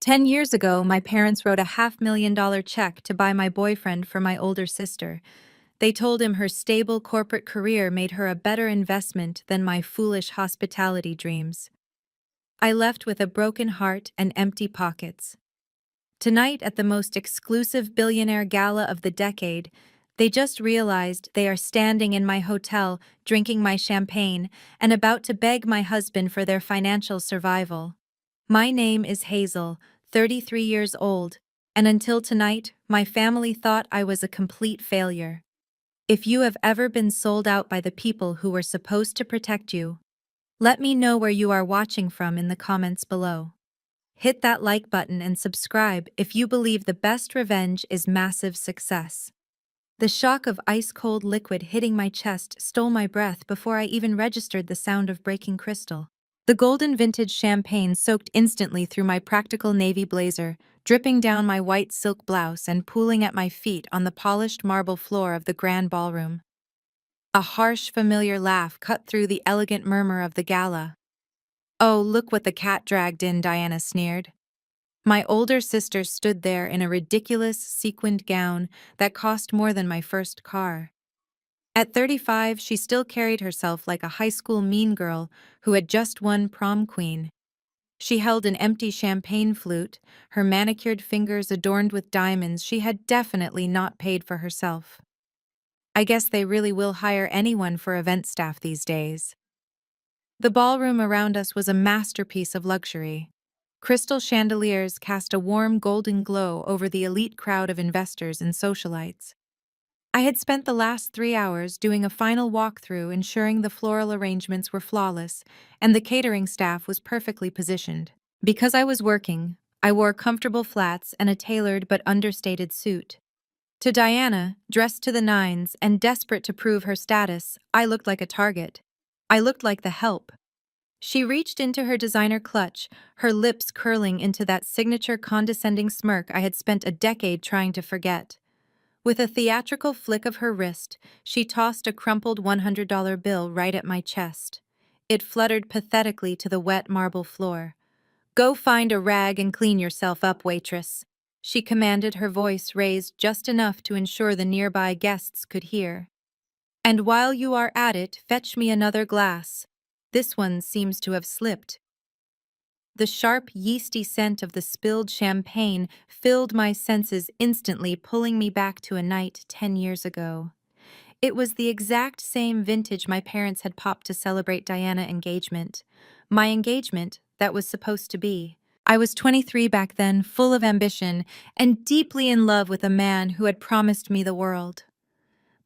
10 years ago, my parents wrote a $500,000 check to buy my boyfriend for my older sister. They told him her stable corporate career made her a better investment than my foolish hospitality dreams. I left with a broken heart and empty pockets. Tonight, at the most exclusive billionaire gala of the decade, they just realized they are standing in my hotel, drinking my champagne, and about to beg my husband for their financial survival. My name is Hazel, 33 years old, and until tonight, my family thought I was a complete failure. If you have ever been sold out by the people who were supposed to protect you, let me know where you are watching from in the comments below. Hit that like button and subscribe if you believe the best revenge is massive success. The shock of ice-cold liquid hitting my chest stole my breath before I even registered the sound of breaking crystal. The golden vintage champagne soaked instantly through my practical navy blazer, dripping down my white silk blouse and pooling at my feet on the polished marble floor of the grand ballroom. A harsh, familiar laugh cut through the elegant murmur of the gala. "Oh, look what the cat dragged in," Diana sneered. My older sister stood there in a ridiculous sequined gown that cost more than my first car. At 35, she still carried herself like a high school mean girl who had just won prom queen. She held an empty champagne flute, her manicured fingers adorned with diamonds she had definitely not paid for herself. I guess they really will hire anyone for event staff these days. The ballroom around us was a masterpiece of luxury. Crystal chandeliers cast a warm golden glow over the elite crowd of investors and socialites. I had spent the last 3 hours doing a final walkthrough, ensuring the floral arrangements were flawless and the catering staff was perfectly positioned. Because I was working, I wore comfortable flats and a tailored but understated suit. To Diana, dressed to the nines and desperate to prove her status, I looked like a target. I looked like the help. She reached into her designer clutch, her lips curling into that signature condescending smirk I had spent a decade trying to forget. With a theatrical flick of her wrist, she tossed a crumpled $100 bill right at my chest. It fluttered pathetically to the wet marble floor. "Go find a rag and clean yourself up, waitress," she commanded, her voice raised just enough to ensure the nearby guests could hear. "And while you are at it, fetch me another glass. This one seems to have slipped." The sharp, yeasty scent of the spilled champagne filled my senses instantly, pulling me back to a night 10 years ago. It was the exact same vintage my parents had popped to celebrate Diana's engagement. My engagement that was supposed to be. I was 23 back then, full of ambition, and deeply in love with a man who had promised me the world.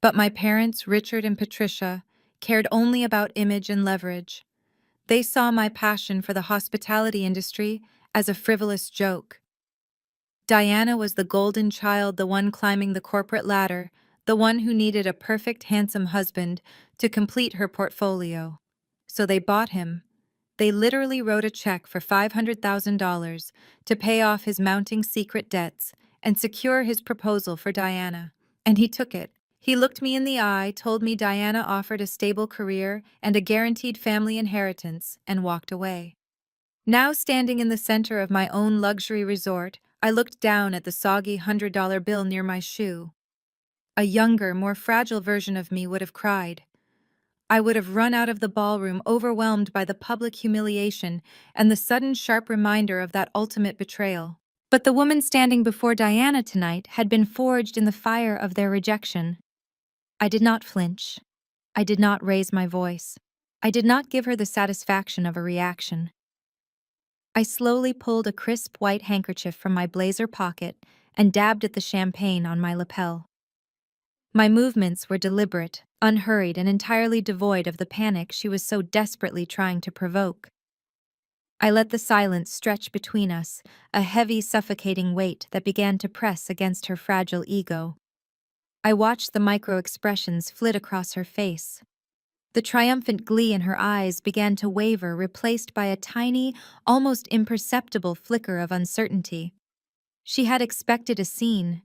But my parents, Richard and Patricia, cared only about image and leverage. They saw my passion for the hospitality industry as a frivolous joke. Diana was the golden child, the one climbing the corporate ladder, the one who needed a perfect, handsome husband to complete her portfolio. So they bought him. They literally wrote a check for $500,000 to pay off his mounting secret debts and secure his proposal for Diana. And he took it. He looked me in the eye, told me Diana offered a stable career and a guaranteed family inheritance, and walked away. Now, standing in the center of my own luxury resort, I looked down at the soggy $100 bill near my shoe. A younger, more fragile version of me would have cried. I would have run out of the ballroom, overwhelmed by the public humiliation and the sudden sharp reminder of that ultimate betrayal. But the woman standing before Diana tonight had been forged in the fire of their rejection. I did not flinch. I did not raise my voice. I did not give her the satisfaction of a reaction. I slowly pulled a crisp white handkerchief from my blazer pocket and dabbed at the champagne on my lapel. My movements were deliberate, unhurried, and entirely devoid of the panic she was so desperately trying to provoke. I let the silence stretch between us, a heavy, suffocating weight that began to press against her fragile ego. I watched the micro-expressions flit across her face. The triumphant glee in her eyes began to waver, replaced by a tiny, almost imperceptible flicker of uncertainty. She had expected a scene.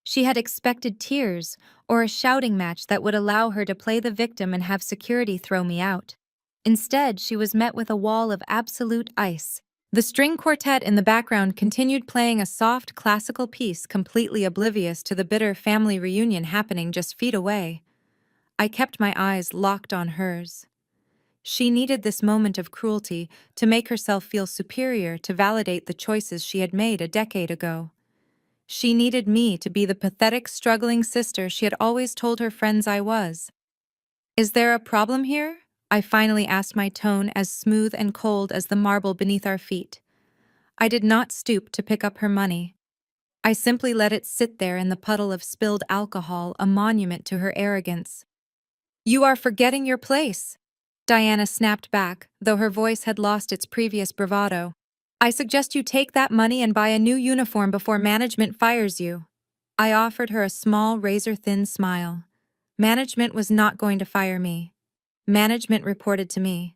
She had expected tears, or a shouting match that would allow her to play the victim and have security throw me out. Instead, she was met with a wall of absolute ice, The string quartet in the background continued playing a soft classical piece, completely oblivious to the bitter family reunion happening just feet away. I kept my eyes locked on hers. She needed this moment of cruelty to make herself feel superior, to validate the choices she had made a decade ago. She needed me to be the pathetic, struggling sister she had always told her friends I was. "Is there a problem here?" I finally asked, my tone as smooth and cold as the marble beneath our feet. I did not stoop to pick up her money. I simply let it sit there in the puddle of spilled alcohol, a monument to her arrogance. "You are forgetting your place," Diana snapped back, though her voice had lost its previous bravado. "I suggest you take that money and buy a new uniform before management fires you." I offered her a small, razor-thin smile. Management was not going to fire me. Management reported to me.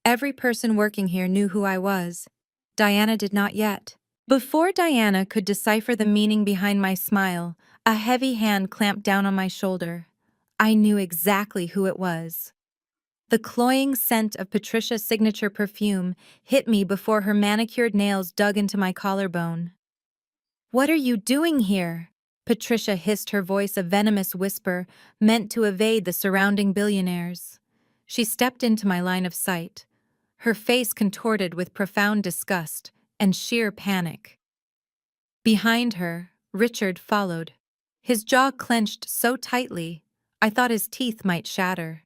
Every person working here knew who I was. Diana did not yet. Before Diana could decipher the meaning behind my smile, a heavy hand clamped down on my shoulder. I knew exactly who it was. The cloying scent of Patricia's signature perfume hit me before her manicured nails dug into my collarbone. "What are you doing here?" Patricia hissed, her voice a venomous whisper meant to evade the surrounding billionaires. She stepped into my line of sight, her face contorted with profound disgust and sheer panic. Behind her, Richard followed. His jaw clenched so tightly, I thought his teeth might shatter.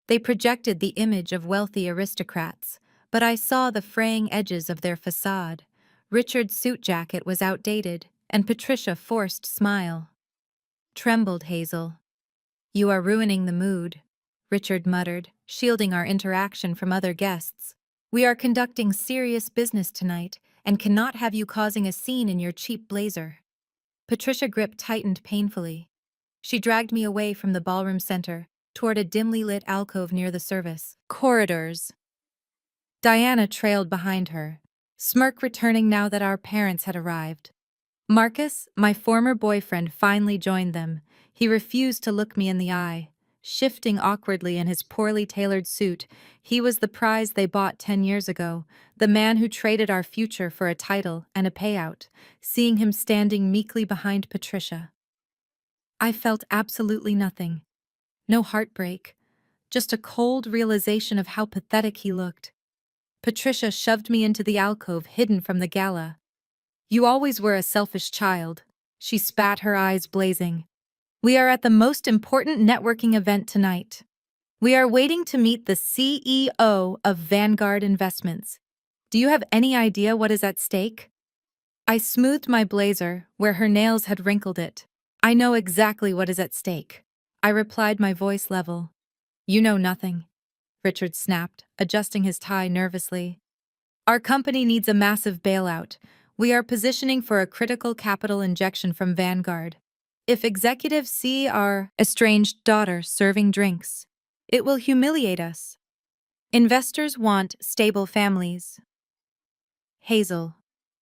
They projected the image of wealthy aristocrats, but I saw the fraying edges of their facade. Richard's suit jacket was outdated, and Patricia forced smile. "Trembled, Hazel. You are ruining the mood," Richard muttered, shielding our interaction from other guests. "We are conducting serious business tonight and cannot have you causing a scene in your cheap blazer." Patricia's grip tightened painfully. She dragged me away from the ballroom center, toward a dimly lit alcove near the service corridors. Diana trailed behind her, smirk returning now that our parents had arrived. Marcus, my former boyfriend, finally joined them. He refused to look me in the eye. Shifting awkwardly in his poorly tailored suit, he was the prize they bought 10 years ago, the man who traded our future for a title and a payout, seeing him standing meekly behind Patricia. I felt absolutely nothing. No heartbreak, just a cold realization of how pathetic he looked. Patricia shoved me into the alcove hidden from the gala. "You always were a selfish child," she spat, her eyes blazing. "We are at the most important networking event tonight. We are waiting to meet the CEO of Vanguard Investments. Do you have any idea what is at stake?" I smoothed my blazer, where her nails had wrinkled it. "I know exactly what is at stake," I replied, my voice level. "You know nothing," Richard snapped, adjusting his tie nervously. "Our company needs a massive bailout. We are positioning for a critical capital injection from Vanguard. If executives see our estranged daughter serving drinks, it will humiliate us. Investors want stable families. Hazel.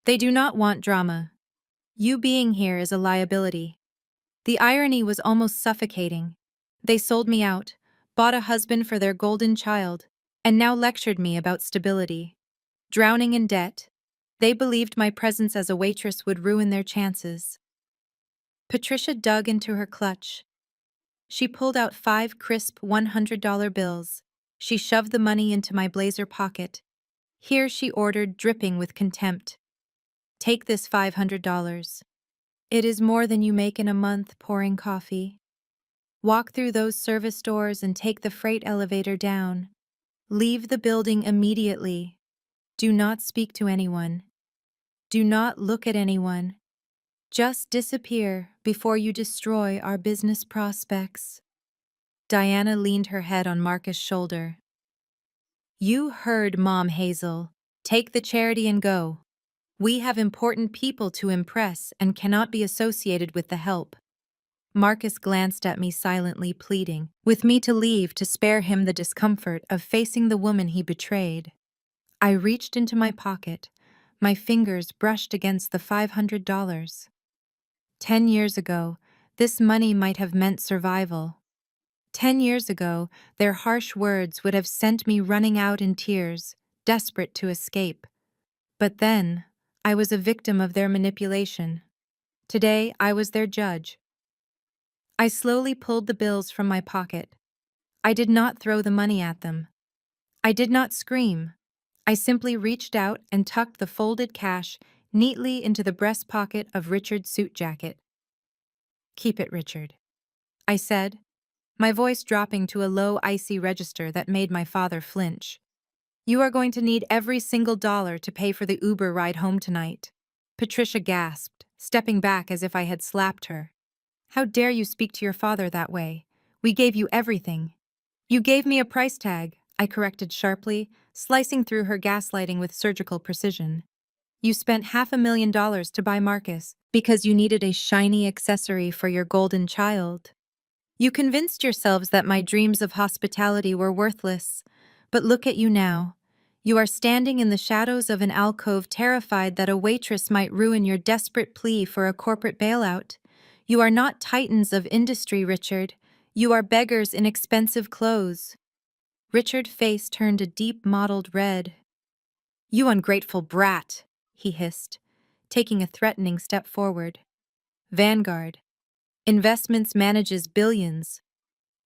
They do not want drama. You being here is a liability." The irony was almost suffocating. They sold me out, bought a husband for their golden child, and now lectured me about stability. Drowning in debt, they believed my presence as a waitress would ruin their chances. Patricia dug into her clutch. She pulled out 5 crisp $100 bills. She shoved the money into my blazer pocket. "Here," she ordered, dripping with contempt. "Take this $500. It is more than you make in a month pouring coffee. Walk through those service doors and take the freight elevator down. Leave the building immediately. Do not speak to anyone. Do not look at anyone. Just disappear before you destroy our business prospects." Diana leaned her head on Marcus' shoulder. "You heard Mom, Hazel. Take the charity and go. We have important people to impress and cannot be associated with the help." Marcus glanced at me silently, pleading with me to leave to spare him the discomfort of facing the woman he betrayed. I reached into my pocket. My fingers brushed against the $500. 10 years ago, this money might have meant survival. 10 years ago, their harsh words would have sent me running out in tears, desperate to escape. But then, I was a victim of their manipulation. Today, I was their judge. I slowly pulled the bills from my pocket. I did not throw the money at them. I did not scream. I simply reached out and tucked the folded cash neatly into the breast pocket of Richard's suit jacket. "Keep it, Richard," I said, my voice dropping to a low, icy register that made my father flinch. "You are going to need every single dollar to pay for the Uber ride home tonight." Patricia gasped, stepping back as if I had slapped her. "How dare you speak to your father that way? We gave you everything." "You gave me a price tag," I corrected sharply, slicing through her gaslighting with surgical precision. "You spent $500,000 to buy Marcus because you needed a shiny accessory for your golden child. You convinced yourselves that my dreams of hospitality were worthless. But look at you now. You are standing in the shadows of an alcove, terrified that a waitress might ruin your desperate plea for a corporate bailout. You are not titans of industry, Richard. You are beggars in expensive clothes." Richard's face turned a deep mottled red. "You ungrateful brat," he hissed, taking a threatening step forward. "Vanguard Investments manages billions.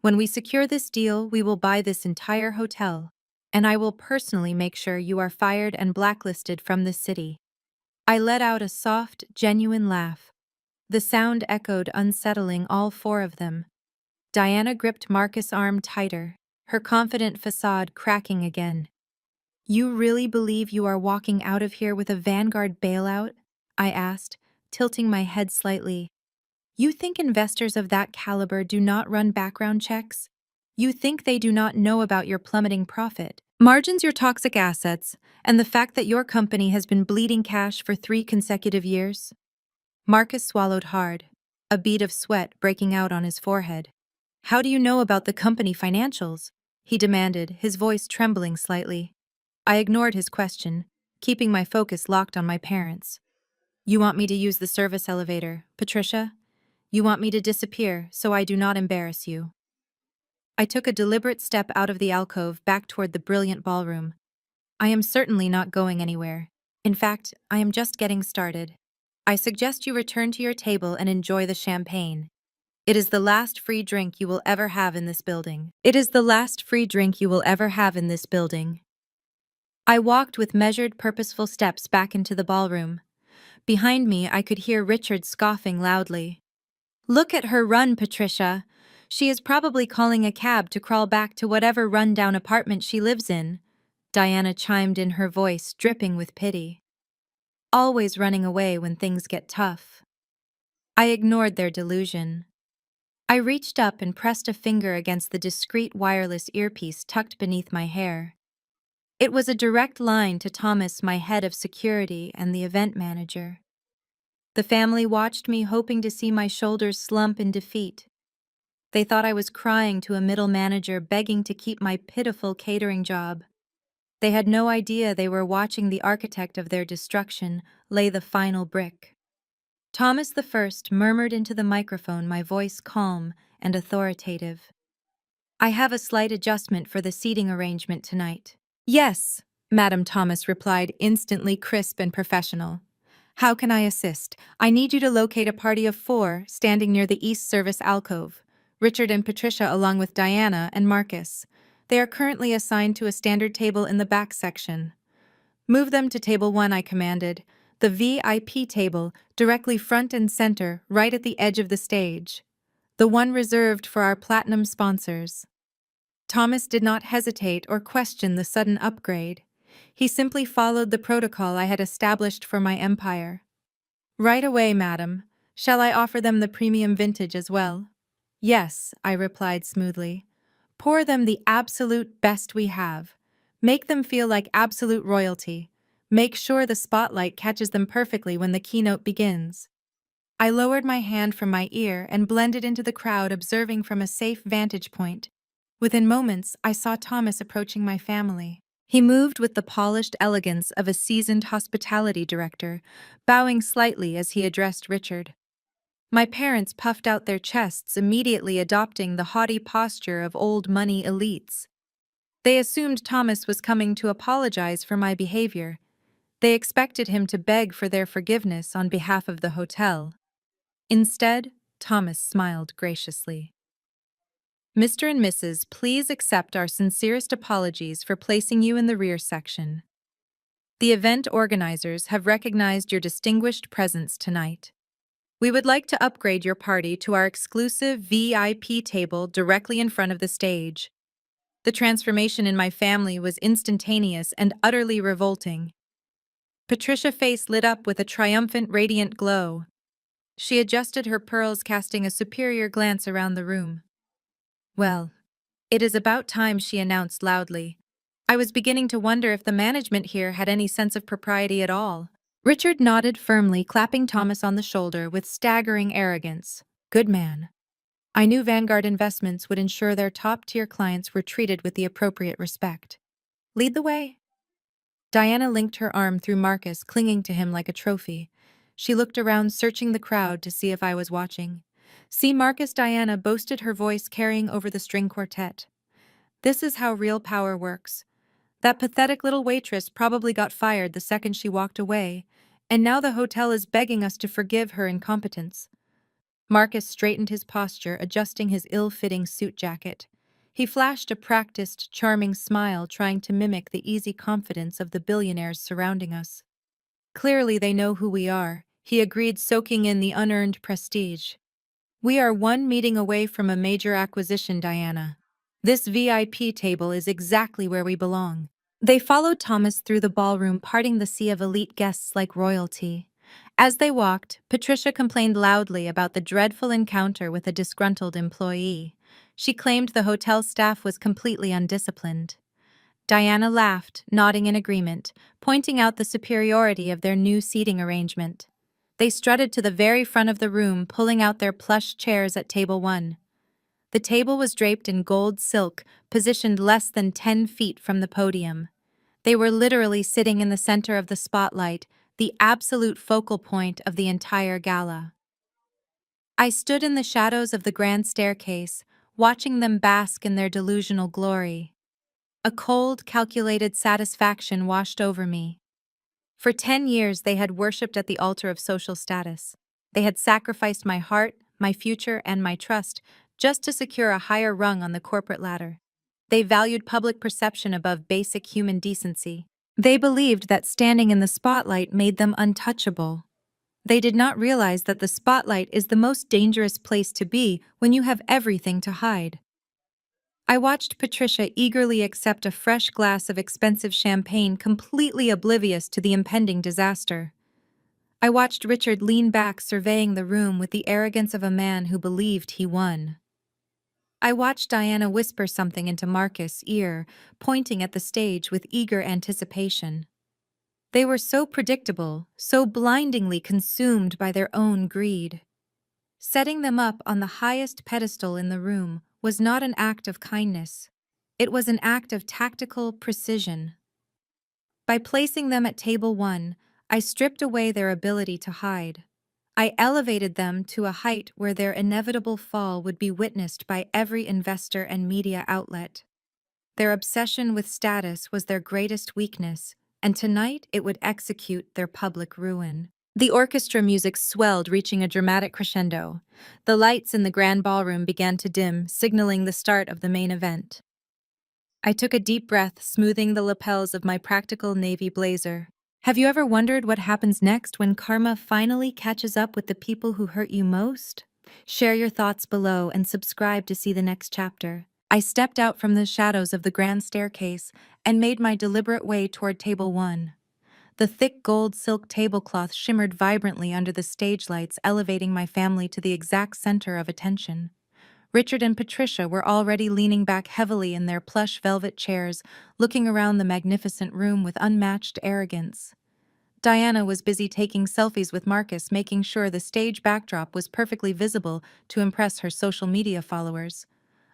When we secure this deal, we will buy this entire hotel, and I will personally make sure you are fired and blacklisted from this city." I let out a soft, genuine laugh. The sound echoed, unsettling all four of them. Diana gripped Marcus' arm tighter, her confident facade cracking again. "You really believe you are walking out of here with a Vanguard bailout?" I asked, tilting my head slightly. "You think investors of that caliber do not run background checks? You think they do not know about your plummeting profit margins, your toxic assets, and the fact that your company has been bleeding cash for 3 consecutive years?" Marcus swallowed hard, a bead of sweat breaking out on his forehead. "How do you know about the company financials?" he demanded, his voice trembling slightly. I ignored his question, keeping my focus locked on my parents. "You want me to use the service elevator, Patricia? You want me to disappear so I do not embarrass you?" I took a deliberate step out of the alcove back toward the brilliant ballroom. "I am certainly not going anywhere. In fact, I am just getting started. I suggest you return to your table and enjoy the champagne. It is the last free drink you will ever have in this building. It is the last free drink you will ever have in this building." I walked with measured, purposeful steps back into the ballroom. Behind me, I could hear Richard scoffing loudly. "Look at her run, Patricia. She is probably calling a cab to crawl back to whatever run-down apartment she lives in," Diana chimed in, her voice dripping with pity. "Always running away when things get tough." I ignored their delusion. I reached up and pressed a finger against the discreet wireless earpiece tucked beneath my hair. It was a direct line to Thomas, my head of security and the event manager. The family watched me, hoping to see my shoulders slump in defeat. They thought I was crying to a middle manager, begging to keep my pitiful catering job. They had no idea they were watching the architect of their destruction lay the final brick. Thomas the First murmured into the microphone, my voice calm and authoritative. "I have a slight adjustment for the seating arrangement tonight." "Yes," Madam Thomas replied, instantly crisp and professional. "How can I assist? I need you to locate a party of 4 standing near the East Service alcove. Richard and Patricia along with Diana and Marcus. They are currently assigned to a standard table in the back section." "Move them to table 1, I commanded. "The VIP table, directly front and center, right at the edge of the stage. The one reserved for our platinum sponsors." Thomas did not hesitate or question the sudden upgrade. He simply followed the protocol I had established for my empire. "Right away, madam. Shall I offer them the premium vintage as well?" "Yes," I replied smoothly. "Pour them the absolute best we have. Make them feel like absolute royalty. Make sure the spotlight catches them perfectly when the keynote begins." I lowered my hand from my ear and blended into the crowd, observing from a safe vantage point. Within moments, I saw Thomas approaching my family. He moved with the polished elegance of a seasoned hospitality director, bowing slightly as he addressed Richard. My parents puffed out their chests, immediately adopting the haughty posture of old money elites. They assumed Thomas was coming to apologize for my behavior. They expected him to beg for their forgiveness on behalf of the hotel. Instead, Thomas smiled graciously. Mr. and Mrs., please accept our sincerest apologies for placing you in the rear section. The event organizers have recognized your distinguished presence tonight. We would like to upgrade your party to our exclusive VIP table directly in front of the stage. The transformation in my family was instantaneous and utterly revolting. Patricia's face lit up with a triumphant, radiant glow. She adjusted her pearls, casting a superior glance around the room. Well, it is about time, she announced loudly. I was beginning to wonder if the management here had any sense of propriety at all. Richard nodded firmly, clapping Thomas on the shoulder with staggering arrogance. Good man. I knew Vanguard Investments would ensure their top-tier clients were treated with the appropriate respect. Lead the way. Diana linked her arm through Marcus, clinging to him like a trophy. She looked around, searching the crowd to see if I was watching. See Marcus, Diana boasted, her voice carrying over the string quartet. This is how real power works. That pathetic little waitress probably got fired the second she walked away, and now the hotel is begging us to forgive her incompetence. Marcus straightened his posture, adjusting his ill-fitting suit jacket. He flashed a practiced, charming smile, trying to mimic the easy confidence of the billionaires surrounding us. Clearly they know who we are, he agreed, soaking in the unearned prestige. We are one meeting away from a major acquisition, Diana. This VIP table is exactly where we belong. They followed Thomas through the ballroom, parting the sea of elite guests like royalty. As they walked, Patricia complained loudly about the dreadful encounter with a disgruntled employee. She claimed the hotel staff was completely undisciplined. Diana laughed, nodding in agreement, pointing out the superiority of their new seating arrangement. They strutted to the very front of the room, pulling out their plush chairs at table 1. The table was draped in gold silk, positioned less than 10 feet from the podium. They were literally sitting in the center of the spotlight, the absolute focal point of the entire gala. I stood in the shadows of the grand staircase, watching them bask in their delusional glory. A cold, calculated satisfaction washed over me. For 10 years they had worshipped at the altar of social status. They had sacrificed my heart, my future, and my trust just to secure a higher rung on the corporate ladder. They valued public perception above basic human decency. They believed that standing in the spotlight made them untouchable. They did not realize that the spotlight is the most dangerous place to be when you have everything to hide. I watched Patricia eagerly accept a fresh glass of expensive champagne, completely oblivious to the impending disaster. I watched Richard lean back, surveying the room with the arrogance of a man who believed he won. I watched Diana whisper something into Marcus' ear, pointing at the stage with eager anticipation. They were so predictable, so blindingly consumed by their own greed. Setting them up on the highest pedestal in the room was not an act of kindness. It was an act of tactical precision. By placing them at table 1, I stripped away their ability to hide. I elevated them to a height where their inevitable fall would be witnessed by every investor and media outlet. Their obsession with status was their greatest weakness, and tonight it would execute their public ruin. The orchestra music swelled, reaching a dramatic crescendo. The lights in the grand ballroom began to dim, signaling the start of the main event. I took a deep breath, smoothing the lapels of my practical navy blazer. Have you ever wondered what happens next when karma finally catches up with the people who hurt you most? Share your thoughts below and subscribe to see the next chapter. I stepped out from the shadows of the grand staircase and made my deliberate way toward table 1. The thick gold silk tablecloth shimmered vibrantly under the stage lights, elevating my family to the exact center of attention. Richard and Patricia were already leaning back heavily in their plush velvet chairs, looking around the magnificent room with unmatched arrogance. Diana was busy taking selfies with Marcus, making sure the stage backdrop was perfectly visible to impress her social media followers.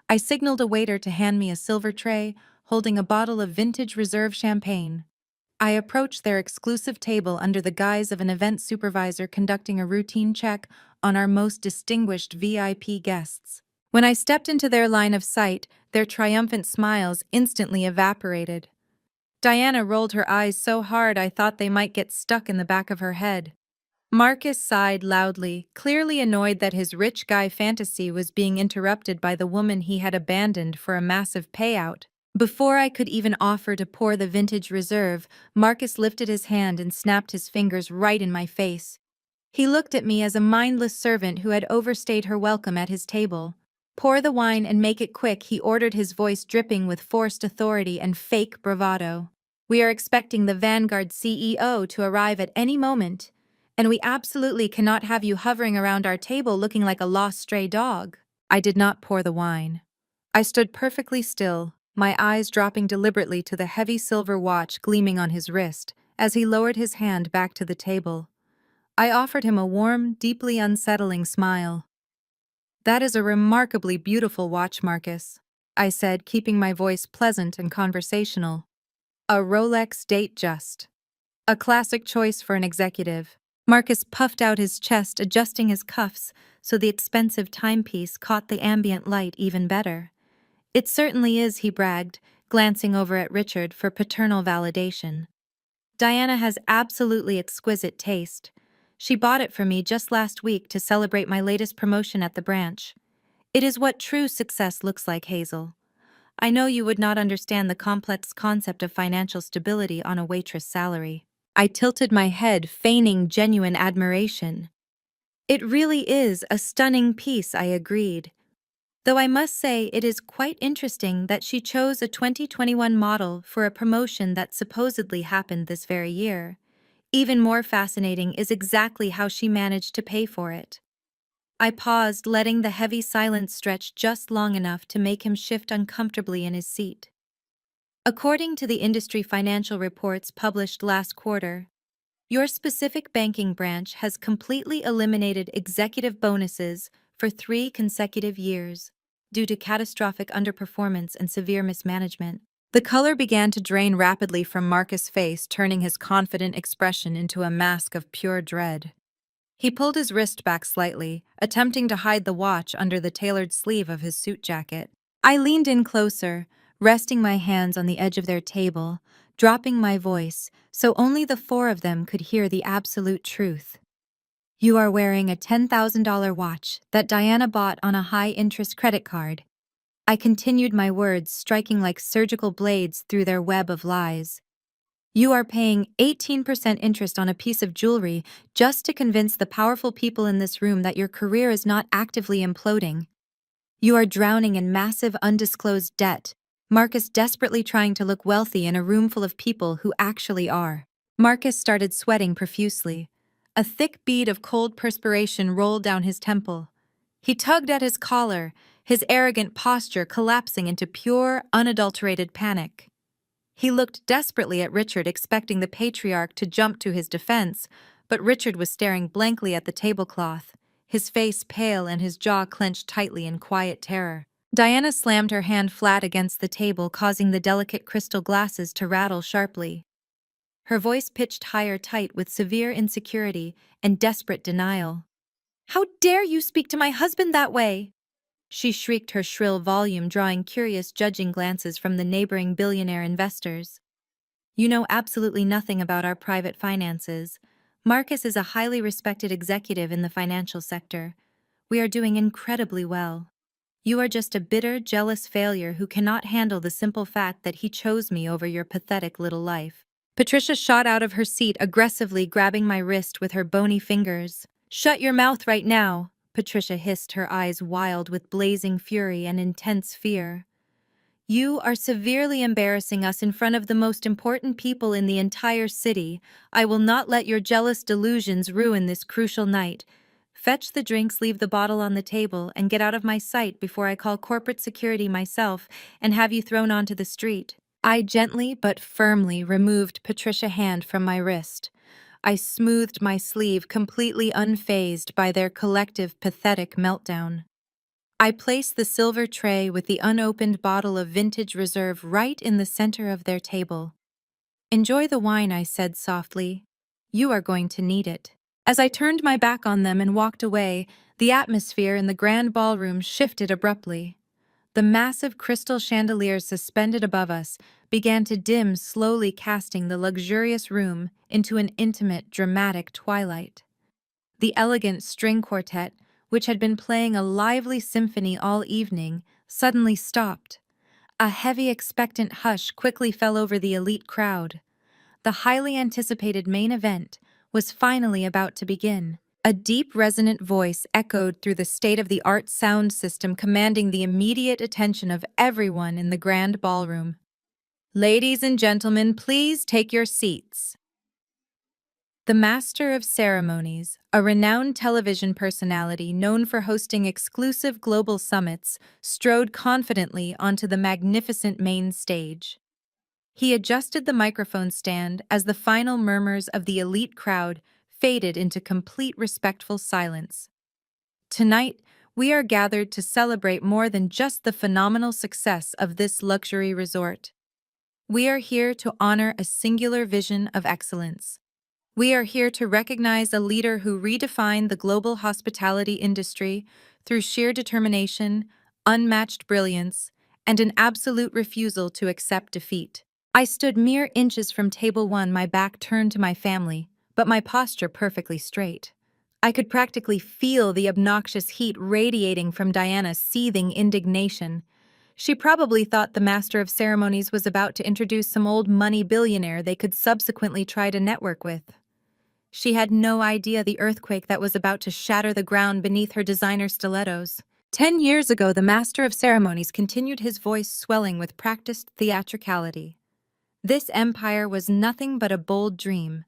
I signaled a waiter to hand me a silver tray, holding a bottle of vintage reserve champagne. I approached their exclusive table under the guise of an event supervisor conducting a routine check on our most distinguished VIP guests. When I stepped into their line of sight, their triumphant smiles instantly evaporated. Diana rolled her eyes so hard I thought they might get stuck in the back of her head. Marcus sighed loudly, clearly annoyed that his rich guy fantasy was being interrupted by the woman he had abandoned for a massive payout. Before I could even offer to pour the vintage reserve, Marcus lifted his hand and snapped his fingers right in my face. He looked at me as a mindless servant who had overstayed her welcome at his table. Pour the wine and make it quick, he ordered, his voice dripping with forced authority and fake bravado. We are expecting the Vanguard CEO to arrive at any moment, and we absolutely cannot have you hovering around our table looking like a lost stray dog. I did not pour the wine. I stood perfectly still, my eyes dropping deliberately to the heavy silver watch gleaming on his wrist as he lowered his hand back to the table. I offered him a warm, deeply unsettling smile. "That is a remarkably beautiful watch, Marcus," I said, keeping my voice pleasant and conversational. "A Rolex Datejust. A classic choice for an executive." Marcus puffed out his chest, adjusting his cuffs so the expensive timepiece caught the ambient light even better. "It certainly is," he bragged, glancing over at Richard for paternal validation. "Diana has absolutely exquisite taste. She bought it for me just last week to celebrate my latest promotion at the branch. It is what true success looks like, Hazel. I know you would not understand the complex concept of financial stability on a waitress salary." I tilted my head, feigning genuine admiration. "It really is a stunning piece," I agreed. "Though I must say it is quite interesting that she chose a 2021 model for a promotion that supposedly happened this very year. Even more fascinating is exactly how she managed to pay for it." I paused, letting the heavy silence stretch just long enough to make him shift uncomfortably in his seat. "According to the industry financial reports published last quarter, your specific banking branch has completely eliminated executive bonuses for 3 consecutive years due to catastrophic underperformance and severe mismanagement." The color began to drain rapidly from Marcus' face, turning his confident expression into a mask of pure dread. He pulled his wrist back slightly, attempting to hide the watch under the tailored sleeve of his suit jacket. I leaned in closer, resting my hands on the edge of their table, dropping my voice so only the 4 of them could hear the absolute truth. "You are wearing a $10,000 watch that Diana bought on a high-interest credit card." I continued my words, striking like surgical blades through their web of lies. "You are paying 18% interest on a piece of jewelry just to convince the powerful people in this room that your career is not actively imploding. You are drowning in massive undisclosed debt, Marcus desperately trying to look wealthy in a room full of people who actually are." Marcus started sweating profusely. A thick bead of cold perspiration rolled down his temple. He tugged at his collar, his arrogant posture collapsing into pure, unadulterated panic. He looked desperately at Richard, expecting the patriarch to jump to his defense, but Richard was staring blankly at the tablecloth, his face pale and his jaw clenched tightly in quiet terror. Diana slammed her hand flat against the table, causing the delicate crystal glasses to rattle sharply. Her voice pitched higher, tight with severe insecurity and desperate denial. "How dare you speak to my husband that way?" she shrieked, her shrill volume drawing curious judging glances from the neighboring billionaire investors. "You know absolutely nothing about our private finances. Marcus is a highly respected executive in the financial sector. We are doing incredibly well. You are just a bitter, jealous failure who cannot handle the simple fact that he chose me over your pathetic little life." Patricia shot out of her seat, aggressively grabbing my wrist with her bony fingers. "Shut your mouth right now," Patricia hissed, her eyes wild with blazing fury and intense fear. "You are severely embarrassing us in front of the most important people in the entire city. I will not let your jealous delusions ruin this crucial night. Fetch the drinks, leave the bottle on the table, and get out of my sight before I call corporate security myself and have you thrown onto the street." I gently but firmly removed Patricia's hand from my wrist. I smoothed my sleeve, completely unfazed by their collective pathetic meltdown. I placed the silver tray with the unopened bottle of vintage reserve right in the center of their table. "Enjoy the wine," I said softly. "You are going to need it." As I turned my back on them and walked away, the atmosphere in the grand ballroom shifted abruptly. The massive crystal chandeliers suspended above us, began to dim, slowly casting the luxurious room into an intimate, dramatic twilight. The elegant string quartet, which had been playing a lively symphony all evening, suddenly stopped. A heavy, expectant hush quickly fell over the elite crowd. The highly anticipated main event was finally about to begin. A deep, resonant voice echoed through the state-of-the-art sound system, commanding the immediate attention of everyone in the grand ballroom. "Ladies and gentlemen, please take your seats." The Master of Ceremonies, a renowned television personality known for hosting exclusive global summits, strode confidently onto the magnificent main stage. He adjusted the microphone stand as the final murmurs of the elite crowd faded into complete respectful silence. Tonight, we are gathered to celebrate more than just the phenomenal success of this luxury resort. We are here to honor a singular vision of excellence. We are here to recognize a leader who redefined the global hospitality industry through sheer determination, unmatched brilliance, and an absolute refusal to accept defeat. I stood mere inches from table one, my back turned to my family, but my posture perfectly straight. I could practically feel the obnoxious heat radiating from Diana's seething indignation. She probably thought the Master of Ceremonies was about to introduce some old money billionaire they could subsequently try to network with. She had no idea the earthquake that was about to shatter the ground beneath her designer stilettos. 10 years ago, the Master of Ceremonies continued, his voice swelling with practiced theatricality. This empire was nothing but a bold dream.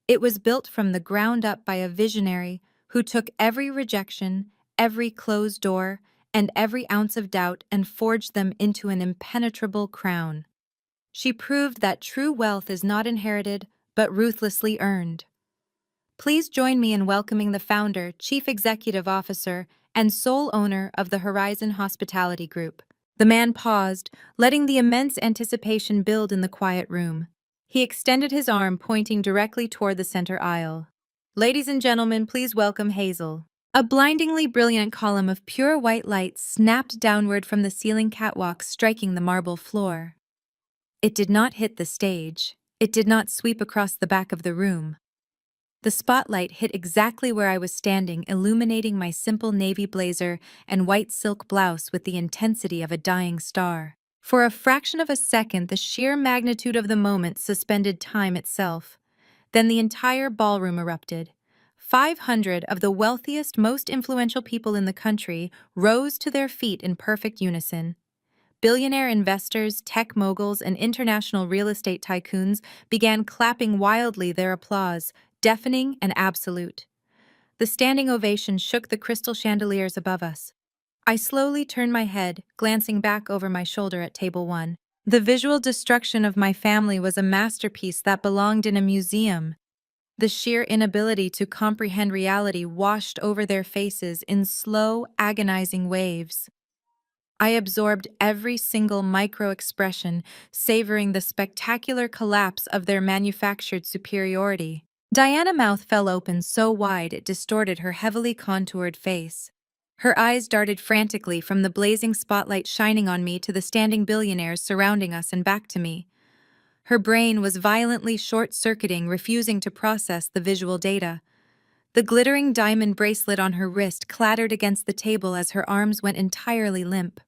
It was built from the ground up by a visionary who took every rejection, every closed door, and every ounce of doubt and forged them into an impenetrable crown. She proved that true wealth is not inherited, but ruthlessly earned. Please join me in welcoming the founder, chief executive officer, and sole owner of the Horizon Hospitality Group. The man paused, letting the immense anticipation build in the quiet room. He extended his arm, pointing directly toward the center aisle. "Ladies and gentlemen, please welcome Hazel." A blindingly brilliant column of pure white light snapped downward from the ceiling catwalk, striking the marble floor. It did not hit the stage. It did not sweep across the back of the room. The spotlight hit exactly where I was standing, illuminating my simple navy blazer and white silk blouse with the intensity of a dying star. For a fraction of a second, the sheer magnitude of the moment suspended time itself. Then the entire ballroom erupted. 500 of the wealthiest, most influential people in the country rose to their feet in perfect unison. Billionaire investors, tech moguls, and international real estate tycoons began clapping wildly, their applause deafening and absolute. The standing ovation shook the crystal chandeliers above us. I slowly turned my head, glancing back over my shoulder at table one. The visual destruction of my family was a masterpiece that belonged in a museum. The sheer inability to comprehend reality washed over their faces in slow, agonizing waves. I absorbed every single micro-expression, savoring the spectacular collapse of their manufactured superiority. Diana's mouth fell open so wide it distorted her heavily contoured face. Her eyes darted frantically from the blazing spotlight shining on me to the standing billionaires surrounding us and back to me. Her brain was violently short-circuiting, refusing to process the visual data. The glittering diamond bracelet on her wrist clattered against the table as her arms went entirely limp.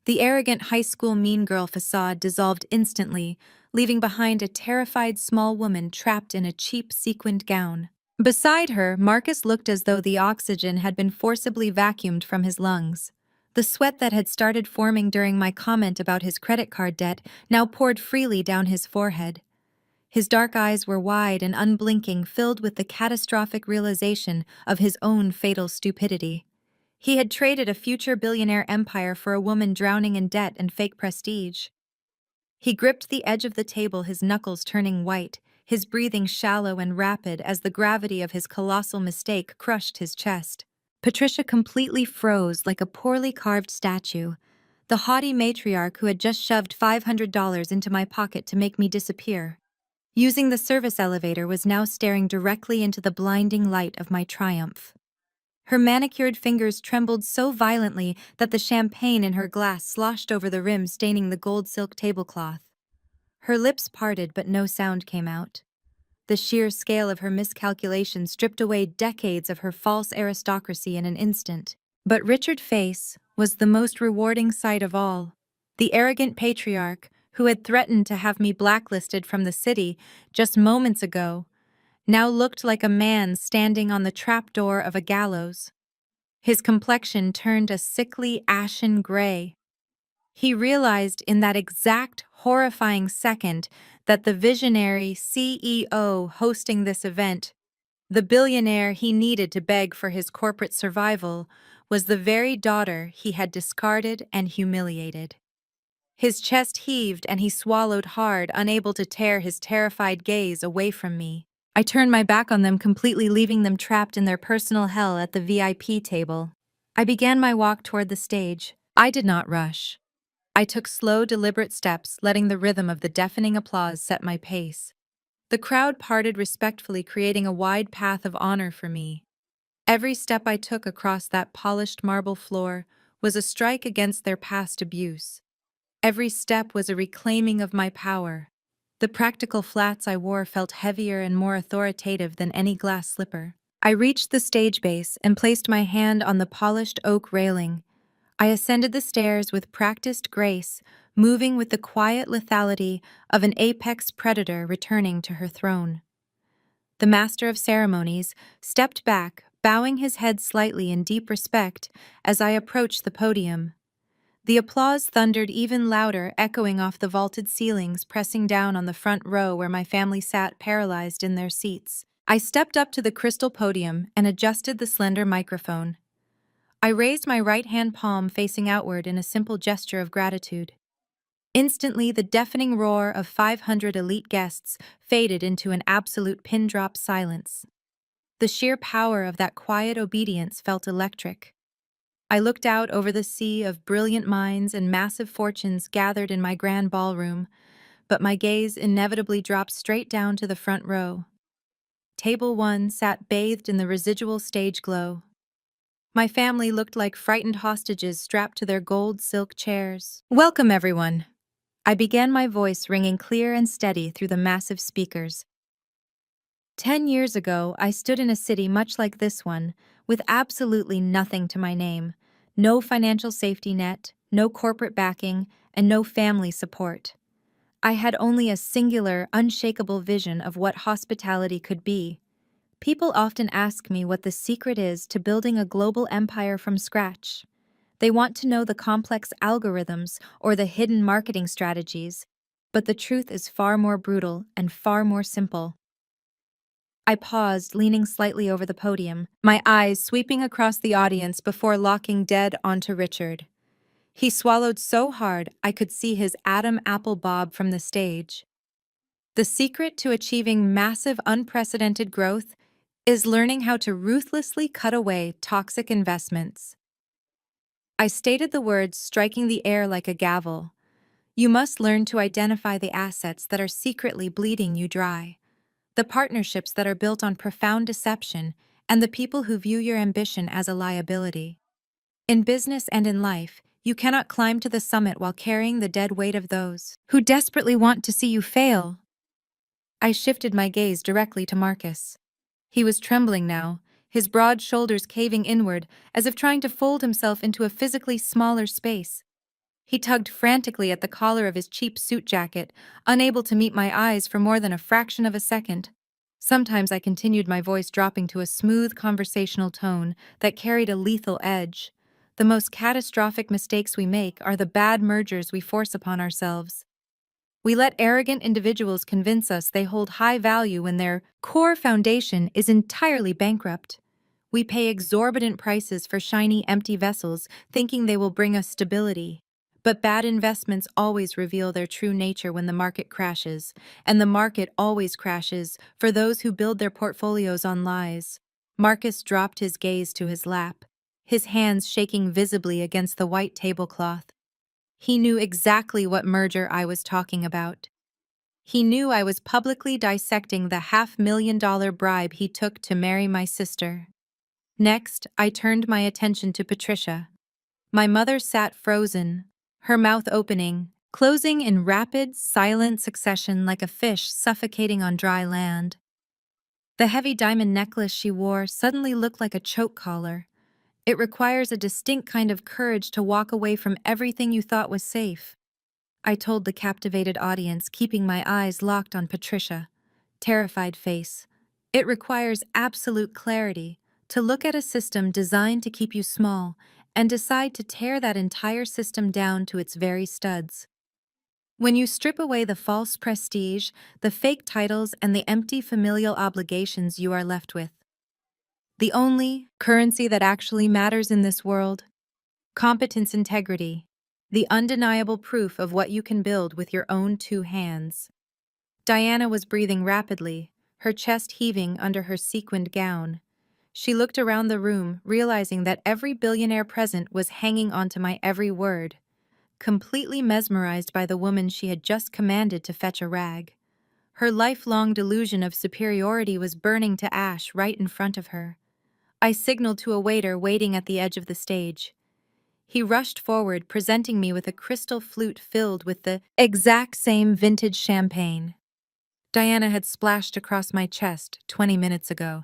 The arrogant high school mean girl facade dissolved instantly, leaving behind a terrified small woman trapped in a cheap sequined gown. Beside her, Marcus looked as though the oxygen had been forcibly vacuumed from his lungs. The sweat that had started forming during my comment about his credit card debt now poured freely down his forehead. His dark eyes were wide and unblinking, filled with the catastrophic realization of his own fatal stupidity. He had traded a future billionaire empire for a woman drowning in debt and fake prestige. He gripped the edge of the table, his knuckles turning white, his breathing shallow and rapid as the gravity of his colossal mistake crushed his chest. Patricia completely froze like a poorly carved statue. The haughty matriarch who had just shoved $500 into my pocket to make me disappear. Using the service elevator was now staring directly into the blinding light of my triumph. Her manicured fingers trembled so violently that the champagne in her glass sloshed over the rim, staining the gold silk tablecloth. Her lips parted, but no sound came out. The sheer scale of her miscalculation stripped away decades of her false aristocracy in an instant. But Richard Face was the most rewarding sight of all. The arrogant patriarch, who had threatened to have me blacklisted from the city just moments ago, now looked like a man standing on the trapdoor of a gallows. His complexion turned a sickly ashen gray. He realized in that exact horrifying second that the visionary CEO hosting this event, the billionaire he needed to beg for his corporate survival, was the very daughter he had discarded and humiliated. His chest heaved and he swallowed hard, unable to tear his terrified gaze away from me. I turned my back on them, completely leaving them trapped in their personal hell at the VIP table. I began my walk toward the stage. I did not rush. I took slow, deliberate steps, letting the rhythm of the deafening applause set my pace. The crowd parted respectfully, creating a wide path of honor for me. Every step I took across that polished marble floor was a strike against their past abuse. Every step was a reclaiming of my power. The practical flats I wore felt heavier and more authoritative than any glass slipper. I reached the stage base and placed my hand on the polished oak railing. I ascended the stairs with practiced grace, moving with the quiet lethality of an apex predator returning to her throne. The master of ceremonies stepped back, bowing his head slightly in deep respect as I approached the podium. The applause thundered even louder, echoing off the vaulted ceilings, pressing down on the front row where my family sat paralyzed in their seats. I stepped up to the crystal podium and adjusted the slender microphone. I raised my right-hand palm facing outward in a simple gesture of gratitude. Instantly, the deafening roar of 500 elite guests faded into an absolute pin-drop silence. The sheer power of that quiet obedience felt electric. I looked out over the sea of brilliant minds and massive fortunes gathered in my grand ballroom, but my gaze inevitably dropped straight down to the front row. Table 1 sat bathed in the residual stage glow. My family looked like frightened hostages strapped to their gold silk chairs. "Welcome, everyone." I began, my voice ringing clear and steady through the massive speakers. 10 years ago, I stood in a city much like this one, with absolutely nothing to my name. No financial safety net, no corporate backing, and no family support. I had only a singular, unshakable vision of what hospitality could be. People often ask me what the secret is to building a global empire from scratch. They want to know the complex algorithms or the hidden marketing strategies, but the truth is far more brutal and far more simple. I paused, leaning slightly over the podium, my eyes sweeping across the audience before locking dead onto Richard. He swallowed so hard I could see his Adam apple bob from the stage. The secret to achieving massive, unprecedented growth is learning how to ruthlessly cut away toxic investments. I stated the words, striking the air like a gavel. You must learn to identify the assets that are secretly bleeding you dry, the partnerships that are built on profound deception, and the people who view your ambition as a liability. In business and in life, you cannot climb to the summit while carrying the dead weight of those who desperately want to see you fail. I shifted my gaze directly to Marcus. He was trembling now, his broad shoulders caving inward as if trying to fold himself into a physically smaller space. He tugged frantically at the collar of his cheap suit jacket, unable to meet my eyes for more than a fraction of a second. Sometimes I continued, my voice dropping to a smooth conversational tone that carried a lethal edge. The most catastrophic mistakes we make are the bad mergers we force upon ourselves. We let arrogant individuals convince us they hold high value when their core foundation is entirely bankrupt. We pay exorbitant prices for shiny, empty vessels, thinking they will bring us stability. But bad investments always reveal their true nature when the market crashes, and the market always crashes for those who build their portfolios on lies. Marcus dropped his gaze to his lap, his hands shaking visibly against the white tablecloth. He knew exactly what merger I was talking about. He knew I was publicly dissecting the $500,000 bribe he took to marry my sister. Next, I turned my attention to Patricia. My mother sat frozen, her mouth opening, closing in rapid, silent succession like a fish suffocating on dry land. The heavy diamond necklace she wore suddenly looked like a choke collar. It requires a distinct kind of courage to walk away from everything you thought was safe. I told the captivated audience, keeping my eyes locked on Patricia. Terrified face. It requires absolute clarity to look at a system designed to keep you small and decide to tear that entire system down to its very studs. When you strip away the false prestige, the fake titles, and the empty familial obligations you are left with, the only currency that actually matters in this world, competence integrity, the undeniable proof of what you can build with your own two hands. Diana was breathing rapidly, her chest heaving under her sequined gown. She looked around the room, realizing that every billionaire present was hanging onto my every word, completely mesmerized by the woman she had just commanded to fetch a rag. Her lifelong delusion of superiority was burning to ash right in front of her. I signaled to a waiter waiting at the edge of the stage. He rushed forward, presenting me with a crystal flute filled with the exact same vintage champagne Diana had splashed across my chest 20 minutes ago.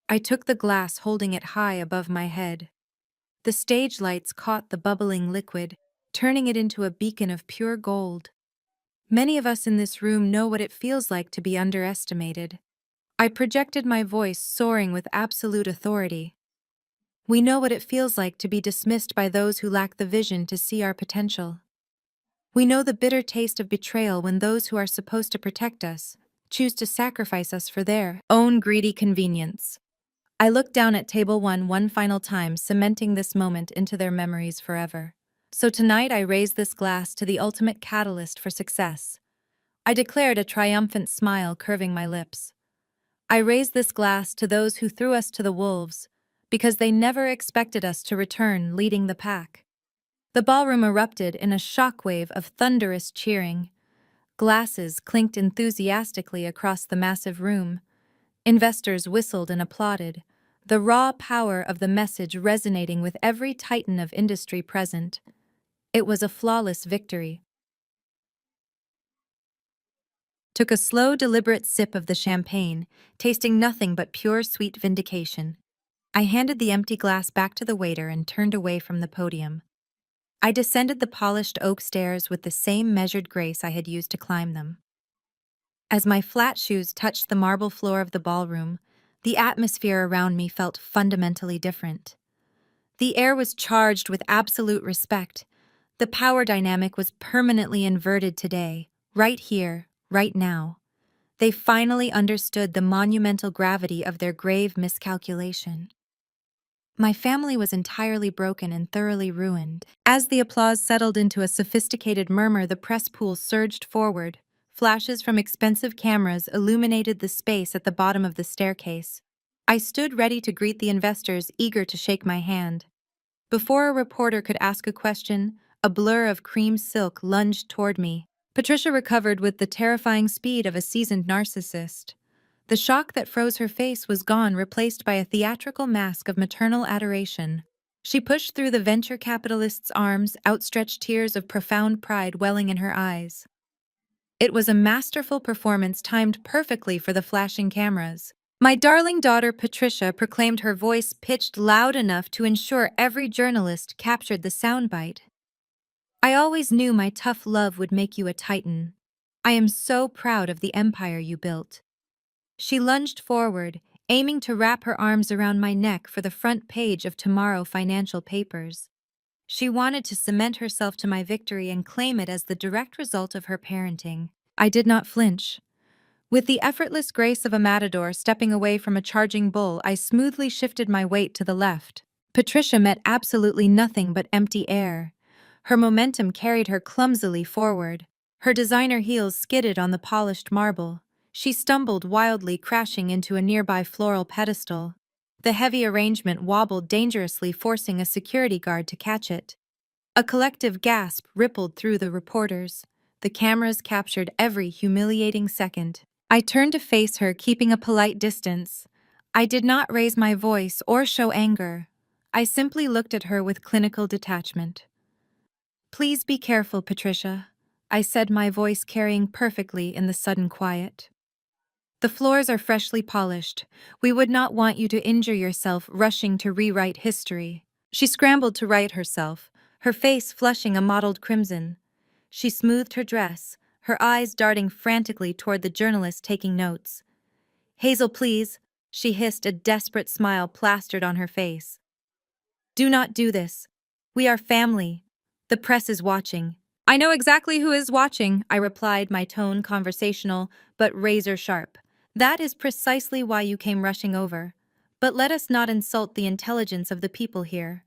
I took the glass, holding it high above my head. The stage lights caught the bubbling liquid, turning it into a beacon of pure gold. Many of us in this room know what it feels like to be underestimated. I projected my voice, soaring with absolute authority. We know what it feels like to be dismissed by those who lack the vision to see our potential. We know the bitter taste of betrayal when those who are supposed to protect us choose to sacrifice us for their own greedy convenience. I looked down at Table 1 one final time, cementing this moment into their memories forever. So tonight I raised this glass to the ultimate catalyst for success. I declared, a triumphant smile curving my lips. I raised this glass to those who threw us to the wolves, because they never expected us to return leading the pack. The ballroom erupted in a shockwave of thunderous cheering. Glasses clinked enthusiastically across the massive room. Investors whistled and applauded, the raw power of the message resonating with every titan of industry present. It was a flawless victory. Took a slow, deliberate sip of the champagne, tasting nothing but pure, sweet vindication. I handed the empty glass back to the waiter and turned away from the podium. I descended the polished oak stairs with the same measured grace I had used to climb them. As my flat shoes touched the marble floor of the ballroom, the atmosphere around me felt fundamentally different. The air was charged with absolute respect. The power dynamic was permanently inverted today, right here, right now. They finally understood the monumental gravity of their grave miscalculation. My family was entirely broken and thoroughly ruined. As the applause settled into a sophisticated murmur, the press pool surged forward. Flashes from expensive cameras illuminated the space at the bottom of the staircase. I stood ready to greet the investors, eager to shake my hand. Before a reporter could ask a question, a blur of cream silk lunged toward me. Patricia recovered with the terrifying speed of a seasoned narcissist. The shock that froze her face was gone, replaced by a theatrical mask of maternal adoration. She pushed through the venture capitalist's arms, outstretched, tears of profound pride welling in her eyes. It was a masterful performance timed perfectly for the flashing cameras. My darling daughter Patricia proclaimed, her voice pitched loud enough to ensure every journalist captured the soundbite. I always knew my tough love would make you a titan. I am so proud of the empire you built. She lunged forward, aiming to wrap her arms around my neck for the front page of tomorrow financial papers. She wanted to cement herself to my victory and claim it as the direct result of her parenting. I did not flinch. With the effortless grace of a matador stepping away from a charging bull, I smoothly shifted my weight to the left. Patricia met absolutely nothing but empty air. Her momentum carried her clumsily forward. Her designer heels skidded on the polished marble. She stumbled wildly, crashing into a nearby floral pedestal. The heavy arrangement wobbled dangerously, forcing a security guard to catch it. A collective gasp rippled through the reporters. The cameras captured every humiliating second. I turned to face her, keeping a polite distance. I did not raise my voice or show anger. I simply looked at her with clinical detachment. Please be careful, Patricia. I said, my voice carrying perfectly in the sudden quiet. The floors are freshly polished. We would not want you to injure yourself rushing to rewrite history. She scrambled to right herself, her face flushing a mottled crimson. She smoothed her dress, her eyes darting frantically toward the journalist taking notes. Hazel, please, she hissed, a desperate smile plastered on her face. Do not do this. We are family. The press is watching. I know exactly who is watching, I replied, my tone conversational, but razor sharp. That is precisely why you came rushing over. But let us not insult the intelligence of the people here.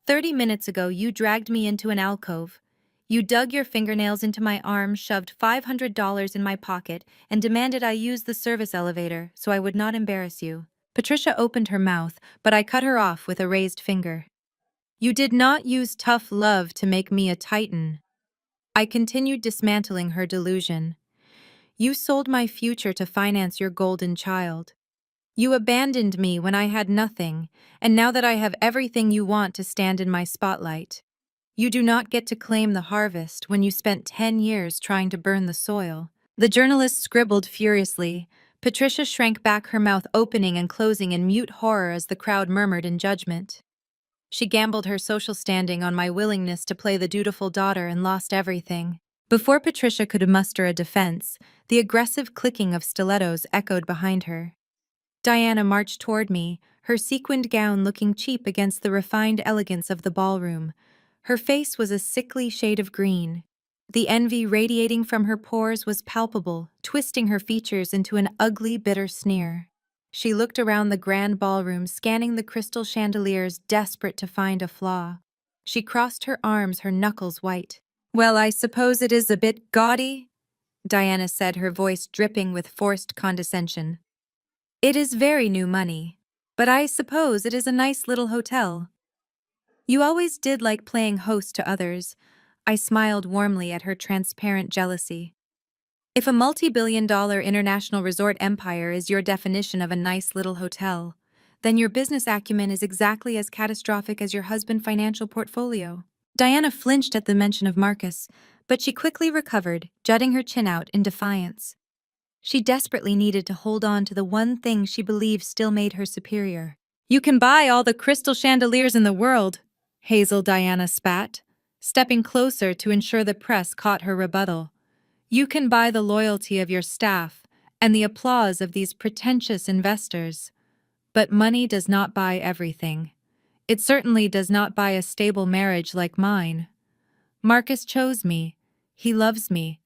30 minutes ago, you dragged me into an alcove. You dug your fingernails into my arm, shoved $500 in my pocket, and demanded I use the service elevator so I would not embarrass you. Patricia opened her mouth, but I cut her off with a raised finger. You did not use tough love to make me a titan. I continued dismantling her delusion. You sold my future to finance your golden child. You abandoned me when I had nothing, and now that I have everything you want to stand in my spotlight. You do not get to claim the harvest when you spent 10 years trying to burn the soil. The journalist scribbled furiously. Patricia shrank back, her mouth opening and closing in mute horror as the crowd murmured in judgment. She gambled her social standing on my willingness to play the dutiful daughter and lost everything. Before Patricia could muster a defense, the aggressive clicking of stilettos echoed behind her. Diana marched toward me, her sequined gown looking cheap against the refined elegance of the ballroom. Her face was a sickly shade of green. The envy radiating from her pores was palpable, twisting her features into an ugly, bitter sneer. She looked around the grand ballroom, scanning the crystal chandeliers, desperate to find a flaw. She crossed her arms, her knuckles white. Well, I suppose it is a bit gaudy, Diana said, her voice dripping with forced condescension. It is very new money, but I suppose it is a nice little hotel. You always did like playing host to others. I smiled warmly at her transparent jealousy. If a multi-billion-dollar international resort empire is your definition of a nice little hotel, then your business acumen is exactly as catastrophic as your husband's financial portfolio. Diana flinched at the mention of Marcus, but she quickly recovered, jutting her chin out in defiance. She desperately needed to hold on to the one thing she believed still made her superior. You can buy all the crystal chandeliers in the world, Hazel Diana spat, stepping closer to ensure the press caught her rebuttal. You can buy the loyalty of your staff and the applause of these pretentious investors. But money does not buy everything. It certainly does not buy a stable marriage like mine. Marcus chose me. He loves me.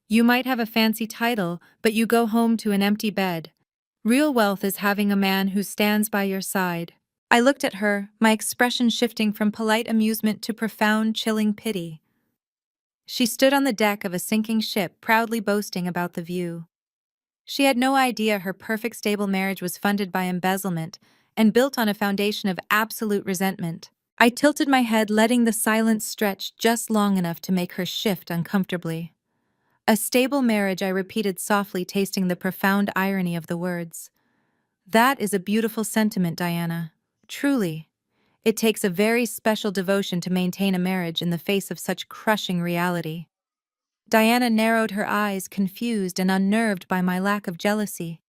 You might have a fancy title, but you go home to an empty bed. Real wealth is having a man who stands by your side. I looked at her, my expression shifting from polite amusement to profound, chilling pity. She stood on the deck of a sinking ship, proudly boasting about the view. She had no idea her perfect stable marriage was funded by embezzlement and built on a foundation of absolute resentment. I tilted my head, letting the silence stretch just long enough to make her shift uncomfortably. A stable marriage, I repeated softly, tasting the profound irony of the words. That is a beautiful sentiment, Diana. Truly. It takes a very special devotion to maintain a marriage in the face of such crushing reality. Diana narrowed her eyes, confused and unnerved by my lack of jealousy.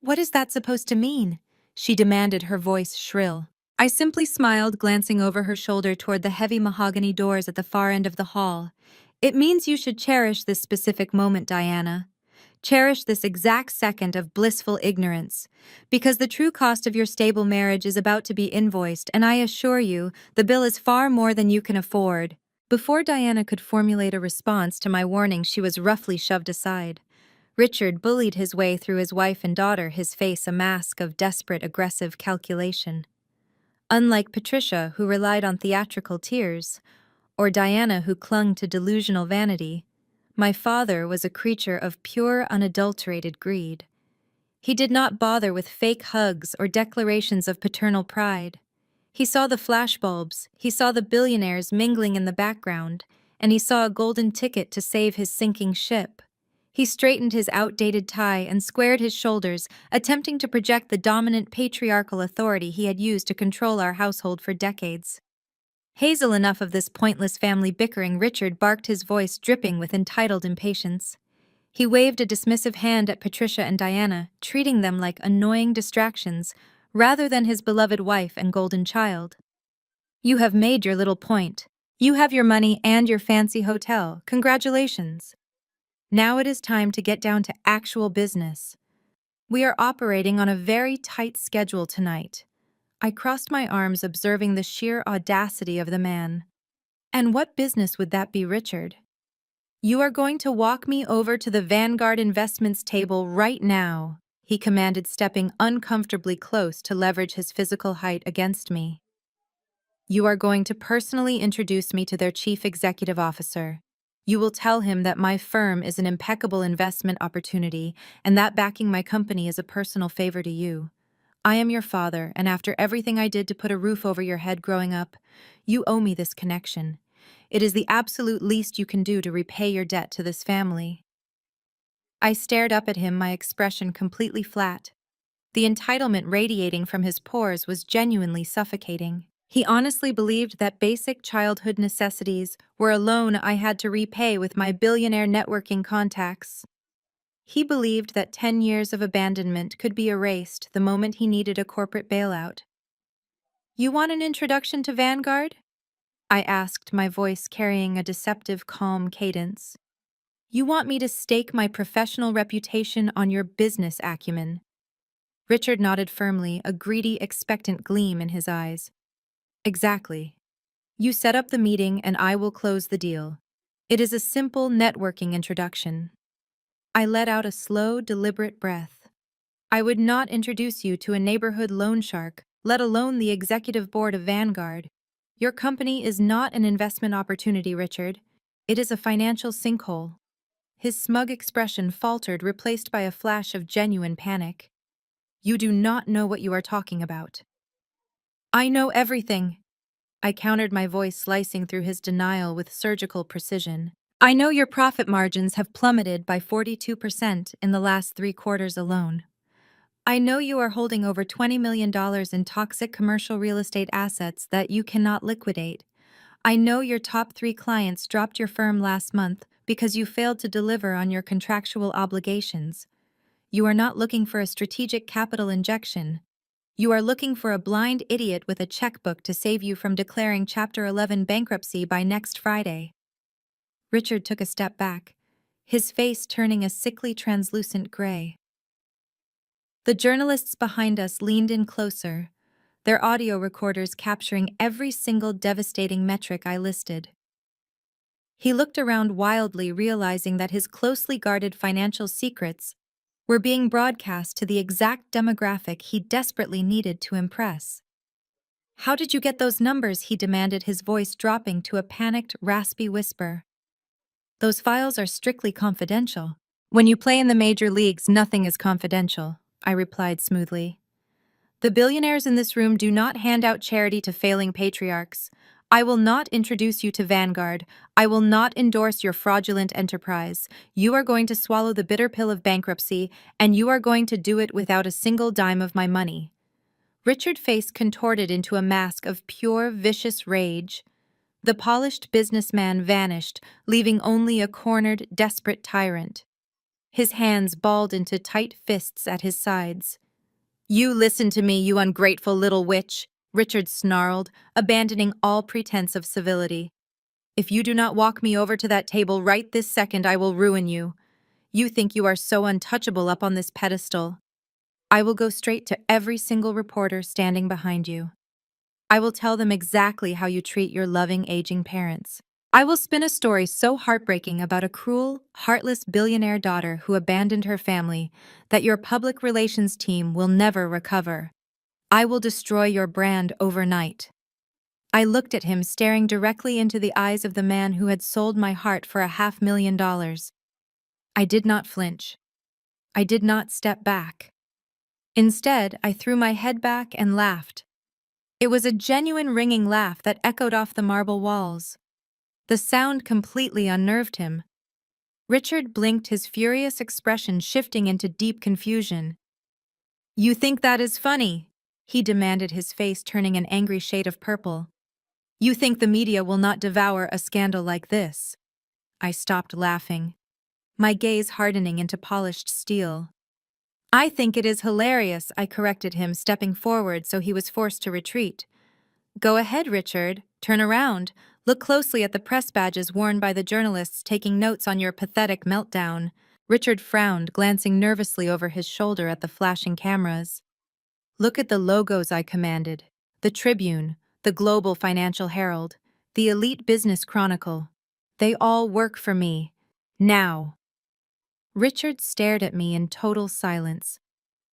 What is that supposed to mean? She demanded, her voice shrill. I simply smiled, glancing over her shoulder toward the heavy mahogany doors at the far end of the hall. It means you should cherish this specific moment, Diana. Cherish this exact second of blissful ignorance, because the true cost of your stable marriage is about to be invoiced, and I assure you, the bill is far more than you can afford. Before Diana could formulate a response to my warning, she was roughly shoved aside. Richard bullied his way through his wife and daughter, his face a mask of desperate, aggressive calculation. Unlike Patricia, who relied on theatrical tears, or Diana, who clung to delusional vanity, my father was a creature of pure, unadulterated greed. He did not bother with fake hugs or declarations of paternal pride. He saw the flashbulbs, he saw the billionaires mingling in the background, and he saw a golden ticket to save his sinking ship. He straightened his outdated tie and squared his shoulders, attempting to project the dominant patriarchal authority he had used to control our household for decades. Hazel, enough of this pointless family bickering, Richard barked, his voice dripping with entitled impatience. He waved a dismissive hand at Patricia and Diana, treating them like annoying distractions, rather than his beloved wife and golden child. You have made your little point. You have your money and your fancy hotel. Congratulations. Now it is time to get down to actual business. We are operating on a very tight schedule tonight. I crossed my arms, observing the sheer audacity of the man. And what business would that be, Richard? You are going to walk me over to the Vanguard Investments table right now, he commanded, stepping uncomfortably close to leverage his physical height against me. You are going to personally introduce me to their chief executive officer. You will tell him that my firm is an impeccable investment opportunity and that backing my company is a personal favor to you. I am your father, and after everything I did to put a roof over your head growing up, you owe me this connection. It is the absolute least you can do to repay your debt to this family. I stared up at him, my expression completely flat. The entitlement radiating from his pores was genuinely suffocating. He honestly believed that basic childhood necessities were a loan I had to repay with my billionaire networking contacts. He believed that 10 years of abandonment could be erased the moment he needed a corporate bailout. You want an introduction to Vanguard? I asked, my voice carrying a deceptive, calm cadence. You want me to stake my professional reputation on your business acumen? Richard nodded firmly, a greedy, expectant gleam in his eyes. Exactly. You set up the meeting and I will close the deal. It is a simple networking introduction. I let out a slow, deliberate breath. I would not introduce you to a neighborhood loan shark, let alone the executive board of Vanguard. Your company is not an investment opportunity, Richard. It is a financial sinkhole. His smug expression faltered, replaced by a flash of genuine panic. You do not know what you are talking about. I know everything. I countered, my voice slicing through his denial with surgical precision. I know your profit margins have plummeted by 42% in the last 3 quarters alone. I know you are holding over $20 million in toxic commercial real estate assets that you cannot liquidate. I know your top 3 clients dropped your firm last month because you failed to deliver on your contractual obligations. You are not looking for a strategic capital injection. You are looking for a blind idiot with a checkbook to save you from declaring Chapter 11 bankruptcy by next Friday. Richard took a step back, his face turning a sickly, translucent gray. The journalists behind us leaned in closer, their audio recorders capturing every single devastating metric I listed. He looked around wildly, realizing that his closely guarded financial secrets were being broadcast to the exact demographic he desperately needed to impress. How did you get those numbers? He demanded, his voice dropping to a panicked, raspy whisper. Those files are strictly confidential. When you play in the major leagues, nothing is confidential, I replied smoothly. The billionaires in this room do not hand out charity to failing patriarchs. I will not introduce you to Vanguard. I will not endorse your fraudulent enterprise. You are going to swallow the bitter pill of bankruptcy, and you are going to do it without a single dime of my money. Richard's face contorted into a mask of pure, vicious rage. The polished businessman vanished, leaving only a cornered, desperate tyrant. His hands balled into tight fists at his sides. You listen to me, you ungrateful little witch, Richard snarled, abandoning all pretense of civility. If you do not walk me over to that table right this second, I will ruin you. You think you are so untouchable up on this pedestal. I will go straight to every single reporter standing behind you. I will tell them exactly how you treat your loving, aging parents. I will spin a story so heartbreaking about a cruel, heartless billionaire daughter who abandoned her family that your public relations team will never recover. I will destroy your brand overnight. I looked at him, staring directly into the eyes of the man who had sold my heart for $500,000. I did not flinch. I did not step back. Instead, I threw my head back and laughed. It was a genuine ringing laugh that echoed off the marble walls. The sound completely unnerved him. Richard blinked, his furious expression shifting into deep confusion. You think that is funny? He demanded, his face turning an angry shade of purple. You think the media will not devour a scandal like this? I stopped laughing, my gaze hardening into polished steel. I think it is hilarious, I corrected him, stepping forward so he was forced to retreat. Go ahead, Richard. Turn around. Look closely at the press badges worn by the journalists taking notes on your pathetic meltdown. Richard frowned, glancing nervously over his shoulder at the flashing cameras. Look at the logos, I commanded. The Tribune, the Global Financial Herald, the Elite Business Chronicle. They all work for me. Now. Richard stared at me in total silence.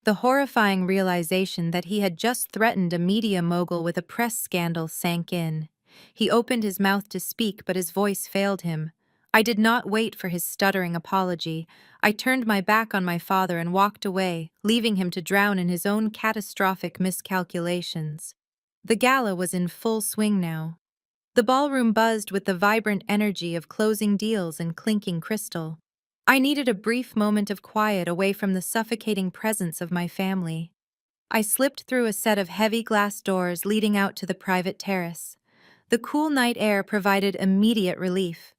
The horrifying realization that he had just threatened a media mogul with a press scandal sank in. He opened his mouth to speak, but his voice failed him. I did not wait for his stuttering apology. I turned my back on my father and walked away, leaving him to drown in his own catastrophic miscalculations. The gala was in full swing now. The ballroom buzzed with the vibrant energy of closing deals and clinking crystal. I needed a brief moment of quiet away from the suffocating presence of my family. I slipped through a set of heavy glass doors leading out to the private terrace. The cool night air provided immediate relief.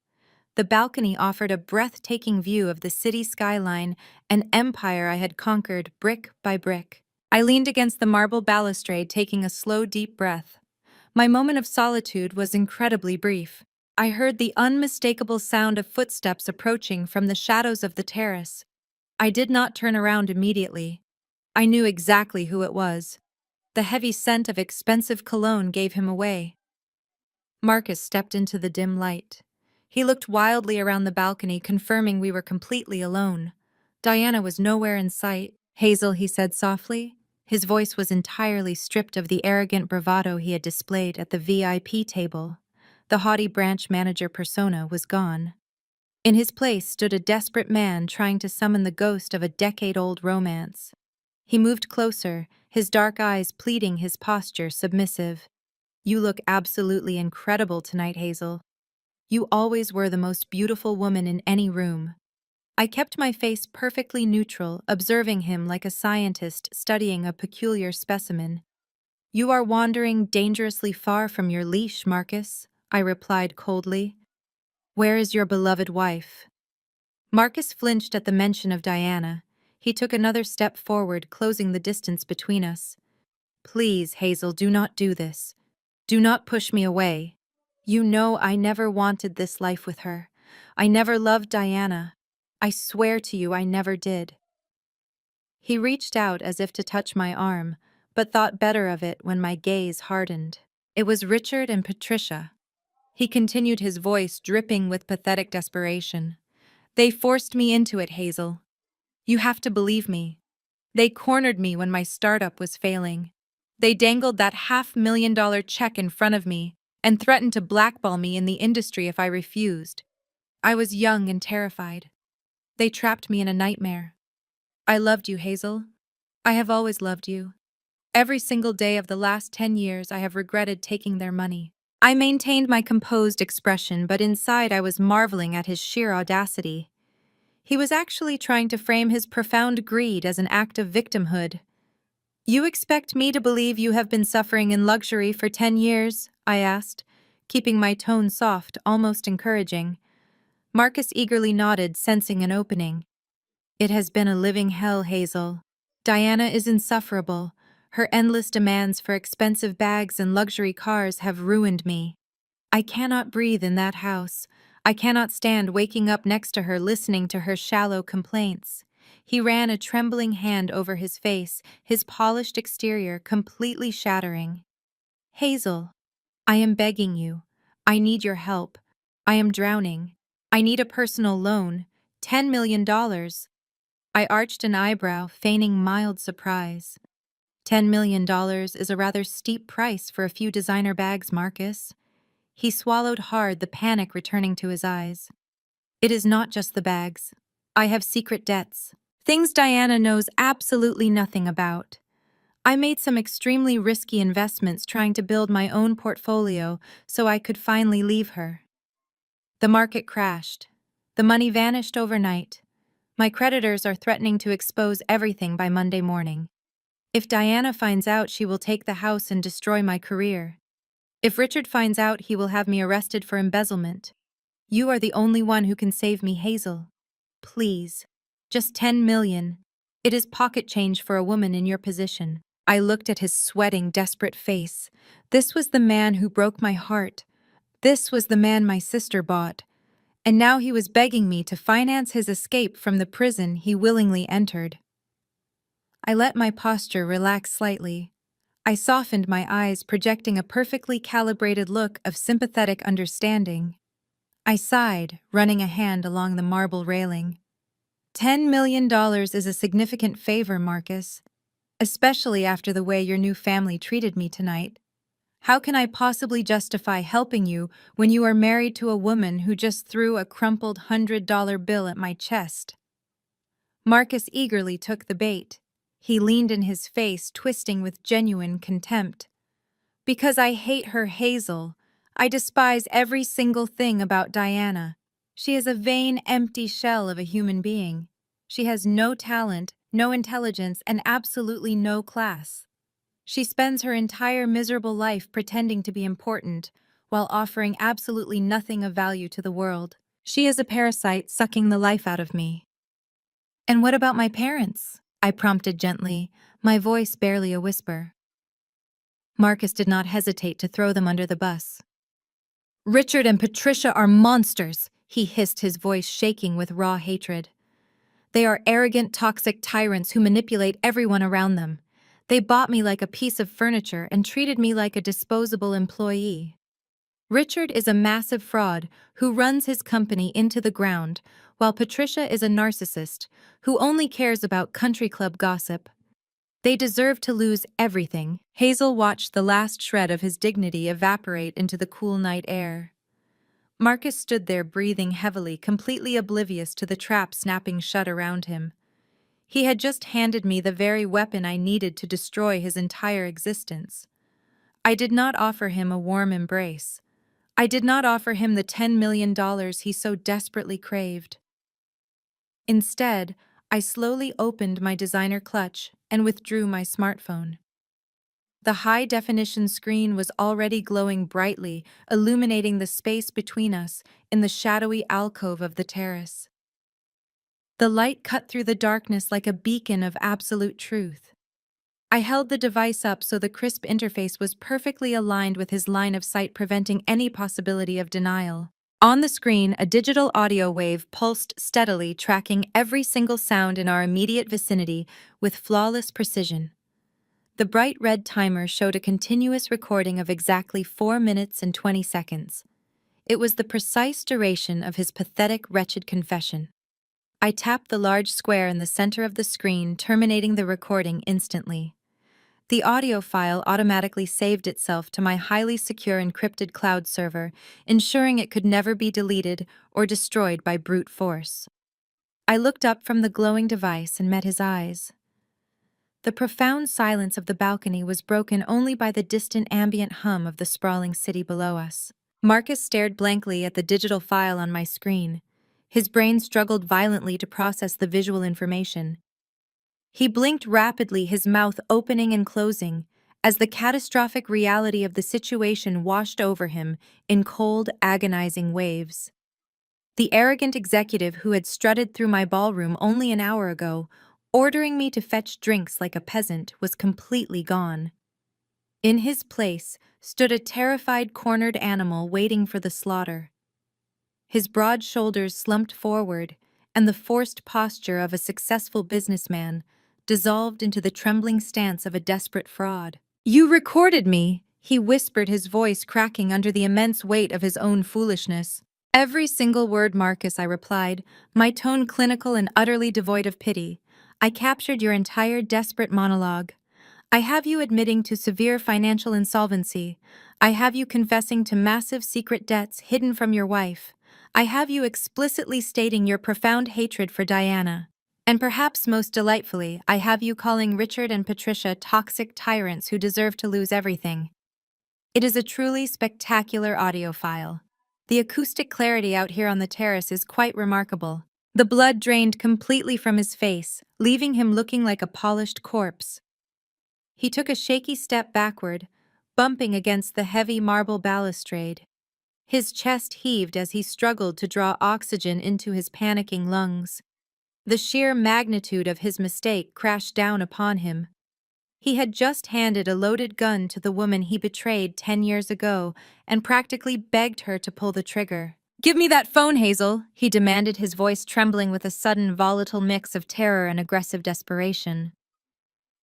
The balcony offered a breathtaking view of the city skyline, an empire I had conquered brick by brick. I leaned against the marble balustrade, taking a slow, deep breath. My moment of solitude was incredibly brief. I heard the unmistakable sound of footsteps approaching from the shadows of the terrace. I did not turn around immediately. I knew exactly who it was. The heavy scent of expensive cologne gave him away. Marcus stepped into the dim light. He looked wildly around the balcony, confirming we were completely alone. Diana was nowhere in sight. Hazel, he said softly. His voice was entirely stripped of the arrogant bravado he had displayed at the VIP table. The haughty branch manager persona was gone. In his place stood a desperate man trying to summon the ghost of a decade-old romance. He moved closer, his dark eyes pleading, his posture submissive. You look absolutely incredible tonight, Hazel. You always were the most beautiful woman in any room. I kept my face perfectly neutral, observing him like a scientist studying a peculiar specimen. You are wandering dangerously far from your leash, Marcus, I replied coldly. Where is your beloved wife? Marcus flinched at the mention of Diana. He took another step forward, closing the distance between us. Please, Hazel, do not do this. Do not push me away. You know I never wanted this life with her. I never loved Diana. I swear to you I never did. He reached out as if to touch my arm, but thought better of it when my gaze hardened. It was Richard and Patricia. He continued, his voice dripping with pathetic desperation. They forced me into it, Hazel. You have to believe me. They cornered me when my startup was failing. They dangled that $500,000 check in front of me and threatened to blackball me in the industry if I refused. I was young and terrified. They trapped me in a nightmare. I loved you, Hazel. I have always loved you. Every single day of the last 10 years I have regretted taking their money. I maintained my composed expression, but inside I was marveling at his sheer audacity. He was actually trying to frame his profound greed as an act of victimhood. You expect me to believe you have been suffering in luxury for 10 years? I asked, keeping my tone soft, almost encouraging. Marcus eagerly nodded, sensing an opening. It has been a living hell, Hazel. Diana is insufferable. Her endless demands for expensive bags and luxury cars have ruined me. I cannot breathe in that house. I cannot stand waking up next to her, listening to her shallow complaints. He ran a trembling hand over his face, his polished exterior completely shattering. Hazel, I am begging you. I need your help. I am drowning. I need a personal loan. $10 million. I arched an eyebrow, feigning mild surprise. $10 million is a rather steep price for a few designer bags, Marcus. He swallowed hard, the panic returning to his eyes. It is not just the bags. I have secret debts. Things Diana knows absolutely nothing about. I made some extremely risky investments trying to build my own portfolio so I could finally leave her. The market crashed. The money vanished overnight. My creditors are threatening to expose everything by Monday morning. If Diana finds out, she will take the house and destroy my career. If Richard finds out, he will have me arrested for embezzlement. You are the only one who can save me, Hazel. Please. Just 10 million. It is pocket change for a woman in your position. I looked at his sweating, desperate face. This was the man who broke my heart. This was the man my sister bought. And now he was begging me to finance his escape from the prison he willingly entered. I let my posture relax slightly. I softened my eyes, projecting a perfectly calibrated look of sympathetic understanding. I sighed, running a hand along the marble railing. $10 million is a significant favor, Marcus, especially after the way your new family treated me tonight. How can I possibly justify helping you when you are married to a woman who just threw a crumpled $100 bill at my chest? Marcus eagerly took the bait. He leaned in his face, twisting with genuine contempt. Because I hate her, Hazel. I despise every single thing about Diana. She is a vain, empty shell of a human being. She has no talent, no intelligence, and absolutely no class. She spends her entire miserable life pretending to be important, while offering absolutely nothing of value to the world. She is a parasite sucking the life out of me. And what about my parents? I prompted gently, my voice barely a whisper. Marcus did not hesitate to throw them under the bus. Richard and Patricia are monsters, he hissed, his voice shaking with raw hatred. They are arrogant, toxic tyrants who manipulate everyone around them. They bought me like a piece of furniture and treated me like a disposable employee. Richard is a massive fraud who runs his company into the ground, while Patricia is a narcissist who only cares about country club gossip. They deserve to lose everything. Hazel watched the last shred of his dignity evaporate into the cool night air. Marcus stood there breathing heavily, completely oblivious to the trap snapping shut around him. He had just handed me the very weapon I needed to destroy his entire existence. I did not offer him a warm embrace. I did not offer him the $10 million he so desperately craved. Instead, I slowly opened my designer clutch and withdrew my smartphone. The high-definition screen was already glowing brightly, illuminating the space between us in the shadowy alcove of the terrace. The light cut through the darkness like a beacon of absolute truth. I held the device up so the crisp interface was perfectly aligned with his line of sight, preventing any possibility of denial. On the screen, a digital audio wave pulsed steadily, tracking every single sound in our immediate vicinity with flawless precision. The bright red timer showed a continuous recording of exactly 4 minutes and 20 seconds. It was the precise duration of his pathetic, wretched confession. I tapped the large square in the center of the screen, terminating the recording instantly. The audio file automatically saved itself to my highly secure encrypted cloud server, ensuring it could never be deleted or destroyed by brute force. I looked up from the glowing device and met his eyes. The profound silence of the balcony was broken only by the distant ambient hum of the sprawling city below us. Marcus stared blankly at the digital file on my screen. His brain struggled violently to process the visual information. He blinked rapidly, his mouth opening and closing, as the catastrophic reality of the situation washed over him in cold, agonizing waves. The arrogant executive who had strutted through my ballroom only an hour ago, ordering me to fetch drinks like a peasant, was completely gone. In his place stood a terrified, cornered animal waiting for the slaughter. His broad shoulders slumped forward, and the forced posture of a successful businessman dissolved into the trembling stance of a desperate fraud. "You recorded me," he whispered, his voice cracking under the immense weight of his own foolishness. "Every single word, Marcus," I replied, my tone clinical and utterly devoid of pity. "I captured your entire desperate monologue. I have you admitting to severe financial insolvency. I have you confessing to massive secret debts hidden from your wife. I have you explicitly stating your profound hatred for Diana. And perhaps most delightfully, I have you calling Richard and Patricia toxic tyrants who deserve to lose everything." It is a truly spectacular audio file. The acoustic clarity out here on the terrace is quite remarkable. The blood drained completely from his face, leaving him looking like a polished corpse. He took a shaky step backward, bumping against the heavy marble balustrade. His chest heaved as he struggled to draw oxygen into his panicking lungs. The sheer magnitude of his mistake crashed down upon him. He had just handed a loaded gun to the woman he betrayed 10 years ago and practically begged her to pull the trigger. "Give me that phone, Hazel," he demanded, his voice trembling with a sudden volatile mix of terror and aggressive desperation.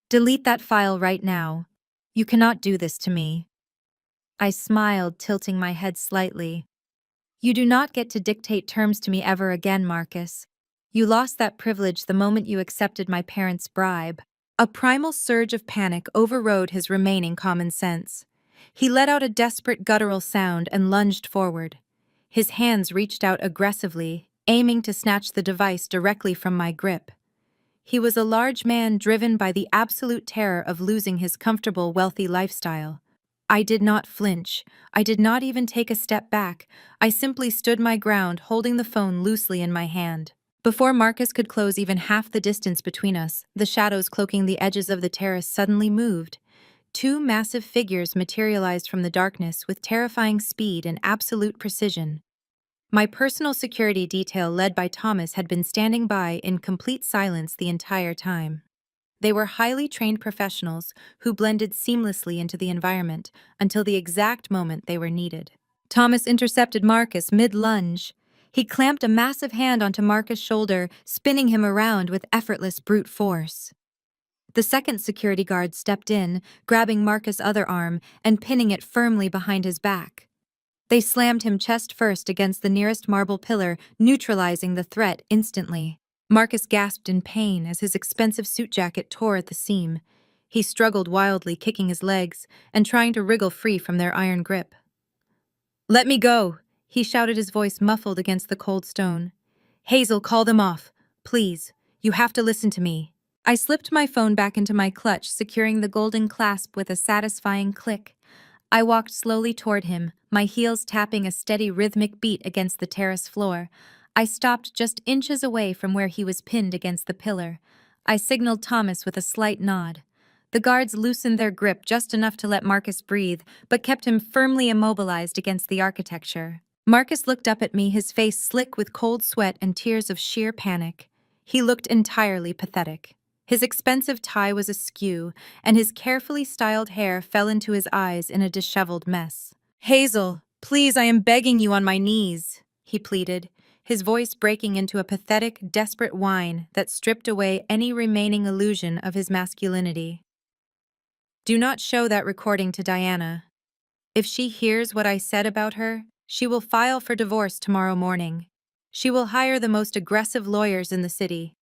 "Delete that file right now. You cannot do this to me." I smiled, tilting my head slightly. "You do not get to dictate terms to me ever again, Marcus. You lost that privilege the moment you accepted my parents' bribe." A primal surge of panic overrode his remaining common sense. He let out a desperate guttural sound and lunged forward. His hands reached out aggressively, aiming to snatch the device directly from my grip. He was a large man driven by the absolute terror of losing his comfortable, wealthy lifestyle. I did not flinch. I did not even take a step back. I simply stood my ground, holding the phone loosely in my hand. Before Marcus could close even half the distance between us, the shadows cloaking the edges of the terrace suddenly moved. Two massive figures materialized from the darkness with terrifying speed and absolute precision. My personal security detail, led by Thomas, had been standing by in complete silence the entire time. They were highly trained professionals who blended seamlessly into the environment until the exact moment they were needed. Thomas intercepted Marcus mid-lunge. He clamped a massive hand onto Marcus' shoulder, spinning him around with effortless brute force. The second security guard stepped in, grabbing Marcus' other arm and pinning it firmly behind his back. They slammed him chest first against the nearest marble pillar, neutralizing the threat instantly. Marcus gasped in pain as his expensive suit jacket tore at the seam. He struggled wildly, kicking his legs and trying to wriggle free from their iron grip. "Let me go," he shouted, his voice muffled against the cold stone. "Hazel, call them off. Please, you have to listen to me." I slipped my phone back into my clutch, securing the golden clasp with a satisfying click. I walked slowly toward him, my heels tapping a steady rhythmic beat against the terrace floor. I stopped just inches away from where he was pinned against the pillar. I signaled Thomas with a slight nod. The guards loosened their grip just enough to let Marcus breathe, but kept him firmly immobilized against the architecture. Marcus looked up at me, his face slick with cold sweat and tears of sheer panic. He looked entirely pathetic. His expensive tie was askew, and his carefully styled hair fell into his eyes in a disheveled mess. "Hazel, please, I am begging you on my knees," he pleaded, his voice breaking into a pathetic, desperate whine that stripped away any remaining illusion of his masculinity. "Do not show that recording to Diana. If she hears what I said about her, she will file for divorce tomorrow morning. She will hire the most aggressive lawyers in the city.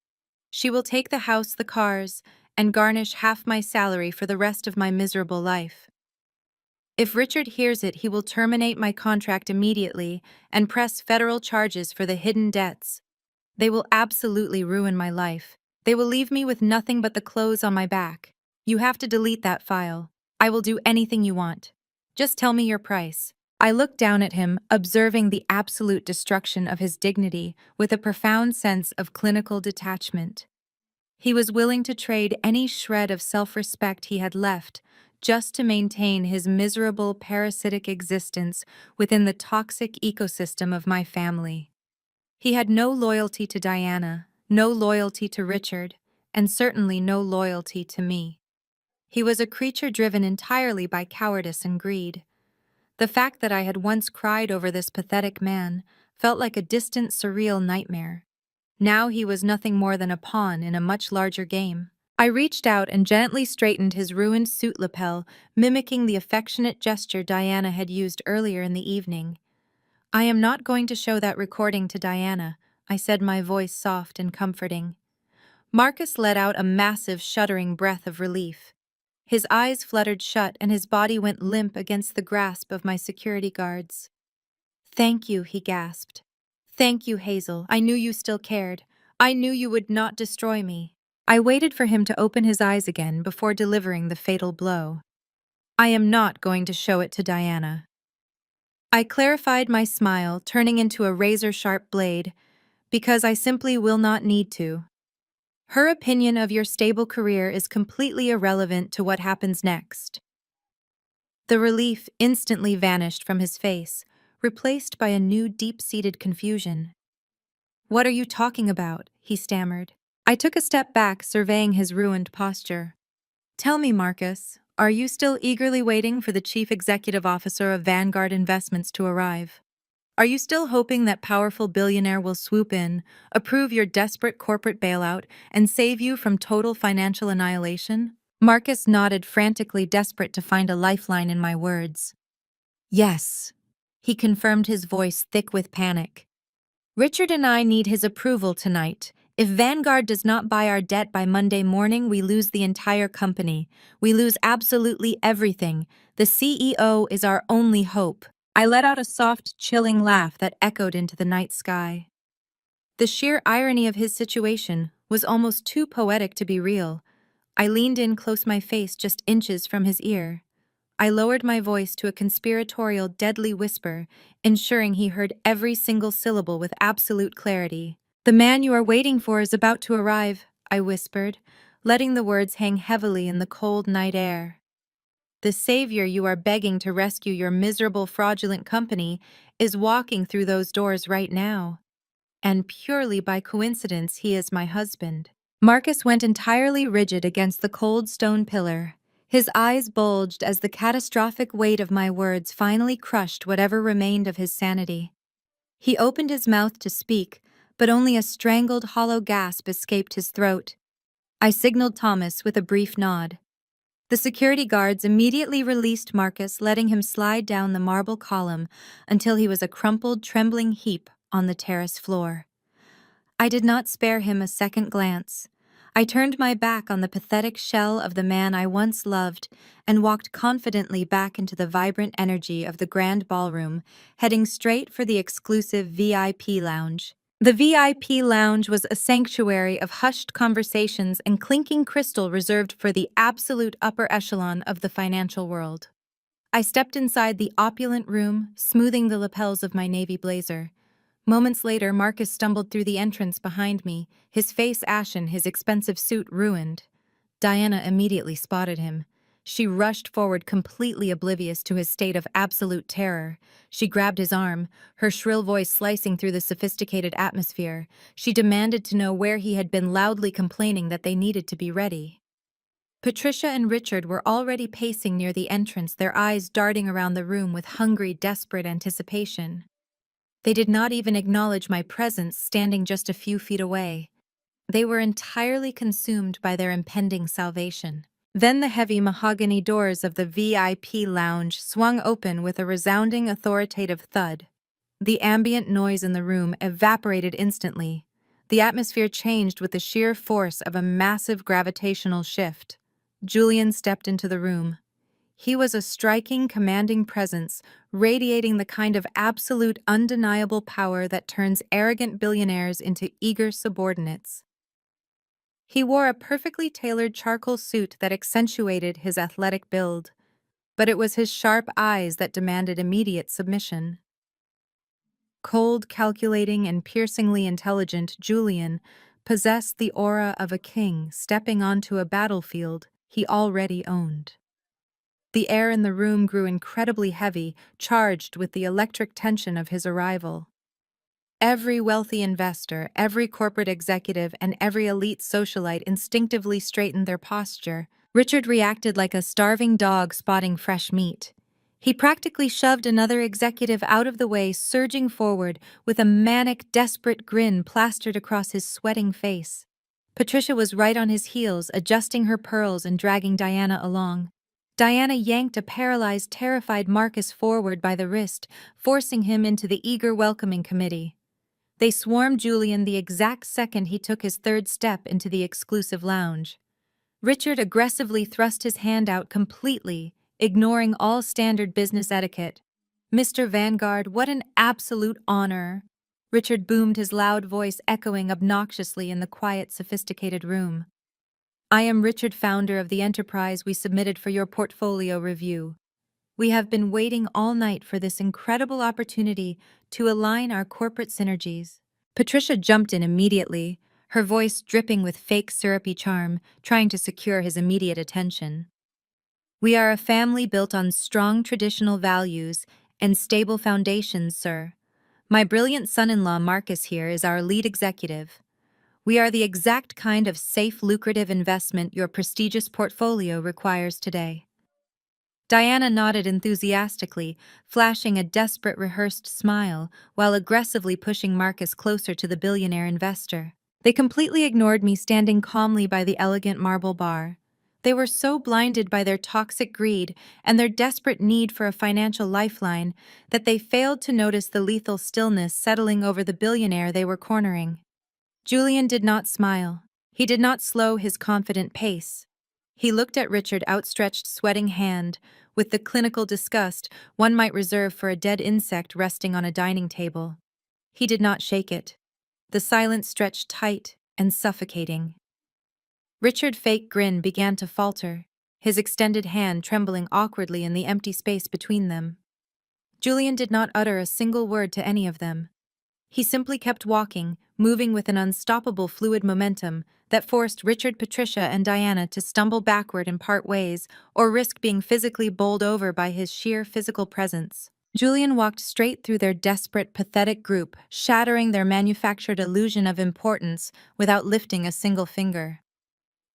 She will take the house, the cars, and garnish half my salary for the rest of my miserable life. If Richard hears it, he will terminate my contract immediately and press federal charges for the hidden debts. They will absolutely ruin my life. They will leave me with nothing but the clothes on my back. You have to delete that file. I will do anything you want. Just tell me your price." I looked down at him, observing the absolute destruction of his dignity with a profound sense of clinical detachment. He was willing to trade any shred of self-respect he had left just to maintain his miserable parasitic existence within the toxic ecosystem of my family. He had no loyalty to Diana, no loyalty to Richard, and certainly no loyalty to me. He was a creature driven entirely by cowardice and greed. The fact that I had once cried over this pathetic man felt like a distant, surreal nightmare. Now he was nothing more than a pawn in a much larger game. I reached out and gently straightened his ruined suit lapel, mimicking the affectionate gesture Diana had used earlier in the evening. "I am not going to show that recording to Diana," I said, my voice soft and comforting. Marcus let out a massive, shuddering breath of relief. His eyes fluttered shut and his body went limp against the grasp of my security guards. "Thank you," he gasped. "Thank you, Hazel. I knew you still cared. I knew you would not destroy me." I waited for him to open his eyes again before delivering the fatal blow. "I am not going to show it to Diana." I clarified, my smile turning into a razor-sharp blade, "because I simply will not need to. Her opinion of your stable career is completely irrelevant to what happens next." The relief instantly vanished from his face, replaced by a new deep-seated confusion. "What are you talking about?" he stammered. I took a step back, surveying his ruined posture. "Tell me, Marcus, are you still eagerly waiting for the chief executive officer of Vanguard Investments to arrive? Are you still hoping that powerful billionaire will swoop in, approve your desperate corporate bailout, and save you from total financial annihilation?" Marcus nodded, frantically desperate to find a lifeline in my words. "Yes," he confirmed, his voice thick with panic. "Richard and I need his approval tonight. If Vanguard does not buy our debt by Monday morning, we lose the entire company. We lose absolutely everything. The CEO is our only hope." I let out a soft, chilling laugh that echoed into the night sky. The sheer irony of his situation was almost too poetic to be real. I leaned in close, my face just inches from his ear. I lowered my voice to a conspiratorial, deadly whisper, ensuring he heard every single syllable with absolute clarity. "The man you are waiting for is about to arrive," I whispered, letting the words hang heavily in the cold night air. "The savior you are begging to rescue your miserable, fraudulent company is walking through those doors right now. And purely by coincidence, he is my husband." Marcus went entirely rigid against the cold stone pillar. His eyes bulged as the catastrophic weight of my words finally crushed whatever remained of his sanity. He opened his mouth to speak, but only a strangled, hollow gasp escaped his throat. I signaled Thomas with a brief nod. The security guards immediately released Marcus, letting him slide down the marble column until he was a crumpled, trembling heap on the terrace floor. I did not spare him a second glance. I turned my back on the pathetic shell of the man I once loved and walked confidently back into the vibrant energy of the grand ballroom, heading straight for the exclusive VIP lounge. The VIP lounge was a sanctuary of hushed conversations and clinking crystal reserved for the absolute upper echelon of the financial world. I stepped inside the opulent room, smoothing the lapels of my navy blazer. Moments later, Marcus stumbled through the entrance behind me, his face ashen, his expensive suit ruined. Diana immediately spotted him. She rushed forward, completely oblivious to his state of absolute terror. She grabbed his arm, her shrill voice slicing through the sophisticated atmosphere. She demanded to know where he had been, loudly complaining that they needed to be ready. Patricia and Richard were already pacing near the entrance, their eyes darting around the room with hungry, desperate anticipation. They did not even acknowledge my presence, standing just a few feet away. They were entirely consumed by their impending salvation. Then the heavy mahogany doors of the VIP lounge swung open with a resounding, authoritative thud. The ambient noise in the room evaporated instantly. The atmosphere changed with the sheer force of a massive gravitational shift. Julian stepped into the room. He was a striking, commanding presence, radiating the kind of absolute, undeniable power that turns arrogant billionaires into eager subordinates. He wore a perfectly tailored charcoal suit that accentuated his athletic build, but it was his sharp eyes that demanded immediate submission. Cold, calculating, and piercingly intelligent, Julian possessed the aura of a king stepping onto a battlefield he already owned. The air in the room grew incredibly heavy, charged with the electric tension of his arrival. Every wealthy investor, every corporate executive, and every elite socialite instinctively straightened their posture. Richard reacted like a starving dog spotting fresh meat. He practically shoved another executive out of the way, surging forward with a manic, desperate grin plastered across his sweating face. Patricia was right on his heels, adjusting her pearls and dragging Diana along. Diana yanked a paralyzed, terrified Marcus forward by the wrist, forcing him into the eager welcoming committee. They swarmed Julian the exact second he took his third step into the exclusive lounge. Richard aggressively thrust his hand out completely, ignoring all standard business etiquette. "Mr. Vanguard, what an absolute honor!" Richard boomed, his loud voice echoing obnoxiously in the quiet, sophisticated room. "I am Richard, founder of the enterprise we submitted for your portfolio review. We have been waiting all night for this incredible opportunity to align our corporate synergies." Patricia jumped in immediately, her voice dripping with fake syrupy charm, trying to secure his immediate attention. We are a family built on strong traditional values and stable foundations, sir. My brilliant son-in-law Marcus here is our lead executive. We are the exact kind of safe, lucrative investment your prestigious portfolio requires today. Diana nodded enthusiastically, flashing a desperate rehearsed smile while aggressively pushing Marcus closer to the billionaire investor. They completely ignored me standing calmly by the elegant marble bar. They were so blinded by their toxic greed and their desperate need for a financial lifeline that they failed to notice the lethal stillness settling over the billionaire they were cornering. Julian did not smile. He did not slow his confident pace. He looked at Richard's outstretched, sweating hand with the clinical disgust one might reserve for a dead insect resting on a dining table. He did not shake it. The silence stretched tight and suffocating. Richard's fake grin began to falter, his extended hand trembling awkwardly in the empty space between them. Julian did not utter a single word to any of them. He simply kept walking, moving with an unstoppable fluid momentum that forced Richard, Patricia, and Diana to stumble backward and part ways or risk being physically bowled over by his sheer physical presence. Julian walked straight through their desperate, pathetic group, shattering their manufactured illusion of importance without lifting a single finger.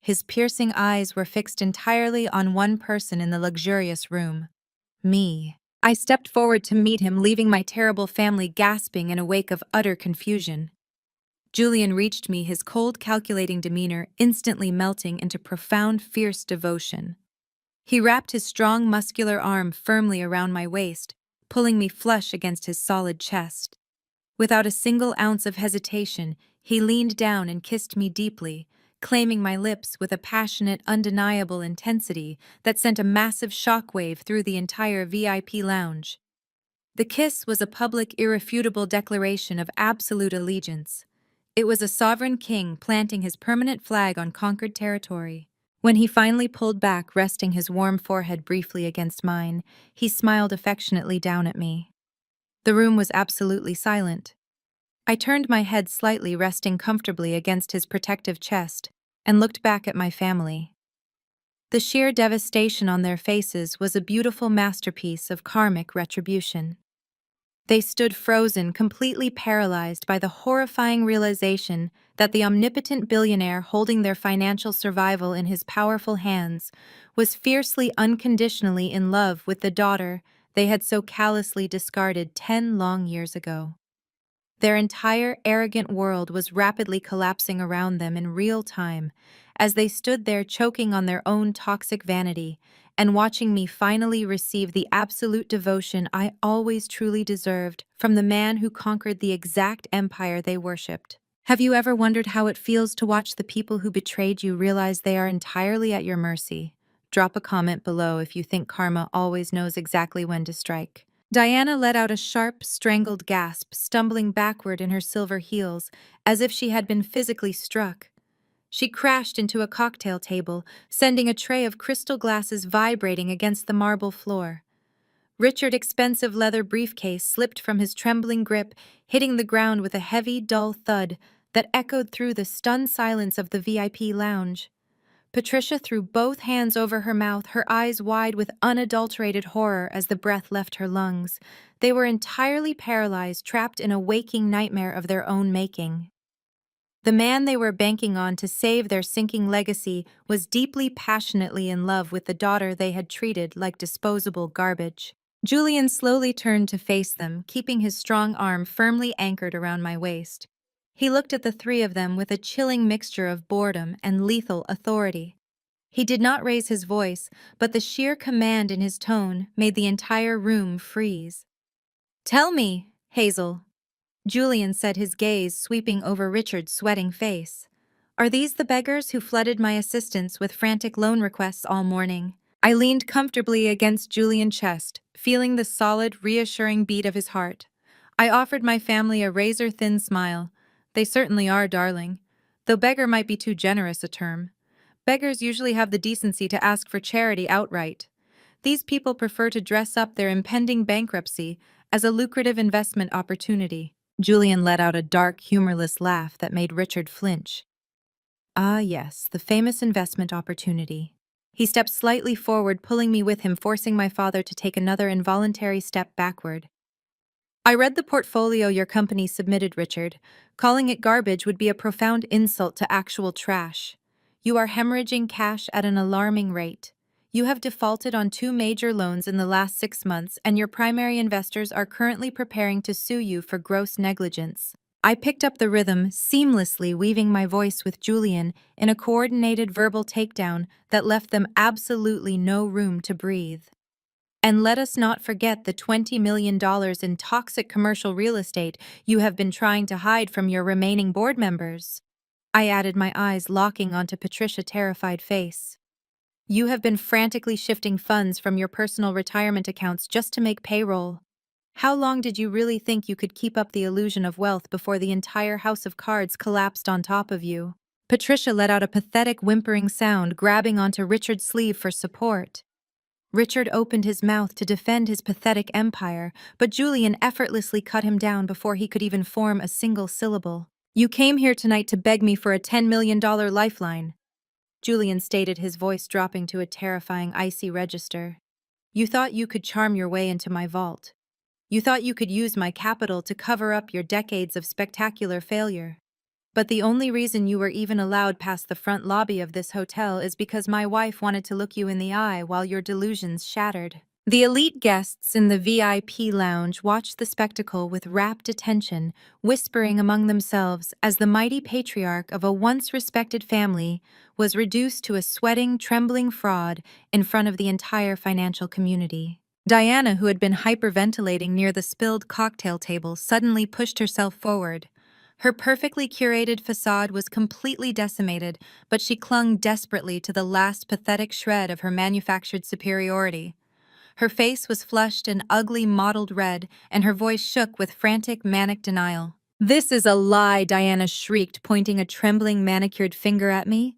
His piercing eyes were fixed entirely on one person in the luxurious room. Me. I stepped forward to meet him, leaving my terrible family gasping in a wake of utter confusion. Julian reached me, his cold, calculating demeanor instantly melting into profound, fierce devotion. He wrapped his strong, muscular arm firmly around my waist, pulling me flush against his solid chest. Without a single ounce of hesitation, he leaned down and kissed me deeply, claiming my lips with a passionate, undeniable intensity that sent a massive shockwave through the entire VIP lounge. The kiss was a public, irrefutable declaration of absolute allegiance. It was a sovereign king planting his permanent flag on conquered territory. When he finally pulled back, resting his warm forehead briefly against mine, he smiled affectionately down at me. The room was absolutely silent. I turned my head slightly, resting comfortably against his protective chest, and looked back at my family. The sheer devastation on their faces was a beautiful masterpiece of karmic retribution. They stood frozen, completely paralyzed by the horrifying realization that the omnipotent billionaire holding their financial survival in his powerful hands was fiercely, unconditionally in love with the daughter they had so callously discarded 10 long years ago. Their entire arrogant world was rapidly collapsing around them in real time as they stood there choking on their own toxic vanity and watching me finally receive the absolute devotion I always truly deserved from the man who conquered the exact empire they worshipped. Have you ever wondered how it feels to watch the people who betrayed you realize they are entirely at your mercy? Drop a comment below if you think karma always knows exactly when to strike. Diana let out a sharp, strangled gasp, stumbling backward in her silver heels, as if she had been physically struck. She crashed into a cocktail table, sending a tray of crystal glasses vibrating against the marble floor. Richard's expensive leather briefcase slipped from his trembling grip, hitting the ground with a heavy, dull thud that echoed through the stunned silence of the VIP lounge. Patricia threw both hands over her mouth, her eyes wide with unadulterated horror as the breath left her lungs. They were entirely paralyzed, trapped in a waking nightmare of their own making. The man they were banking on to save their sinking legacy was deeply, passionately in love with the daughter they had treated like disposable garbage. Julian slowly turned to face them, keeping his strong arm firmly anchored around my waist. He looked at the three of them with a chilling mixture of boredom and lethal authority. He did not raise his voice, but the sheer command in his tone made the entire room freeze. "Tell me, Hazel," Julian said, his gaze sweeping over Richard's sweating face. "Are these the beggars who flooded my assistants with frantic loan requests all morning?" I leaned comfortably against Julian's chest, feeling the solid, reassuring beat of his heart. I offered my family a razor-thin smile. They certainly are, darling. Though beggar might be too generous a term. Beggars usually have the decency to ask for charity outright. These people prefer to dress up their impending bankruptcy as a lucrative investment opportunity. Julian let out a dark, humorless laugh that made Richard flinch. Ah, yes, the famous investment opportunity. He stepped slightly forward, pulling me with him, forcing my father to take another involuntary step backward. I read the portfolio your company submitted, Richard. Calling it garbage would be a profound insult to actual trash. You are hemorrhaging cash at an alarming rate. You have defaulted on 2 major loans in the last 6 months, and your primary investors are currently preparing to sue you for gross negligence. I picked up the rhythm, seamlessly weaving my voice with Julian in a coordinated verbal takedown that left them absolutely no room to breathe. And let us not forget the $20 million in toxic commercial real estate you have been trying to hide from your remaining board members. I added, my eyes locking onto Patricia's terrified face. You have been frantically shifting funds from your personal retirement accounts just to make payroll. How long did you really think you could keep up the illusion of wealth before the entire house of cards collapsed on top of you? Patricia let out a pathetic whimpering sound, grabbing onto Richard's sleeve for support. Richard opened his mouth to defend his pathetic empire, but Julian effortlessly cut him down before he could even form a single syllable. You came here tonight to beg me for a $10 million lifeline, Julian stated, his voice dropping to a terrifying icy register. You thought you could charm your way into my vault. You thought you could use my capital to cover up your decades of spectacular failure. But the only reason you were even allowed past the front lobby of this hotel is because my wife wanted to look you in the eye while your delusions shattered. The elite guests in the VIP lounge watched the spectacle with rapt attention, whispering among themselves as the mighty patriarch of a once respected family was reduced to a sweating, trembling fraud in front of the entire financial community. Diana, who had been hyperventilating near the spilled cocktail table, suddenly pushed herself forward. Her perfectly curated facade was completely decimated, but she clung desperately to the last pathetic shred of her manufactured superiority. Her face was flushed an ugly mottled red, and her voice shook with frantic, manic denial. "This is a lie," Diana shrieked, pointing a trembling, manicured finger at me.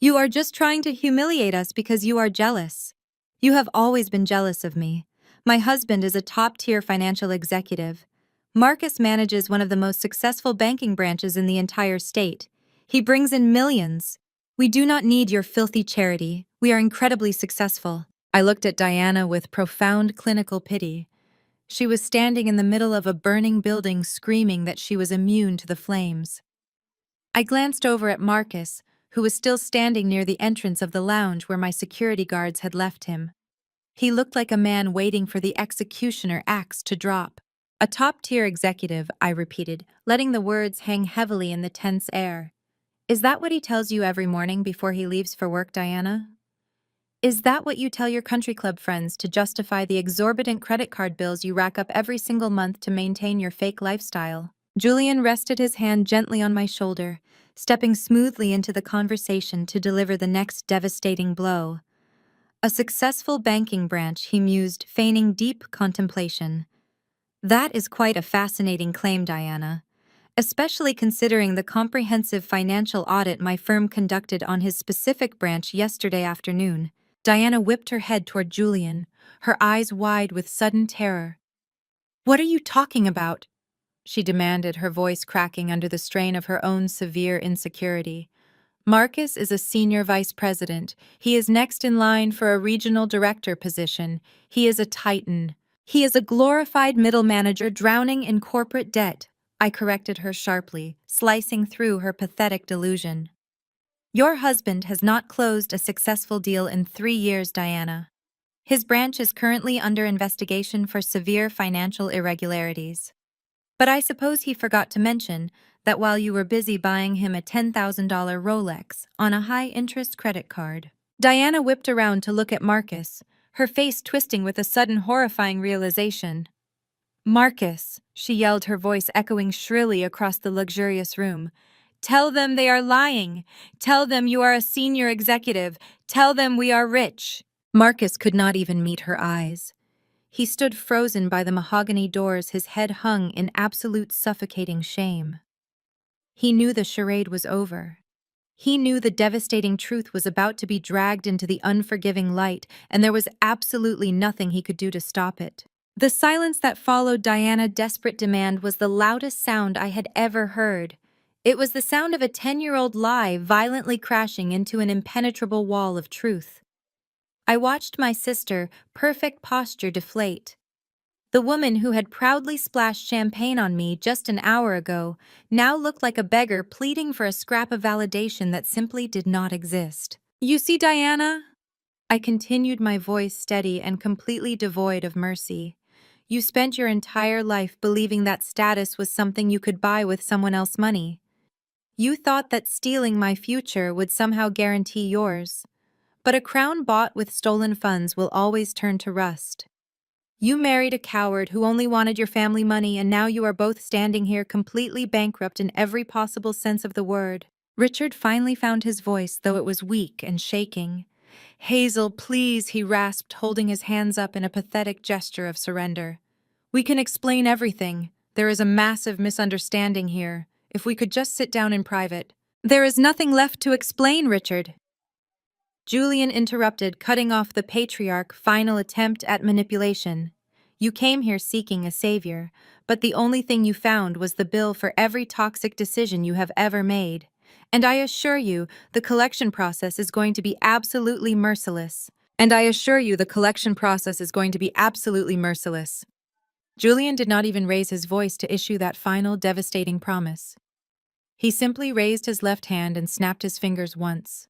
"You are just trying to humiliate us because you are jealous. You have always been jealous of me. My husband is a top-tier financial executive. Marcus manages one of the most successful banking branches in the entire state. He brings in millions. We do not need your filthy charity. We are incredibly successful." I looked at Diana with profound clinical pity. She was standing in the middle of a burning building, screaming that she was immune to the flames. I glanced over at Marcus, who was still standing near the entrance of the lounge where my security guards had left him. He looked like a man waiting for the executioner axe to drop. "A top-tier executive," I repeated, letting the words hang heavily in the tense air. "Is that what he tells you every morning before he leaves for work, Diana? Is that what you tell your country club friends to justify the exorbitant credit card bills you rack up every single month to maintain your fake lifestyle?" Julian rested his hand gently on my shoulder, stepping smoothly into the conversation to deliver the next devastating blow. "A successful banking branch," he mused, feigning deep contemplation. "That is quite a fascinating claim, Diana, especially considering the comprehensive financial audit my firm conducted on his specific branch yesterday afternoon." Diana whipped her head toward Julian, her eyes wide with sudden terror. "What are you talking about?" she demanded, her voice cracking under the strain of her own severe insecurity. "Marcus is a senior vice president. He is next in line for a regional director position. He is a titan. He is a glorified middle manager drowning in corporate debt," I corrected her sharply, slicing through her pathetic delusion. "Your husband has not closed a successful deal in 3 years, Diana. His branch is currently under investigation for severe financial irregularities. But I suppose he forgot to mention that while you were busy buying him a $10,000 Rolex on a high-interest credit card." Diana whipped around to look at Marcus, her face twisting with a sudden horrifying realization. "Marcus," she yelled, her voice echoing shrilly across the luxurious room, "tell them they are lying. Tell them you are a senior executive. Tell them we are rich." Marcus could not even meet her eyes. He stood frozen by the mahogany doors, his head hung in absolute suffocating shame. He knew the charade was over. He knew the devastating truth was about to be dragged into the unforgiving light, and there was absolutely nothing he could do to stop it. The silence that followed Diana's desperate demand was the loudest sound I had ever heard. It was the sound of a 10-year-old lie violently crashing into an impenetrable wall of truth. I watched my sister, perfect posture, deflate. The woman who had proudly splashed champagne on me just an hour ago now looked like a beggar pleading for a scrap of validation that simply did not exist. You see, Diana? I continued, my voice steady and completely devoid of mercy. You spent your entire life believing that status was something you could buy with someone else's money. You thought that stealing my future would somehow guarantee yours. But a crown bought with stolen funds will always turn to rust. You married a coward who only wanted your family money, and now you are both standing here completely bankrupt in every possible sense of the word. Richard finally found his voice, though it was weak and shaking. Hazel, please, he rasped, holding his hands up in a pathetic gesture of surrender. We can explain everything. There is a massive misunderstanding here. If we could just sit down in private. There is nothing left to explain, Richard. Julian interrupted, cutting off the patriarch's final attempt at manipulation. You came here seeking a savior, but the only thing you found was the bill for every toxic decision you have ever made. And I assure you, the collection process is going to be absolutely merciless. Julian did not even raise his voice to issue that final devastating promise. He simply raised his left hand and snapped his fingers once.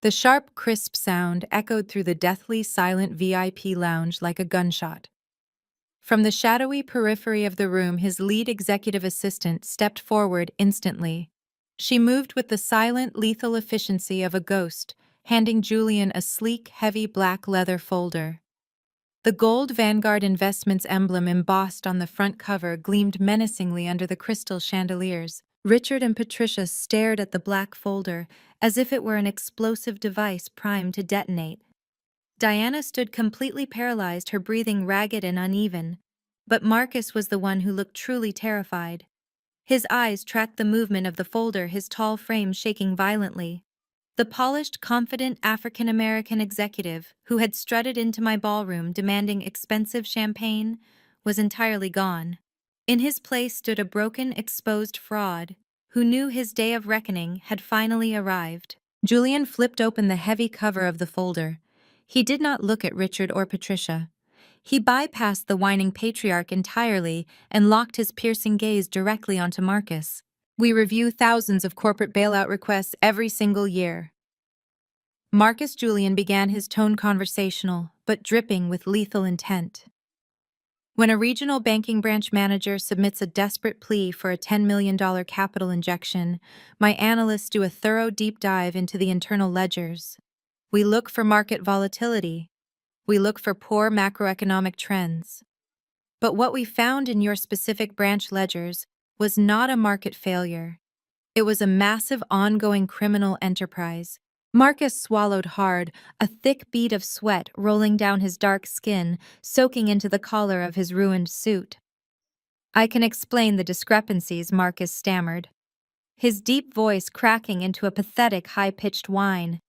The sharp, crisp sound echoed through the deathly silent VIP lounge like a gunshot. From the shadowy periphery of the room, his lead executive assistant stepped forward instantly. She moved with the silent, lethal efficiency of a ghost, handing Julian a sleek, heavy black leather folder. The gold Vanguard Investments emblem embossed on the front cover gleamed menacingly under the crystal chandeliers. Richard and Patricia stared at the black folder as if it were an explosive device primed to detonate. Diana stood completely paralyzed, her breathing ragged and uneven, but Marcus was the one who looked truly terrified. His eyes tracked the movement of the folder, his tall frame shaking violently. The polished, confident African-American executive who had strutted into my ballroom demanding expensive champagne was entirely gone. In his place stood a broken, exposed fraud who knew his day of reckoning had finally arrived. Julian flipped open the heavy cover of the folder. He did not look at Richard or Patricia. He bypassed the whining patriarch entirely and locked his piercing gaze directly onto Marcus. We review thousands of corporate bailout requests every single year. Marcus Julian began, his tone conversational, but dripping with lethal intent. When a regional banking branch manager submits a desperate plea for a $10 million capital injection, my analysts do a thorough deep dive into the internal ledgers. We look for market volatility. We look for poor macroeconomic trends. But what we found in your specific branch ledgers was not a market failure. It was a massive ongoing criminal enterprise. Marcus swallowed hard, a thick bead of sweat rolling down his dark skin, soaking into the collar of his ruined suit. I can explain the discrepancies, Marcus stammered, his deep voice cracking into a pathetic, high-pitched whine.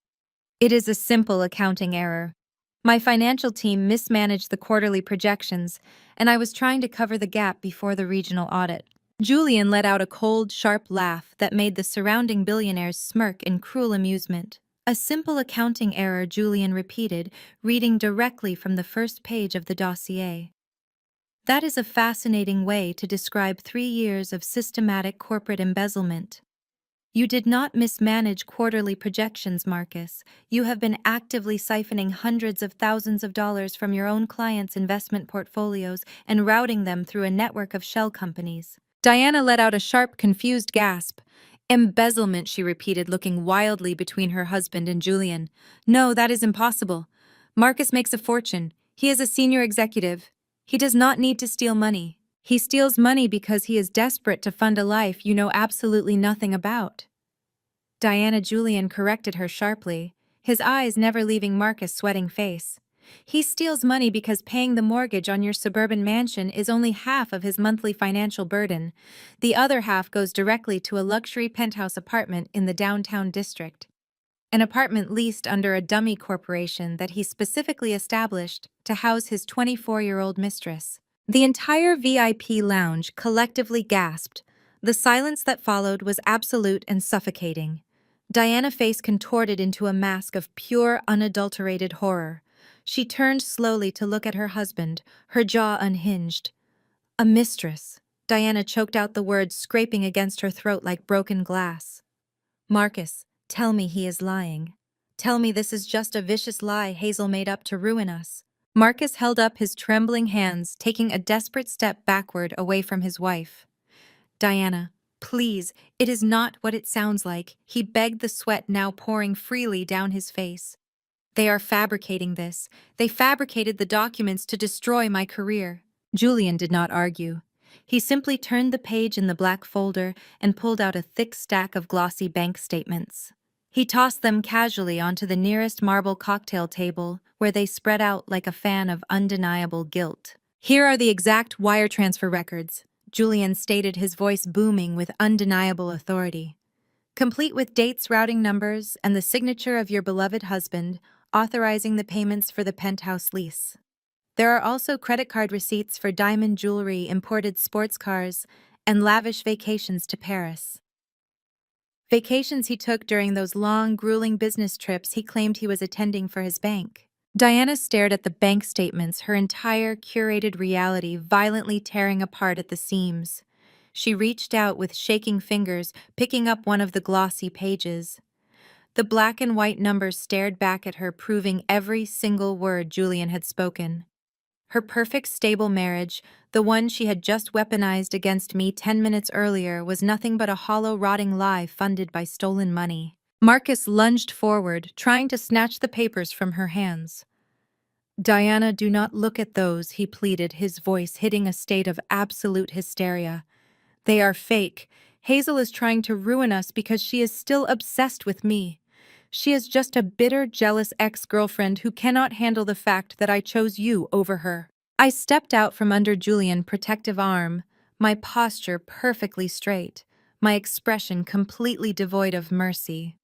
It is a simple accounting error. My financial team mismanaged the quarterly projections, and I was trying to cover the gap before the regional audit. Julian let out a cold, sharp laugh that made the surrounding billionaires smirk in cruel amusement. A simple accounting error, Julian repeated, reading directly from the first page of the dossier. That is a fascinating way to describe 3 years of systematic corporate embezzlement. You did not mismanage quarterly projections, Marcus. You have been actively siphoning hundreds of thousands of dollars from your own clients' investment portfolios and routing them through a network of shell companies. Diana let out a sharp, confused gasp. Embezzlement, she repeated, looking wildly between her husband and Julian. No, that is impossible. Marcus makes a fortune. He is a senior executive. He does not need to steal money. He steals money because he is desperate to fund a life you know absolutely nothing about. Diana. Julian corrected her sharply, his eyes never leaving Marcus' sweating face. He steals money because paying the mortgage on your suburban mansion is only half of his monthly financial burden. The other half goes directly to a luxury penthouse apartment in the downtown district. An apartment leased under a dummy corporation that he specifically established to house his 24-year-old mistress. The entire VIP lounge collectively gasped. The silence that followed was absolute and suffocating. Diana's face contorted into a mask of pure, unadulterated horror. She turned slowly to look at her husband, her jaw unhinged. A mistress. Diana choked out the words, scraping against her throat like broken glass. Marcus, tell me he is lying. Tell me this is just a vicious lie Hazel made up to ruin us. Marcus held up his trembling hands, taking a desperate step backward away from his wife. Diana, please, it is not what it sounds like, he begged, the sweat now pouring freely down his face. They are fabricating this. They fabricated the documents to destroy my career. Julian did not argue. He simply turned the page in the black folder and pulled out a thick stack of glossy bank statements. He tossed them casually onto the nearest marble cocktail table, where they spread out like a fan of undeniable guilt. Here are the exact wire transfer records, Julian stated, his voice booming with undeniable authority. Complete with dates, routing numbers, and the signature of your beloved husband, authorizing the payments for the penthouse lease. There are also credit card receipts for diamond jewelry, imported sports cars, and lavish vacations to Paris. Vacations he took during those long, grueling business trips he claimed he was attending for his bank. Diana stared at the bank statements, her entire curated reality violently tearing apart at the seams. She reached out with shaking fingers, picking up one of the glossy pages. The black and white numbers stared back at her, proving every single word Julian had spoken. Her perfect, stable marriage, the one she had just weaponized against me 10 minutes earlier, was nothing but a hollow, rotting lie funded by stolen money. Marcus lunged forward, trying to snatch the papers from her hands. Diana, do not look at those, he pleaded, his voice hitting a state of absolute hysteria. They are fake. Hazel is trying to ruin us because she is still obsessed with me. She is just a bitter, jealous ex-girlfriend who cannot handle the fact that I chose you over her. I stepped out from under Julian's protective arm, my posture perfectly straight, my expression completely devoid of mercy.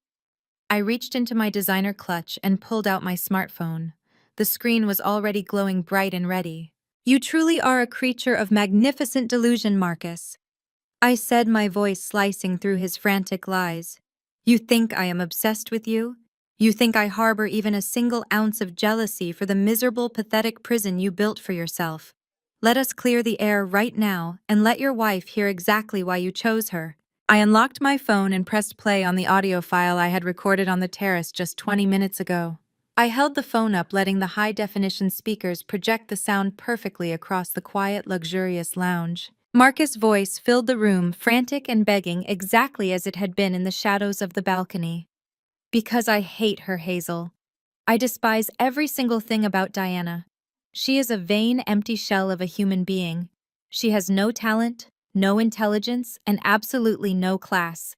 I reached into my designer clutch and pulled out my smartphone. The screen was already glowing bright and ready. You truly are a creature of magnificent delusion, Marcus, I said, my voice slicing through his frantic lies. You think I am obsessed with you? You think I harbor even a single ounce of jealousy for the miserable, pathetic prison you built for yourself? Let us clear the air right now and let your wife hear exactly why you chose her. I unlocked my phone and pressed play on the audio file I had recorded on the terrace just 20 minutes ago. I held the phone up, letting the high-definition speakers project the sound perfectly across the quiet, luxurious lounge. Marcus' voice filled the room, frantic and begging, exactly as it had been in the shadows of the balcony. Because I hate her, Hazel. I despise every single thing about Diana. She is a vain, empty shell of a human being. She has no talent, no intelligence, and absolutely no class.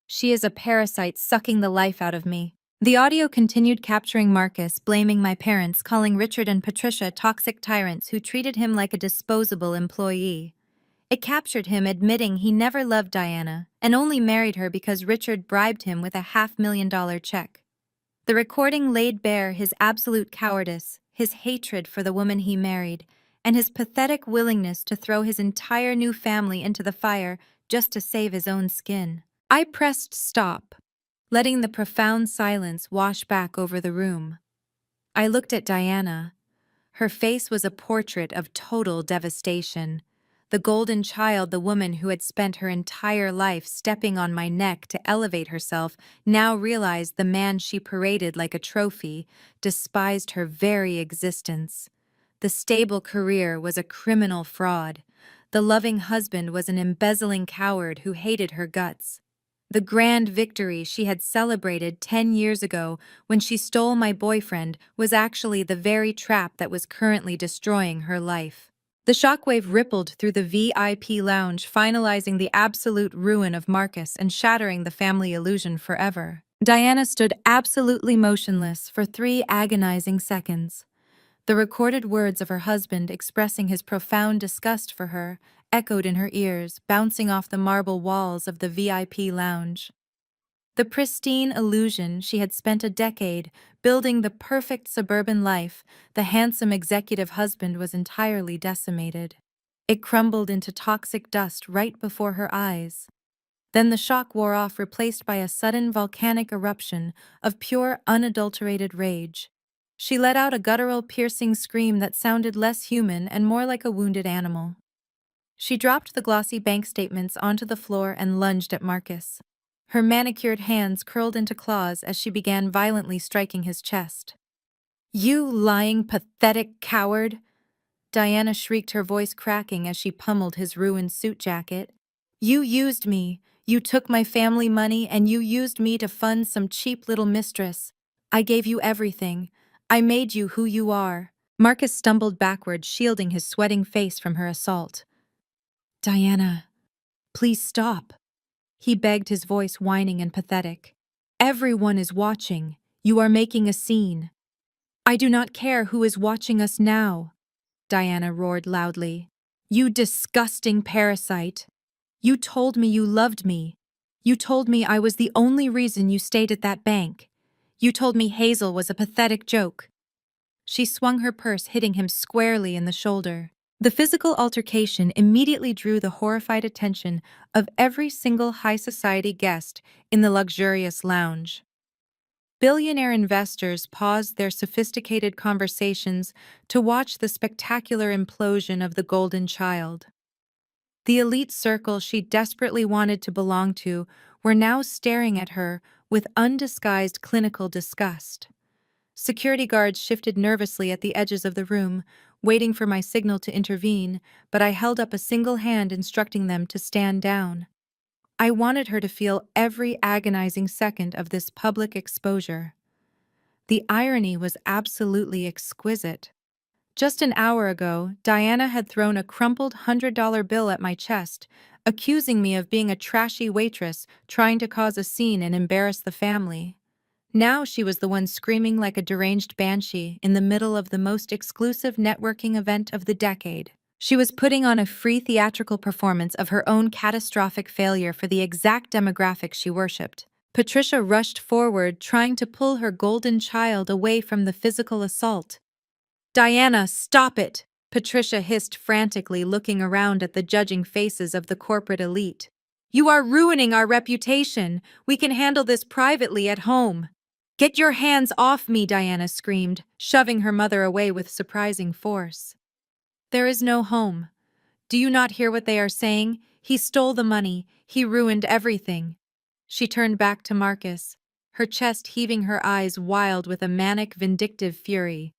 She is a parasite sucking the life out of me. The audio continued, capturing Marcus, blaming my parents, calling Richard and Patricia toxic tyrants who treated him like a disposable employee. It captured him admitting he never loved Diana and only married her because Richard bribed him with a $500,000 check. The recording laid bare his absolute cowardice, his hatred for the woman he married, and his pathetic willingness to throw his entire new family into the fire just to save his own skin. I pressed stop, letting the profound silence wash back over the room. I looked at Diana. Her face was a portrait of total devastation. The golden child, the woman who had spent her entire life stepping on my neck to elevate herself, now realized the man she paraded like a trophy despised her very existence. The stable career was a criminal fraud. The loving husband was an embezzling coward who hated her guts. The grand victory she had celebrated 10 years ago when she stole my boyfriend was actually the very trap that was currently destroying her life. The shockwave rippled through the VIP lounge, finalizing the absolute ruin of Marcus and shattering the family illusion forever. Diana stood absolutely motionless for 3 agonizing seconds. The recorded words of her husband expressing his profound disgust for her echoed in her ears, bouncing off the marble walls of the VIP lounge. The pristine illusion she had spent a decade building, the perfect suburban life, the handsome executive husband, was entirely decimated. It crumbled into toxic dust right before her eyes. Then the shock wore off, replaced by a sudden volcanic eruption of pure, unadulterated rage. She let out a guttural, piercing scream that sounded less human and more like a wounded animal. She dropped the glossy bank statements onto the floor and lunged at Marcus. Her manicured hands curled into claws as she began violently striking his chest. "You lying, pathetic coward!" Diana shrieked, her voice cracking as she pummeled his ruined suit jacket. "You used me. You took my family money and you used me to fund some cheap little mistress. I gave you everything. I made you who you are." Marcus stumbled backward, shielding his sweating face from her assault. "Diana, please stop," he begged, his voice whining and pathetic. "Everyone is watching. You are making a scene." "I do not care who is watching us now," Diana roared loudly. "You disgusting parasite. You told me you loved me. You told me I was the only reason you stayed at that bank. You told me Hazel was a pathetic joke." She swung her purse, hitting him squarely in the shoulder. The physical altercation immediately drew the horrified attention of every single high society guest in the luxurious lounge. Billionaire investors paused their sophisticated conversations to watch the spectacular implosion of the Golden Child. The elite circle she desperately wanted to belong to were now staring at her with undisguised clinical disgust. Security guards shifted nervously at the edges of the room, waiting for my signal to intervene, but I held up a single hand instructing them to stand down. I wanted her to feel every agonizing second of this public exposure. The irony was absolutely exquisite. Just an hour ago, Diana had thrown a crumpled $100 bill at my chest, accusing me of being a trashy waitress trying to cause a scene and embarrass the family. Now she was the one screaming like a deranged banshee in the middle of the most exclusive networking event of the decade. She was putting on a free theatrical performance of her own catastrophic failure for the exact demographic she worshipped. Patricia rushed forward, trying to pull her golden child away from the physical assault. "Diana, stop it!" Patricia hissed frantically, looking around at the judging faces of the corporate elite. "You are ruining our reputation. We can handle this privately at home." "Get your hands off me," Diana screamed, shoving her mother away with surprising force. "There is no home. Do you not hear what they are saying? He stole the money. He ruined everything." She turned back to Marcus, her chest heaving, her eyes wild with a manic, vindictive fury.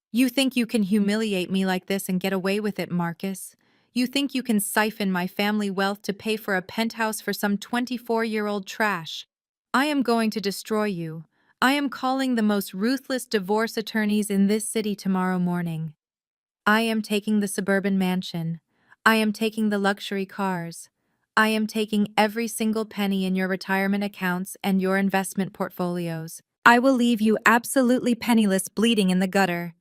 "You think you can humiliate me like this and get away with it, Marcus? You think you can siphon my family wealth to pay for a penthouse for some 24-year-old trash? I am going to destroy you. I am calling the most ruthless divorce attorneys in this city tomorrow morning. I am taking the suburban mansion. I am taking the luxury cars. I am taking every single penny in your retirement accounts and your investment portfolios. I will leave you absolutely penniless, bleeding in the gutter.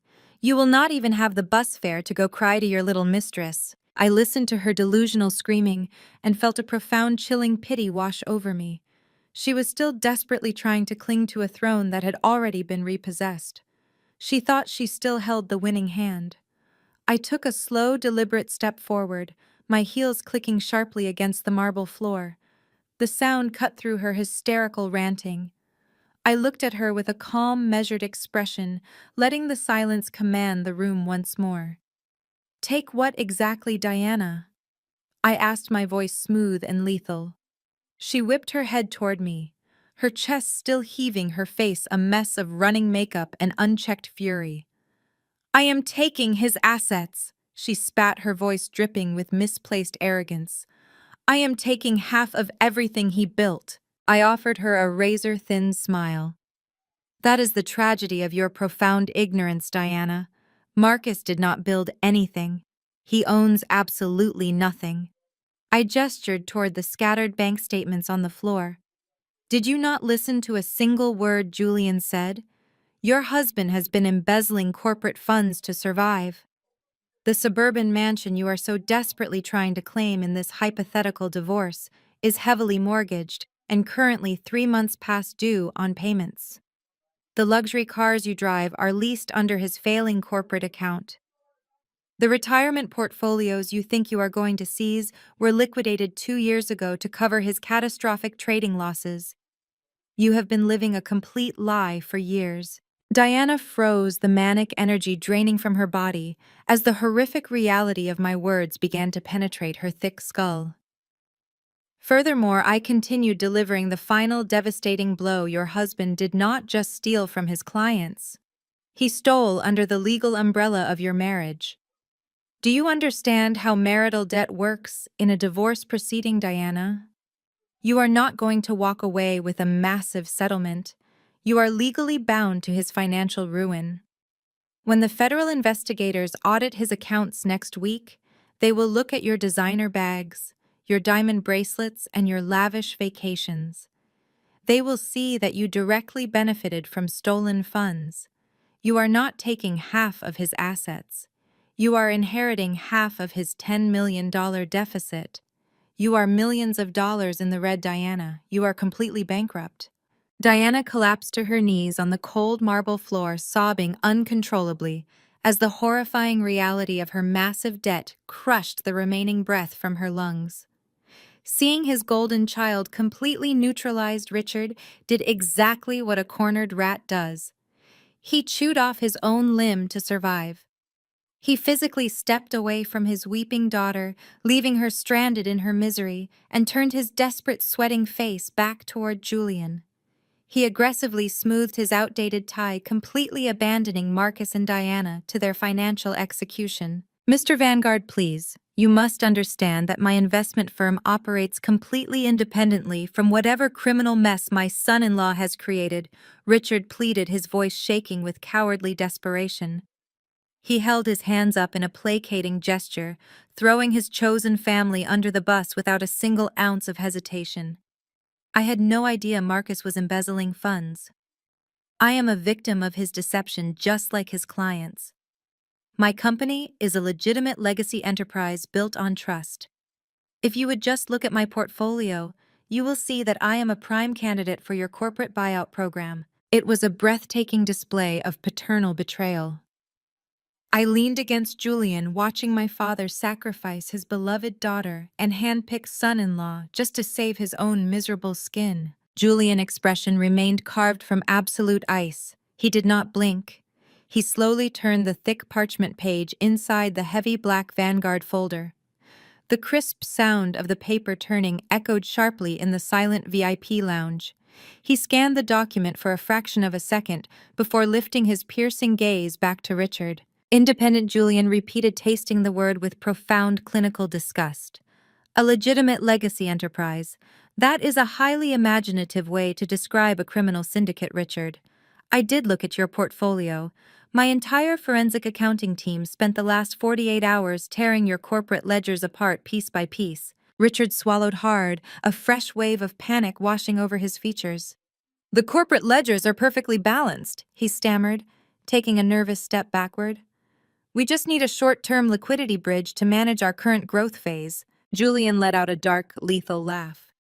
You will not even have the bus fare to go cry to your little mistress." I listened to her delusional screaming and felt a profound, chilling pity wash over me. She was still desperately trying to cling to a throne that had already been repossessed. She thought she still held the winning hand. I took a slow, deliberate step forward, my heels clicking sharply against the marble floor. The sound cut through her hysterical ranting. I looked at her with a calm, measured expression, letting the silence command the room once more. "Take what exactly, Diana?" I asked, my voice smooth and lethal. She whipped her head toward me, her chest still heaving, her face a mess of running makeup and unchecked fury. "I am taking his assets," she spat, her voice dripping with misplaced arrogance. "I am taking half of everything he built." I offered her a razor-thin smile. "That is the tragedy of your profound ignorance, Diana. Marcus did not build anything. He owns absolutely nothing." I gestured toward the scattered bank statements on the floor. "Did you not listen to a single word Julian said? Your husband has been embezzling corporate funds to survive. The suburban mansion you are so desperately trying to claim in this hypothetical divorce is heavily mortgaged and currently 3 months past due on payments. The luxury cars you drive are leased under his failing corporate account. The retirement portfolios you think you are going to seize were liquidated 2 years ago to cover his catastrophic trading losses. You have been living a complete lie for years. Diana froze, the manic energy draining from her body as the horrific reality of my words began to penetrate her thick skull. Furthermore, I continued delivering the final devastating blow. Your husband did not just steal from his clients. He stole under the legal umbrella of your marriage. Do you understand how marital debt works in a divorce proceeding, Diana? You are not going to walk away with a massive settlement. You are legally bound to his financial ruin. When the federal investigators audit his accounts next week, they will look at your designer bags, your diamond bracelets, and your lavish vacations. They will see that you directly benefited from stolen funds. You are not taking half of his assets. You are inheriting half of his $10 million deficit. You are millions of dollars in the red, Diana. You are completely bankrupt. Diana collapsed to her knees on the cold marble floor, sobbing uncontrollably, as the horrifying reality of her massive debt crushed the remaining breath from her lungs. Seeing his golden child completely neutralized, Richard did exactly what a cornered rat does. He chewed off his own limb to survive. He physically stepped away from his weeping daughter, leaving her stranded in her misery, and turned his desperate, sweating face back toward Julian. He aggressively smoothed his outdated tie, completely abandoning Marcus and Diana to their financial execution. Mr. Vanguard, please, you must understand that my investment firm operates completely independently from whatever criminal mess my son-in-law has created, Richard pleaded, his voice shaking with cowardly desperation. He held his hands up in a placating gesture, throwing his chosen family under the bus without a single ounce of hesitation. I had no idea Marcus was embezzling funds. I am a victim of his deception just like his clients. My company is a legitimate legacy enterprise built on trust. If you would just look at my portfolio, you will see that I am a prime candidate for your corporate buyout program. It was a breathtaking display of paternal betrayal. I leaned against Julian, watching my father sacrifice his beloved daughter and hand-picked son-in-law just to save his own miserable skin. Julian's expression remained carved from absolute ice. He did not blink. He slowly turned the thick parchment page inside the heavy black Vanguard folder. The crisp sound of the paper turning echoed sharply in the silent VIP lounge. He scanned the document for a fraction of a second before lifting his piercing gaze back to Richard. Independent Julian repeated, tasting the word with profound clinical disgust. A legitimate legacy enterprise. That is a highly imaginative way to describe a criminal syndicate, Richard. I did look at your portfolio. My entire forensic accounting team spent the last 48 hours tearing your corporate ledgers apart piece by piece. Richard swallowed hard, a fresh wave of panic washing over his features. The corporate ledgers are perfectly balanced, he stammered, taking a nervous step backward. We just need a short-term liquidity bridge to manage our current growth phase. Julian let out a dark, lethal laugh.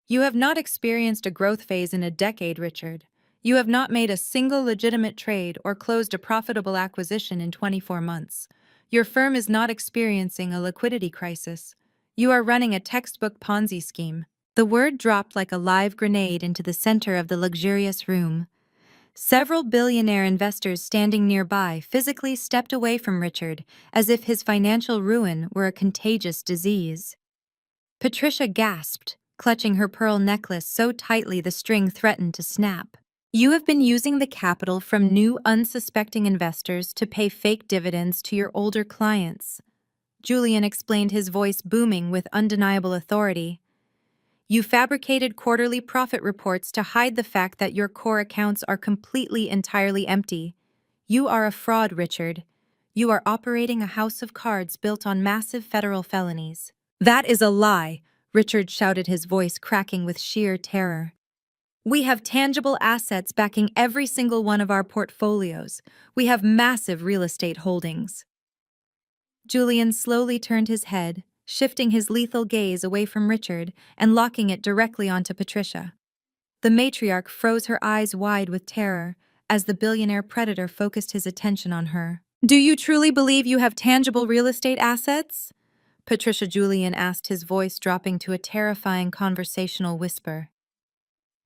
You have not experienced a growth phase in a decade, Richard. You have not made a single legitimate trade or closed a profitable acquisition in 24 months. Your firm is not experiencing a liquidity crisis. You are running a textbook Ponzi scheme. The word dropped like a live grenade into the center of the luxurious room. Several billionaire investors standing nearby physically stepped away from Richard, as if his financial ruin were a contagious disease. Patricia gasped, clutching her pearl necklace so tightly the string threatened to snap. You have been using the capital from new unsuspecting investors to pay fake dividends to your older clients. Julian explained, his voice booming with undeniable authority. You fabricated quarterly profit reports to hide the fact that your core accounts are entirely empty. You are a fraud, Richard. You are operating a house of cards built on massive federal felonies. That is a lie, Richard shouted, his voice cracking with sheer terror. We have tangible assets backing every single one of our portfolios. We have massive real estate holdings. Julian slowly turned his head, shifting his lethal gaze away from Richard and locking it directly onto Patricia. The matriarch froze, her eyes wide with terror, as the billionaire predator focused his attention on her. Do you truly believe you have tangible real estate assets? Patricia Julian asked, his voice dropping to a terrifying conversational whisper.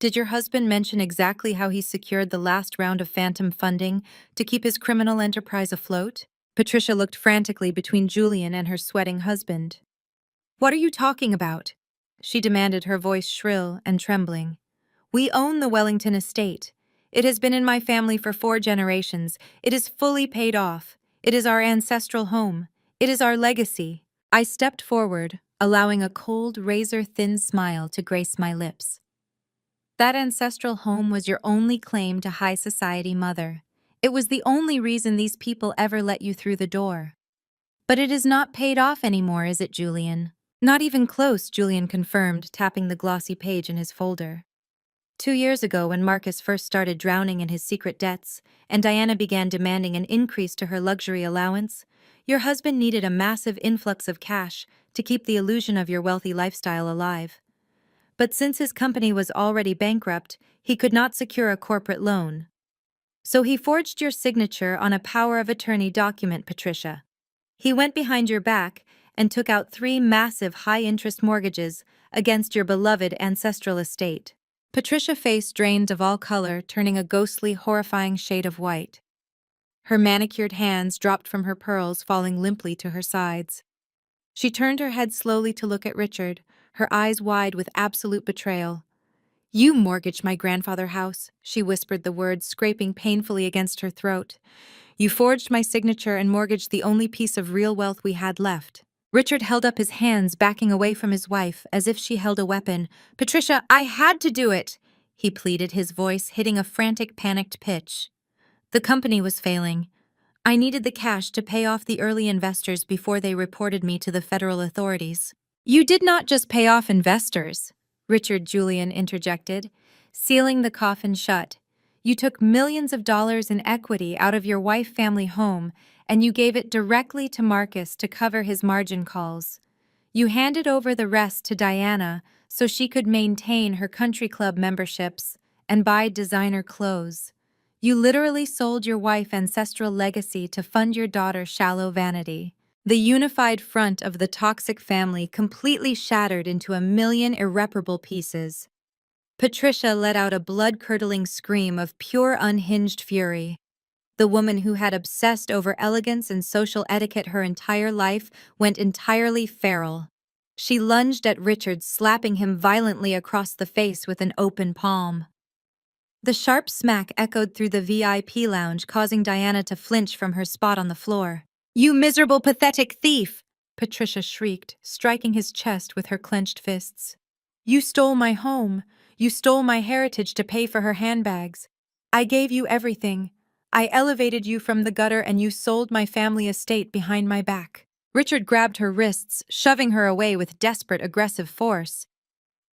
Did your husband mention exactly how he secured the last round of phantom funding to keep his criminal enterprise afloat? Patricia looked frantically between Julian and her sweating husband. What are you talking about? She demanded, her voice shrill and trembling. We own the Wellington estate. It has been in my family for 4 generations. It is fully paid off. It is our ancestral home. It is our legacy. I stepped forward, allowing a cold, razor-thin smile to grace my lips. That ancestral home was your only claim to high society, Mother. It was the only reason these people ever let you through the door. But it is not paid off anymore, is it, Julian? Not even close, Julian confirmed, tapping the glossy page in his folder. 2 years ago, when Marcus first started drowning in his secret debts, and Diana began demanding an increase to her luxury allowance, your husband needed a massive influx of cash to keep the illusion of your wealthy lifestyle alive. But since his company was already bankrupt, he could not secure a corporate loan. So he forged your signature on a power of attorney document, Patricia. He went behind your back and took out 3 massive high-interest mortgages against your beloved ancestral estate. Patricia's face drained of all color, turning a ghostly, horrifying shade of white. Her manicured hands dropped from her pearls, falling limply to her sides. She turned her head slowly to look at Richard, her eyes wide with absolute betrayal. You mortgaged my grandfather's house, she whispered the words, scraping painfully against her throat. You forged my signature and mortgaged the only piece of real wealth we had left. Richard held up his hands, backing away from his wife, as if she held a weapon. Patricia, I had to do it, he pleaded, his voice hitting a frantic, panicked pitch. The company was failing. I needed the cash to pay off the early investors before they reported me to the federal authorities. You did not just pay off investors, Richard Julian interjected, sealing the coffin shut. You took millions of dollars in equity out of your wife family home, and you gave it directly to Marcus to cover his margin calls. You handed over the rest to Diana so she could maintain her country club memberships and buy designer clothes. You literally sold your wife's ancestral legacy to fund your daughter's shallow vanity. The unified front of the toxic family completely shattered into a million irreparable pieces. Patricia let out a blood-curdling scream of pure unhinged fury. The woman who had obsessed over elegance and social etiquette her entire life went entirely feral. She lunged at Richard, slapping him violently across the face with an open palm. The sharp smack echoed through the VIP lounge, causing Diana to flinch from her spot on the floor. You miserable, pathetic thief! Patricia shrieked, striking his chest with her clenched fists. You stole my home. You stole my heritage to pay for her handbags. I gave you everything. I elevated you from the gutter, and you sold my family estate behind my back. Richard grabbed her wrists, shoving her away with desperate, aggressive force.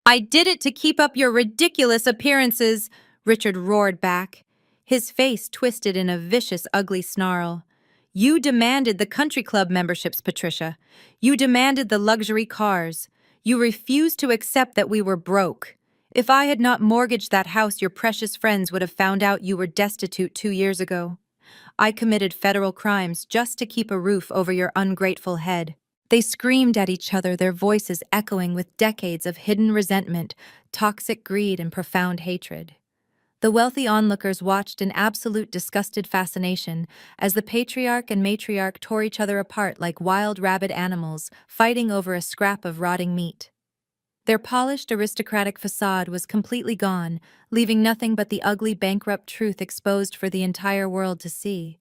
I did it to keep up your ridiculous appearances, Richard roared back, his face twisted in a vicious, ugly snarl. You demanded the country club memberships, Patricia. You demanded the luxury cars. You refused to accept that we were broke. If I had not mortgaged that house, your precious friends would have found out you were destitute 2 years ago. I committed federal crimes just to keep a roof over your ungrateful head. They screamed at each other, their voices echoing with decades of hidden resentment, toxic greed, and profound hatred. The wealthy onlookers watched in absolute disgusted fascination as the patriarch and matriarch tore each other apart like wild rabid animals, fighting over a scrap of rotting meat. Their polished aristocratic facade was completely gone, leaving nothing but the ugly bankrupt truth exposed for the entire world to see.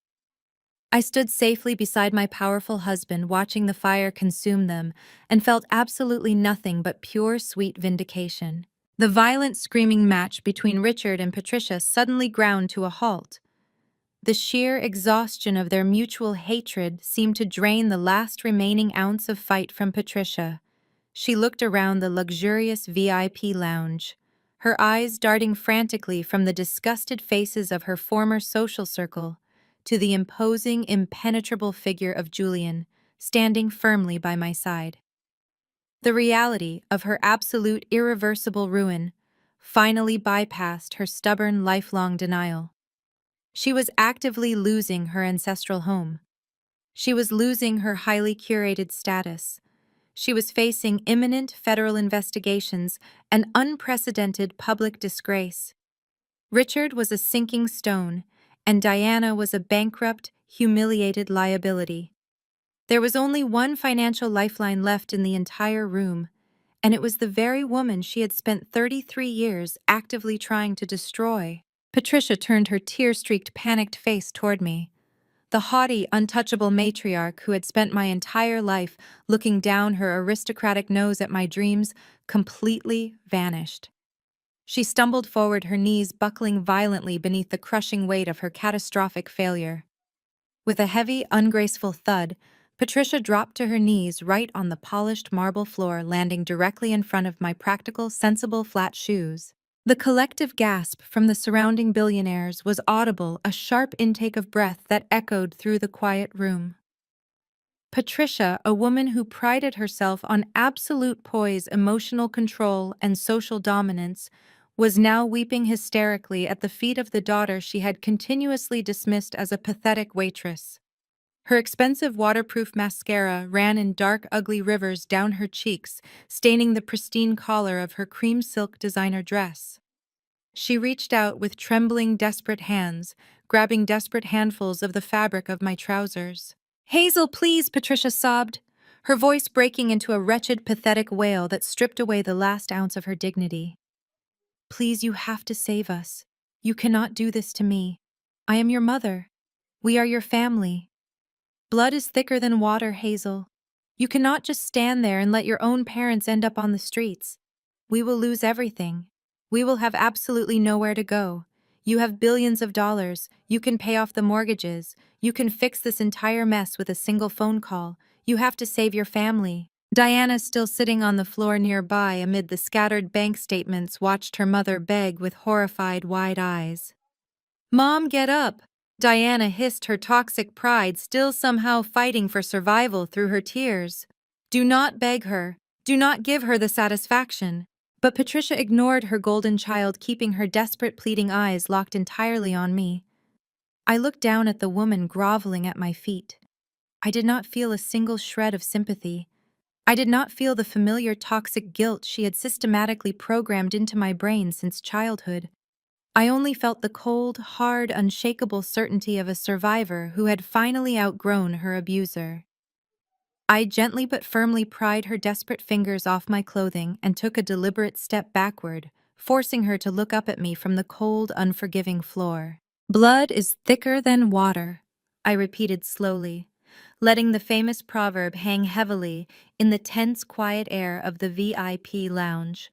I stood safely beside my powerful husband, watching the fire consume them, and felt absolutely nothing but pure, sweet vindication. The violent screaming match between Richard and Patricia suddenly ground to a halt. The sheer exhaustion of their mutual hatred seemed to drain the last remaining ounce of fight from Patricia. She looked around the luxurious VIP lounge, her eyes darting frantically from the disgusted faces of her former social circle to the imposing, impenetrable figure of Julian, standing firmly by my side. The reality of her absolute, irreversible ruin finally bypassed her stubborn, lifelong denial. She was actively losing her ancestral home. She was losing her highly curated status. She was facing imminent federal investigations and unprecedented public disgrace. Richard was a sinking stone, and Diana was a bankrupt, humiliated liability. There was only one financial lifeline left in the entire room, and it was the very woman she had spent 33 years actively trying to destroy. Patricia turned her tear-streaked, panicked face toward me. The haughty, untouchable matriarch who had spent my entire life looking down her aristocratic nose at my dreams completely vanished. She stumbled forward, her knees buckling violently beneath the crushing weight of her catastrophic failure. With a heavy, ungraceful thud, Patricia dropped to her knees right on the polished marble floor, landing directly in front of my practical, sensible flat shoes. The collective gasp from the surrounding billionaires was audible, a sharp intake of breath that echoed through the quiet room. Patricia, a woman who prided herself on absolute poise, emotional control, and social dominance, was now weeping hysterically at the feet of the daughter she had continuously dismissed as a pathetic waitress. Her expensive waterproof mascara ran in dark, ugly rivers down her cheeks, staining the pristine collar of her cream silk designer dress. She reached out with trembling, desperate hands, grabbing desperate handfuls of the fabric of my trousers. "Hazel, please," Patricia sobbed, her voice breaking into a wretched, pathetic wail that stripped away the last ounce of her dignity. "Please, you have to save us. You cannot do this to me. I am your mother. We are your family. Blood is thicker than water, Hazel. You cannot just stand there and let your own parents end up on the streets. We will lose everything. We will have absolutely nowhere to go. You have billions of dollars. You can pay off the mortgages. You can fix this entire mess with a single phone call. You have to save your family." Diana, still sitting on the floor nearby amid the scattered bank statements, watched her mother beg with horrified, wide eyes. "Mom, get up!" Diana hissed, her toxic pride still somehow fighting for survival through her tears. "Do not beg her. Do not give her the satisfaction." But Patricia ignored her golden child, keeping her desperate, pleading eyes locked entirely on me. I looked down at the woman groveling at my feet. I did not feel a single shred of sympathy. I did not feel the familiar toxic guilt she had systematically programmed into my brain since childhood. I only felt the cold, hard, unshakable certainty of a survivor who had finally outgrown her abuser. I gently but firmly pried her desperate fingers off my clothing and took a deliberate step backward, forcing her to look up at me from the cold, unforgiving floor. "Blood is thicker than water," I repeated slowly, letting the famous proverb hang heavily in the tense, quiet air of the VIP lounge.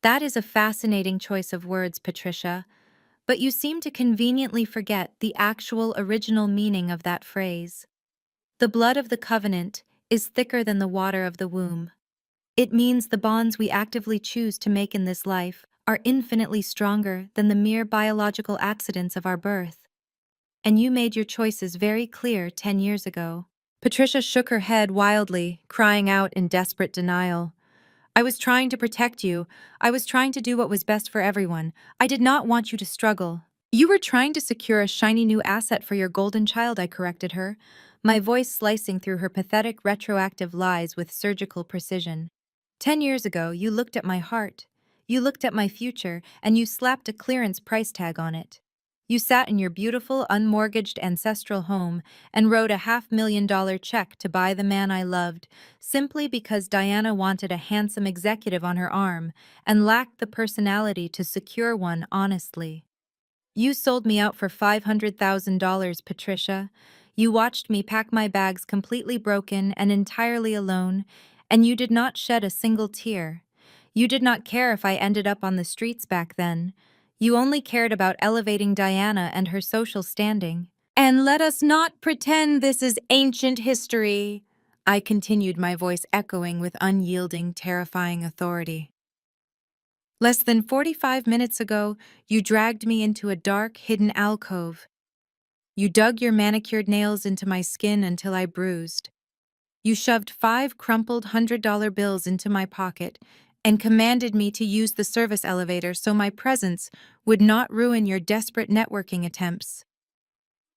"That is a fascinating choice of words, Patricia, but you seem to conveniently forget the actual original meaning of that phrase. The blood of the covenant is thicker than the water of the womb. It means the bonds we actively choose to make in this life are infinitely stronger than the mere biological accidents of our birth. And you made your choices very clear 10 years ago." Patricia shook her head wildly, crying out in desperate denial. "I was trying to protect you. I was trying to do what was best for everyone. I did not want you to struggle." "You were trying to secure a shiny new asset for your golden child," I corrected her, my voice slicing through her pathetic retroactive lies with surgical precision. 10 years ago, you looked at my heart. You looked at my future, and you slapped a clearance price tag on it. You sat in your beautiful, unmortgaged ancestral home and wrote a $500,000 check to buy the man I loved, simply because Diana wanted a handsome executive on her arm and lacked the personality to secure one honestly. You sold me out for $500,000, Patricia. You watched me pack my bags completely broken and entirely alone, and you did not shed a single tear. You did not care if I ended up on the streets back then. You only cared about elevating Diana and her social standing. "And let us not pretend this is ancient history," I continued, my voice echoing with unyielding, terrifying authority. "Less than 45 minutes ago, you dragged me into a dark, hidden alcove. You dug your manicured nails into my skin until I bruised. You shoved 5 crumpled $100 bills into my pocket and commanded me to use the service elevator so my presence would not ruin your desperate networking attempts.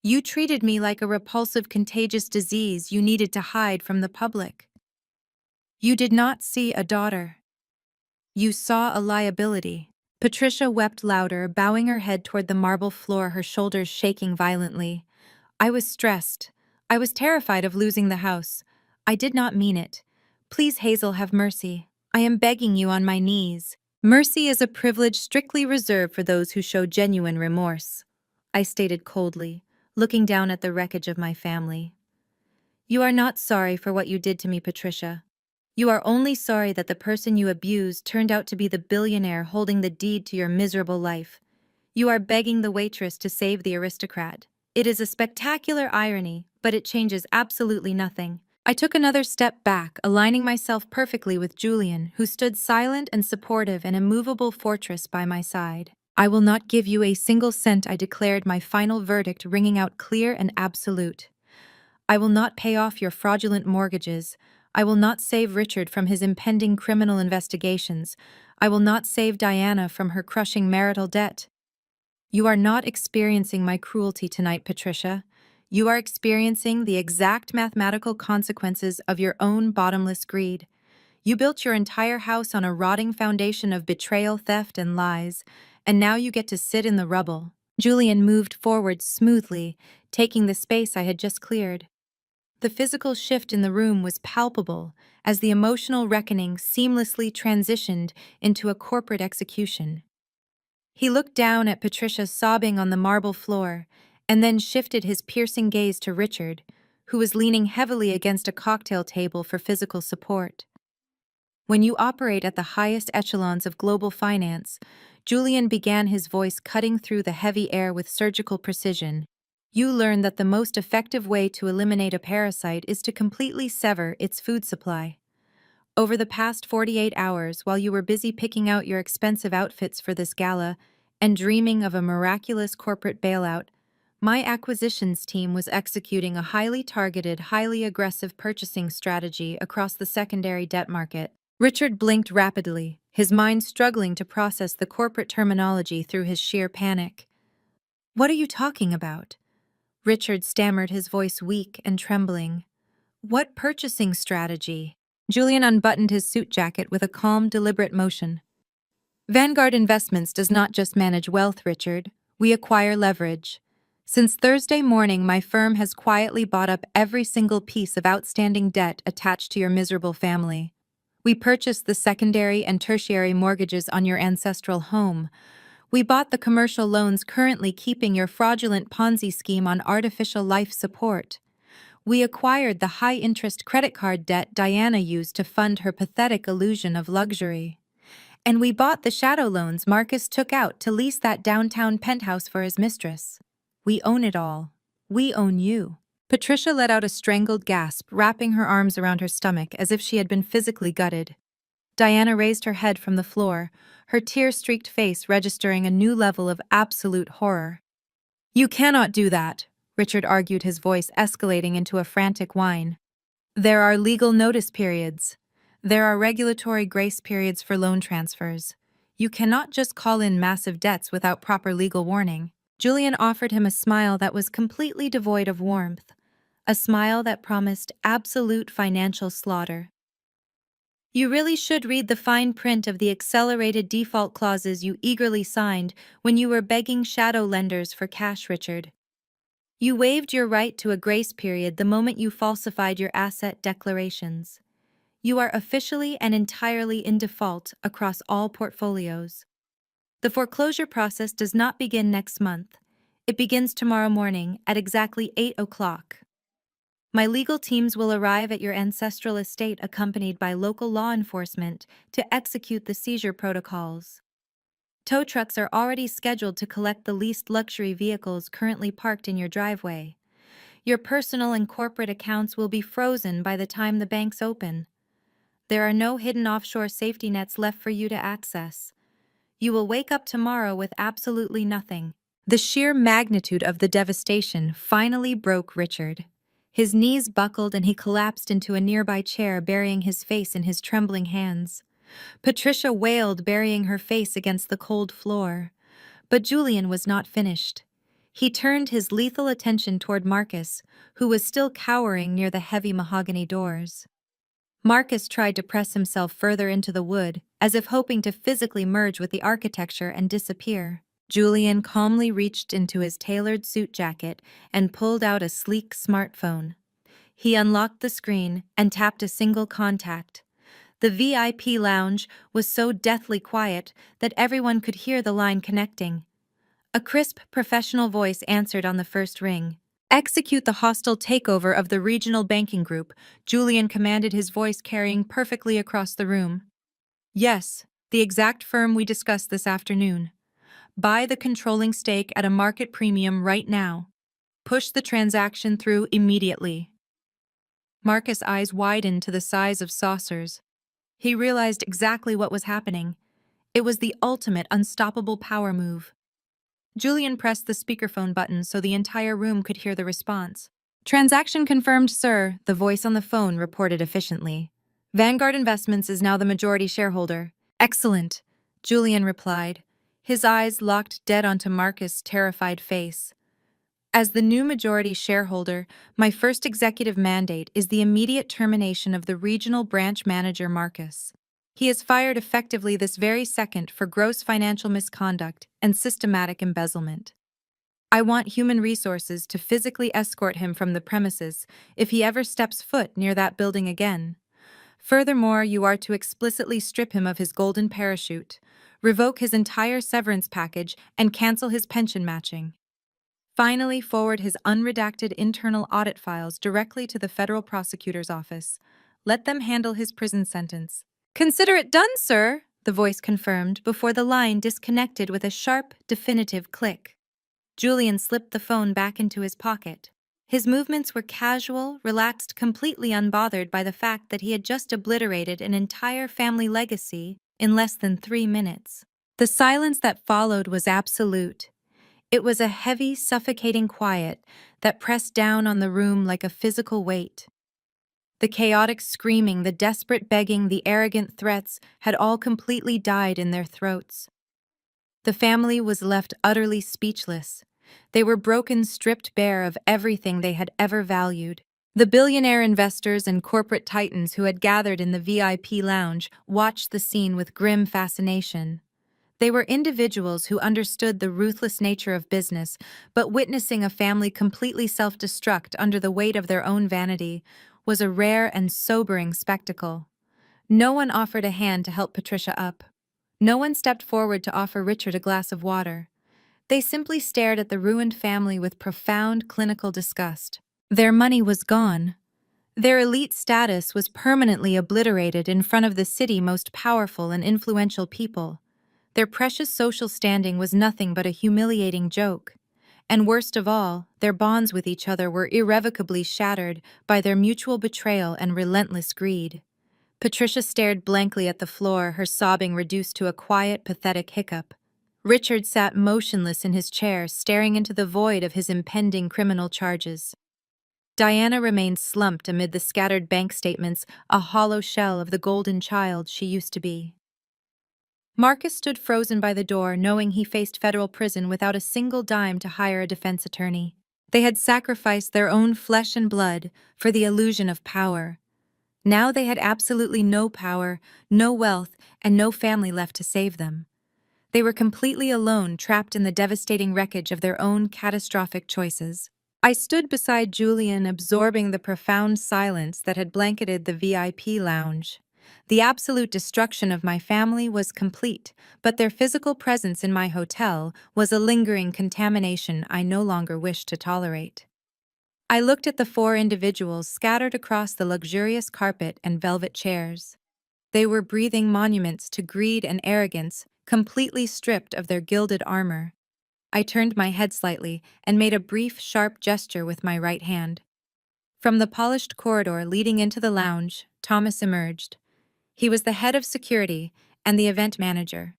You treated me like a repulsive, contagious disease you needed to hide from the public. You did not see a daughter. You saw a liability. Patricia wept louder, bowing her head toward the marble floor, her shoulders shaking violently. I was stressed. I was terrified of losing the house. I did not mean it. Please, Hazel, have mercy. I am begging you on my knees. Mercy is a privilege strictly reserved for those who show genuine remorse, I stated coldly, looking down at the wreckage of my family. You are not sorry for what you did to me, Patricia. You are only sorry that the person you abused turned out to be the billionaire holding the deed to your miserable life. You are begging the waitress to save the aristocrat. It is a spectacular irony, but it changes absolutely nothing. I took another step back, aligning myself perfectly with Julian, who stood silent and supportive, an immovable fortress by my side. I will not give you a single cent, I declared, my final verdict ringing out clear and absolute. I will not pay off your fraudulent mortgages. I will not save Richard from his impending criminal investigations. I will not save Diana from her crushing marital debt. You are not experiencing my cruelty tonight, Patricia. You are experiencing the exact mathematical consequences of your own bottomless greed. You built your entire house on a rotting foundation of betrayal, theft, and lies, and now you get to sit in the rubble. Julian moved forward smoothly, taking the space I had just cleared. The physical shift in the room was palpable as the emotional reckoning seamlessly transitioned into a corporate execution. He looked down at Patricia sobbing on the marble floor and then shifted his piercing gaze to Richard, who was leaning heavily against a cocktail table for physical support. When you operate at the highest echelons of global finance, Julian began, his voice cutting through the heavy air with surgical precision, you learn that the most effective way to eliminate a parasite is to completely sever its food supply. Over the past 48 hours, while you were busy picking out your expensive outfits for this gala and dreaming of a miraculous corporate bailout, my acquisitions team was executing a highly targeted, highly aggressive purchasing strategy across the secondary debt market. Richard blinked rapidly, his mind struggling to process the corporate terminology through his sheer panic. What are you talking about? Richard stammered, his voice weak and trembling. What purchasing strategy? Julian unbuttoned his suit jacket with a calm, deliberate motion. Vanguard Investments does not just manage wealth, Richard. We acquire leverage. Since Thursday morning, my firm has quietly bought up every single piece of outstanding debt attached to your miserable family. We purchased the secondary and tertiary mortgages on your ancestral home. We bought the commercial loans currently keeping your fraudulent Ponzi scheme on artificial life support. We acquired the high-interest credit card debt Diana used to fund her pathetic illusion of luxury. And we bought the shadow loans Marcus took out to lease that downtown penthouse for his mistress. We own it all. We own you. Patricia let out a strangled gasp, wrapping her arms around her stomach as if she had been physically gutted. Diana raised her head from the floor, her tear-streaked face registering a new level of absolute horror. You cannot do that, Richard argued, his voice escalating into a frantic whine. There are legal notice periods. There are regulatory grace periods for loan transfers. You cannot just call in massive debts without proper legal warning. Julian offered him a smile that was completely devoid of warmth, a smile that promised absolute financial slaughter. You really should read the fine print of the accelerated default clauses you eagerly signed when you were begging shadow lenders for cash, Richard. You waived your right to a grace period the moment you falsified your asset declarations. You are officially and entirely in default across all portfolios. The foreclosure process does not begin next month. It begins tomorrow morning at exactly 8 o'clock. My legal teams will arrive at your ancestral estate accompanied by local law enforcement to execute the seizure protocols. Tow trucks are already scheduled to collect the leased luxury vehicles currently parked in your driveway. Your personal and corporate accounts will be frozen by the time the banks open. There are no hidden offshore safety nets left for you to access. You will wake up tomorrow with absolutely nothing. The sheer magnitude of the devastation finally broke Richard. His knees buckled and he collapsed into a nearby chair, burying his face in his trembling hands. Patricia wailed, burying her face against the cold floor. But Julian was not finished. He turned his lethal attention toward Marcus, who was still cowering near the heavy mahogany doors. Marcus tried to press himself further into the wood, as if hoping to physically merge with the architecture and disappear. Julian calmly reached into his tailored suit jacket and pulled out a sleek smartphone. He unlocked the screen and tapped a single contact. The VIP lounge was so deathly quiet that everyone could hear the line connecting. A crisp, professional voice answered on the first ring. "Execute the hostile takeover of the regional banking group," Julian commanded, his voice carrying perfectly across the room. "Yes, the exact firm we discussed this afternoon. Buy the controlling stake at a market premium right now. Push the transaction through immediately." Marcus' eyes widened to the size of saucers. He realized exactly what was happening. It was the ultimate unstoppable power move. Julian pressed the speakerphone button so the entire room could hear the response. "Transaction confirmed, sir," the voice on the phone reported efficiently. "Vanguard Investments is now the majority shareholder." "Excellent," Julian replied, his eyes locked dead onto Marcus' terrified face. "As the new majority shareholder, my first executive mandate is the immediate termination of the regional branch manager, Marcus. He is fired effectively this very second for gross financial misconduct and systematic embezzlement. I want human resources to physically escort him from the premises if he ever steps foot near that building again. Furthermore, you are to explicitly strip him of his golden parachute, revoke his entire severance package, and cancel his pension matching. Finally, forward his unredacted internal audit files directly to the federal prosecutor's office. Let them handle his prison sentence." "Consider it done, sir," the voice confirmed before the line disconnected with a sharp, definitive click. Julian slipped the phone back into his pocket. His movements were casual, relaxed, completely unbothered by the fact that he had just obliterated an entire family legacy in less than 3 minutes. The silence that followed was absolute. It was a heavy, suffocating quiet that pressed down on the room like a physical weight. The chaotic screaming, the desperate begging, the arrogant threats had all completely died in their throats. The family was left utterly speechless. They were broken, stripped bare of everything they had ever valued. The billionaire investors and corporate titans who had gathered in the VIP lounge watched the scene with grim fascination. They were individuals who understood the ruthless nature of business, but witnessing a family completely self-destruct under the weight of their own vanity was a rare and sobering spectacle. No one offered a hand to help Patricia up. No one stepped forward to offer Richard a glass of water. They simply stared at the ruined family with profound clinical disgust. Their money was gone. Their elite status was permanently obliterated in front of the city's most powerful and influential people. Their precious social standing was nothing but a humiliating joke. And worst of all, their bonds with each other were irrevocably shattered by their mutual betrayal and relentless greed. Patricia stared blankly at the floor, her sobbing reduced to a quiet, pathetic hiccup. Richard sat motionless in his chair, staring into the void of his impending criminal charges. Diana remained slumped amid the scattered bank statements, a hollow shell of the golden child she used to be. Marcus stood frozen by the door, knowing he faced federal prison without a single dime to hire a defense attorney. They had sacrificed their own flesh and blood for the illusion of power. Now they had absolutely no power, no wealth, and no family left to save them. They were completely alone, trapped in the devastating wreckage of their own catastrophic choices. I stood beside Julian, absorbing the profound silence that had blanketed the VIP lounge. The absolute destruction of my family was complete, but their physical presence in my hotel was a lingering contamination I no longer wished to tolerate. I looked at the 4 individuals scattered across the luxurious carpet and velvet chairs. They were breathing monuments to greed and arrogance, completely stripped of their gilded armor. I turned my head slightly and made a brief, sharp gesture with my right hand. From the polished corridor leading into the lounge, Thomas emerged. He was the head of security and the event manager.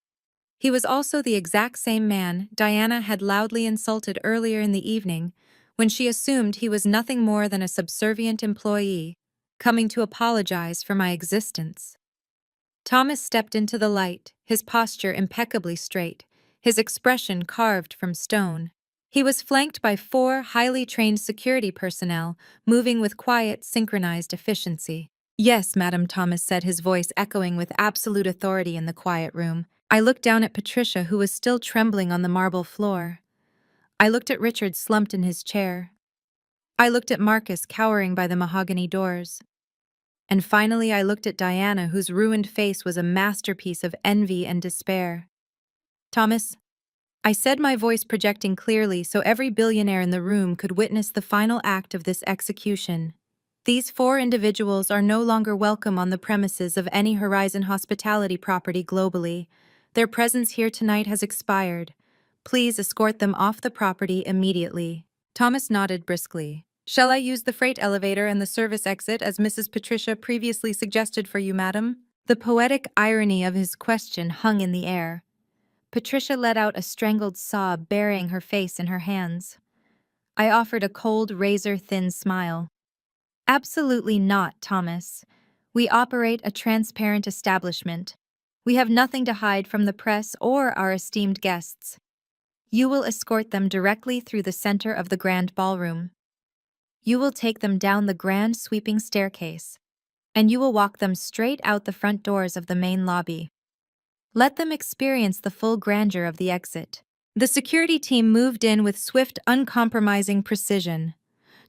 He was also the exact same man Diana had loudly insulted earlier in the evening when she assumed he was nothing more than a subservient employee, coming to apologize for my existence. Thomas stepped into the light, his posture impeccably straight, his expression carved from stone. He was flanked by 4 highly trained security personnel, moving with quiet, synchronized efficiency. Yes, Madam, Thomas said, his voice echoing with absolute authority in the quiet room. I looked down at Patricia, who was still trembling on the marble floor. I looked at Richard slumped in his chair. I looked at Marcus cowering by the mahogany doors. And finally I looked at Diana, whose ruined face was a masterpiece of envy and despair. Thomas, I said, my voice projecting clearly so every billionaire in the room could witness the final act of this execution. These 4 individuals are no longer welcome on the premises of any Horizon Hospitality property globally. Their presence here tonight has expired. Please escort them off the property immediately. Thomas nodded briskly. Shall I use the freight elevator and the service exit as Mrs. Patricia previously suggested for you, madam? The poetic irony of his question hung in the air. Patricia let out a strangled sob, burying her face in her hands. I offered a cold, razor-thin smile. Absolutely not, Thomas. We operate a transparent establishment. We have nothing to hide from the press or our esteemed guests. You will escort them directly through the center of the grand ballroom. You will take them down the grand sweeping staircase, and you will walk them straight out the front doors of the main lobby. Let them experience the full grandeur of the exit. The security team moved in with swift, uncompromising precision.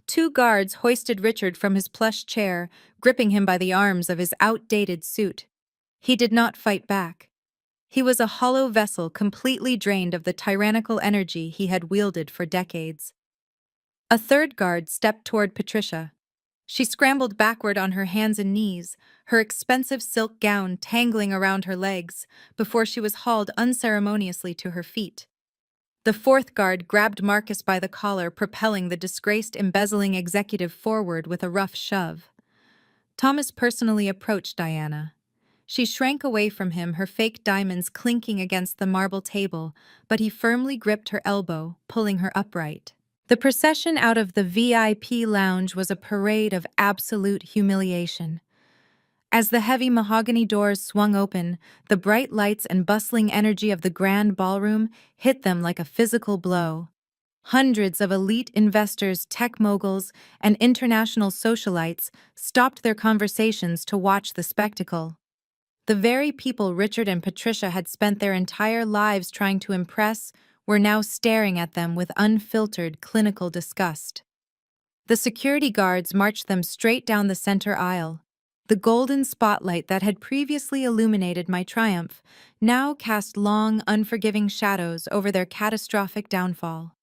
2 guards hoisted Richard from his plush chair, gripping him by the arms of his outdated suit. He did not fight back. He was a hollow vessel completely drained of the tyrannical energy he had wielded for decades. A 3rd guard stepped toward Patricia. She scrambled backward on her hands and knees, her expensive silk gown tangling around her legs, before she was hauled unceremoniously to her feet. The 4th guard grabbed Marcus by the collar, propelling the disgraced, embezzling executive forward with a rough shove. Thomas personally approached Diana. She shrank away from him, her fake diamonds clinking against the marble table, but he firmly gripped her elbow, pulling her upright. The procession out of the VIP lounge was a parade of absolute humiliation. As the heavy mahogany doors swung open, the bright lights and bustling energy of the grand ballroom hit them like a physical blow. Hundreds of elite investors, tech moguls, and international socialites stopped their conversations to watch the spectacle. The very people Richard and Patricia had spent their entire lives trying to impress were now staring at them with unfiltered, clinical disgust. The security guards marched them straight down the center aisle. The golden spotlight that had previously illuminated my triumph now cast long, unforgiving shadows over their catastrophic downfall.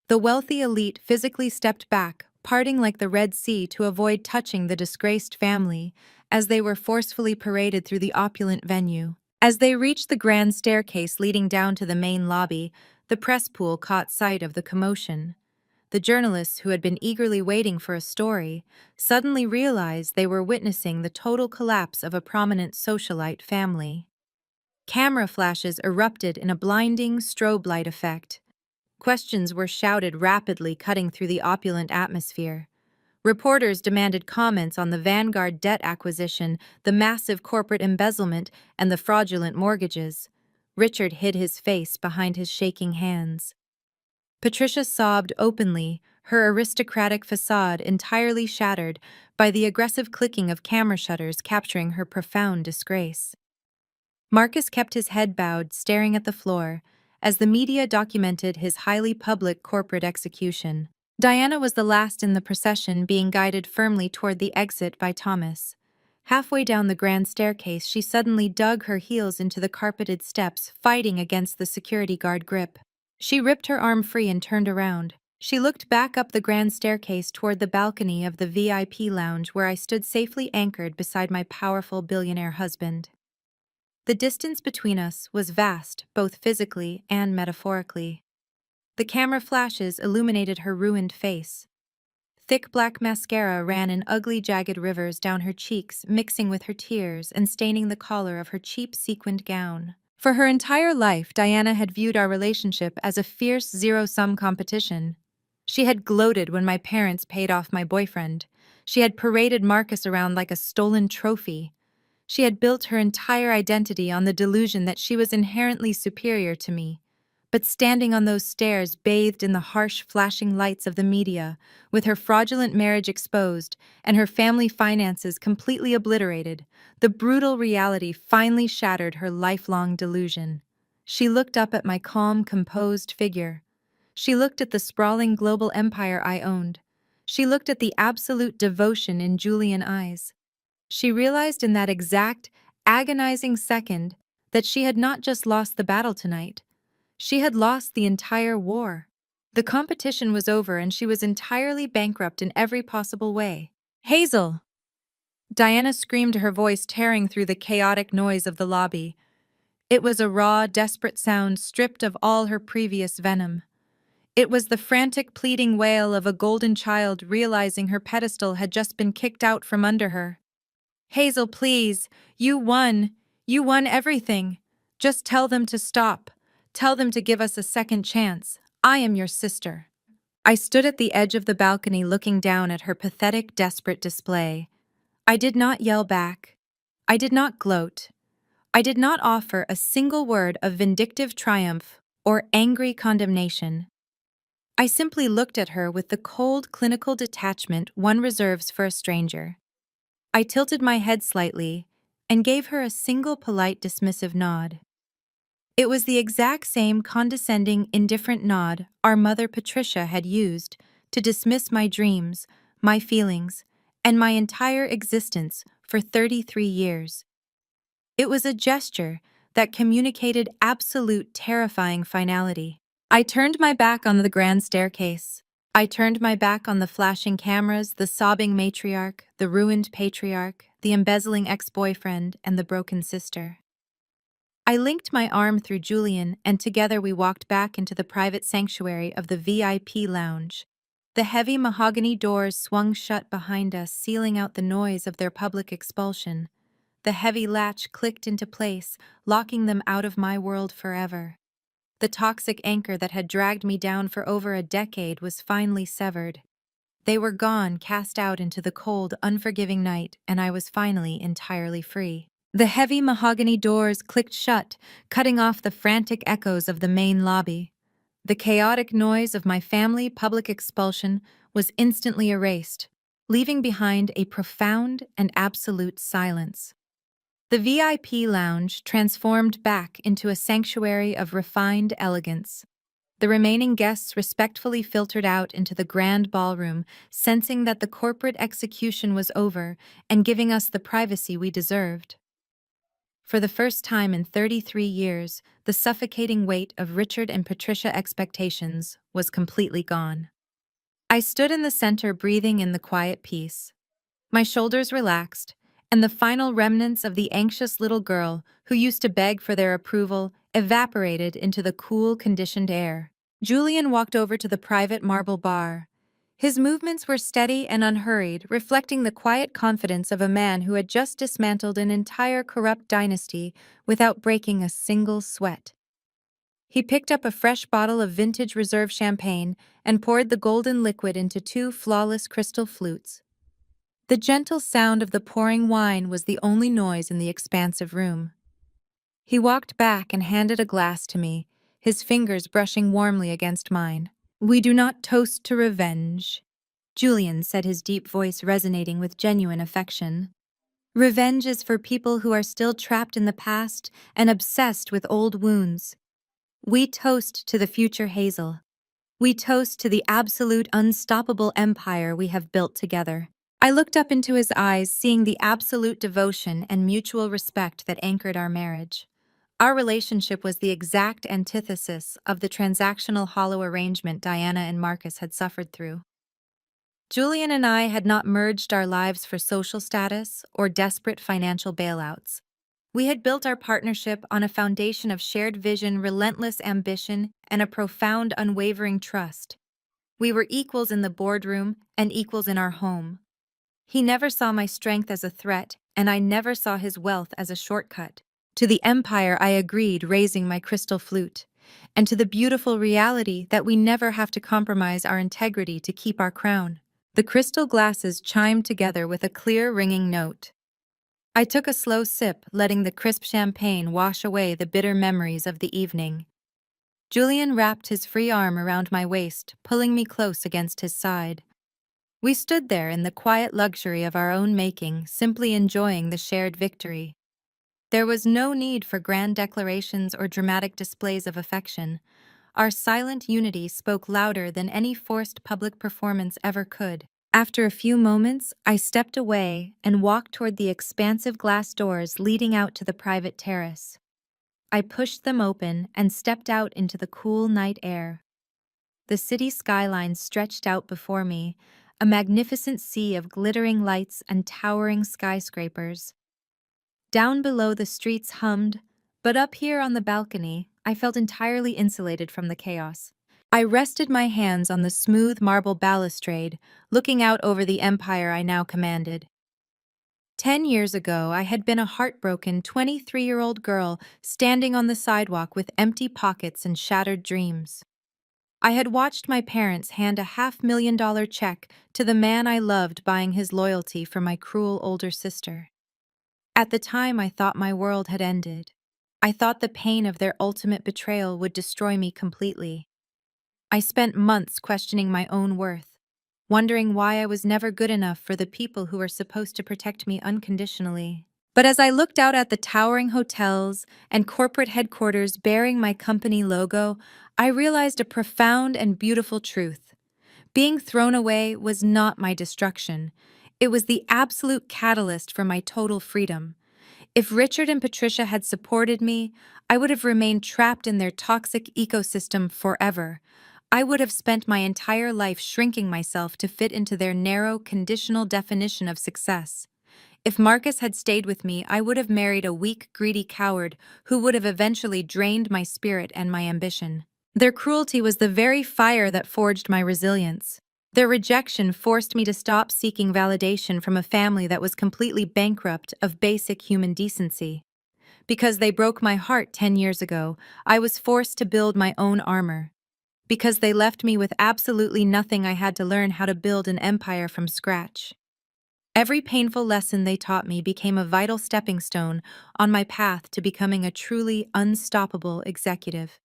The wealthy elite physically stepped back, parting like the Red Sea to avoid touching the disgraced family, as they were forcefully paraded through the opulent venue. As they reached the grand staircase leading down to the main lobby, the press pool caught sight of the commotion. The journalists, who had been eagerly waiting for a story, suddenly realized they were witnessing the total collapse of a prominent socialite family. Camera flashes erupted in a blinding strobe light effect. Questions were shouted rapidly, cutting through the opulent atmosphere. Reporters demanded comments on the Vanguard debt acquisition, the massive corporate embezzlement, and the fraudulent mortgages. Richard hid his face behind his shaking hands. Patricia sobbed openly, her aristocratic facade entirely shattered by the aggressive clicking of camera shutters capturing her profound disgrace. Marcus kept his head bowed, staring at the floor, as the media documented his highly public corporate execution. Diana was the last in the procession, being guided firmly toward the exit by Thomas. Halfway down the grand staircase, she suddenly dug her heels into the carpeted steps, fighting against the security guard grip. She ripped her arm free and turned around. She looked back up the grand staircase toward the balcony of the VIP lounge where I stood safely anchored beside my powerful billionaire husband. The distance between us was vast, both physically and metaphorically. The camera flashes illuminated her ruined face. Thick black mascara ran in ugly, jagged rivers down her cheeks, mixing with her tears and staining the collar of her cheap sequined gown. For her entire life, Diana had viewed our relationship as a fierce zero-sum competition. She had gloated when my parents paid off my boyfriend. She had paraded Marcus around like a stolen trophy. She had built her entire identity on the delusion that she was inherently superior to me. but standing on those stairs bathed in the harsh flashing lights of the media, with her fraudulent marriage exposed and her family finances completely obliterated, the brutal reality finally shattered her lifelong delusion. She looked up at my calm, composed figure. She looked at the sprawling global empire I owned. She looked at the absolute devotion in Julian eyes. She realized in that exact, agonizing second that she had not just lost the battle tonight. She had lost the entire war. The competition was over and she was entirely bankrupt in every possible way. Hazel! Diana screamed, her voice tearing through the chaotic noise of the lobby. It was a raw, desperate sound stripped of all her previous venom. It was the frantic, pleading wail of a golden child realizing her pedestal had just been kicked out from under her. Hazel, please. You won. You won everything. Just tell them to stop. Tell them to give us a second chance. I am your sister. I stood at the edge of the balcony looking down at her pathetic, desperate display. I did not yell back. I did not gloat. I did not offer a single word of vindictive triumph or angry condemnation. I simply looked at her with the cold, clinical detachment one reserves for a stranger. I tilted my head slightly and gave her a single polite, dismissive nod. It was the exact same condescending, indifferent nod our mother Patricia had used to dismiss my dreams, my feelings, and my entire existence for 33 years. It was a gesture that communicated absolute terrifying finality. I turned my back on the grand staircase. I turned my back on the flashing cameras, the sobbing matriarch, the ruined patriarch, the embezzling ex-boyfriend, and the broken sister. I linked my arm through Julian, and together we walked back into the private sanctuary of the VIP lounge. The heavy mahogany doors swung shut behind us, sealing out the noise of their public expulsion. The heavy latch clicked into place, locking them out of my world forever. The toxic anchor that had dragged me down for over a decade was finally severed. They were gone, cast out into the cold, unforgiving night, and I was finally entirely free. The heavy mahogany doors clicked shut, cutting off the frantic echoes of the main lobby. The chaotic noise of my family public expulsion was instantly erased, leaving behind a profound and absolute silence. The VIP lounge transformed back into a sanctuary of refined elegance. The remaining guests respectfully filtered out into the grand ballroom, sensing that the corporate execution was over and giving us the privacy we deserved. For the first time in 33 years, the suffocating weight of Richard and Patricia expectations was completely gone. I stood in the center, breathing in the quiet peace. My shoulders relaxed, and the final remnants of the anxious little girl who used to beg for their approval evaporated into the cool, conditioned air. Julian walked over to the private marble bar. His movements were steady and unhurried, reflecting the quiet confidence of a man who had just dismantled an entire corrupt dynasty without breaking a single sweat. He picked up a fresh bottle of vintage reserve champagne and poured the golden liquid into two flawless crystal flutes. The gentle sound of the pouring wine was the only noise in the expansive room. He walked back and handed a glass to me, his fingers brushing warmly against mine. "We do not toast to revenge," Julian said, his deep voice resonating with genuine affection. "Revenge is for people who are still trapped in the past and obsessed with old wounds. We toast to the future, Hazel. We toast to the absolute unstoppable empire we have built together." I looked up into his eyes, seeing the absolute devotion and mutual respect that anchored our marriage. Our relationship was the exact antithesis of the transactional hollow arrangement Diana and Marcus had suffered through. Julian and I had not merged our lives for social status or desperate financial bailouts. We had built our partnership on a foundation of shared vision, relentless ambition, and a profound, unwavering trust. We were equals in the boardroom and equals in our home. He never saw my strength as a threat, and I never saw his wealth as a shortcut. To the empire I agreed, raising my crystal flute, and to the beautiful reality that we never have to compromise our integrity to keep our crown. The crystal glasses chimed together with a clear, ringing note. I took a slow sip, letting the crisp champagne wash away the bitter memories of the evening. Julian wrapped his free arm around my waist, pulling me close against his side. We stood there in the quiet luxury of our own making, simply enjoying the shared victory. There was no need for grand declarations or dramatic displays of affection. Our silent unity spoke louder than any forced public performance ever could. After a few moments, I stepped away and walked toward the expansive glass doors leading out to the private terrace. I pushed them open and stepped out into the cool night air. The city skyline stretched out before me, a magnificent sea of glittering lights and towering skyscrapers. Down below, the streets hummed, but up here on the balcony, I felt entirely insulated from the chaos. I rested my hands on the smooth marble balustrade, looking out over the empire I now commanded. 10 years ago, I had been a heartbroken 23-year-old girl standing on the sidewalk with empty pockets and shattered dreams. I had watched my parents hand a $500,000 check to the man I loved, buying his loyalty from my cruel older sister. At the time, I thought my world had ended. I thought the pain of their ultimate betrayal would destroy me completely. I spent months questioning my own worth, wondering why I was never good enough for the people who were supposed to protect me unconditionally. But as I looked out at the towering hotels and corporate headquarters bearing my company logo, I realized a profound and beautiful truth. Being thrown away was not my destruction. It was the absolute catalyst for my total freedom. If Richard and Patricia had supported me, I would have remained trapped in their toxic ecosystem forever. I would have spent my entire life shrinking myself to fit into their narrow, conditional definition of success. If Marcus had stayed with me, I would have married a weak, greedy coward who would have eventually drained my spirit and my ambition. Their cruelty was the very fire that forged my resilience. Their rejection forced me to stop seeking validation from a family that was completely bankrupt of basic human decency. Because they broke my heart 10 years ago, I was forced to build my own armor. Because they left me with absolutely nothing, I had to learn how to build an empire from scratch. Every painful lesson they taught me became a vital stepping stone on my path to becoming a truly unstoppable executive.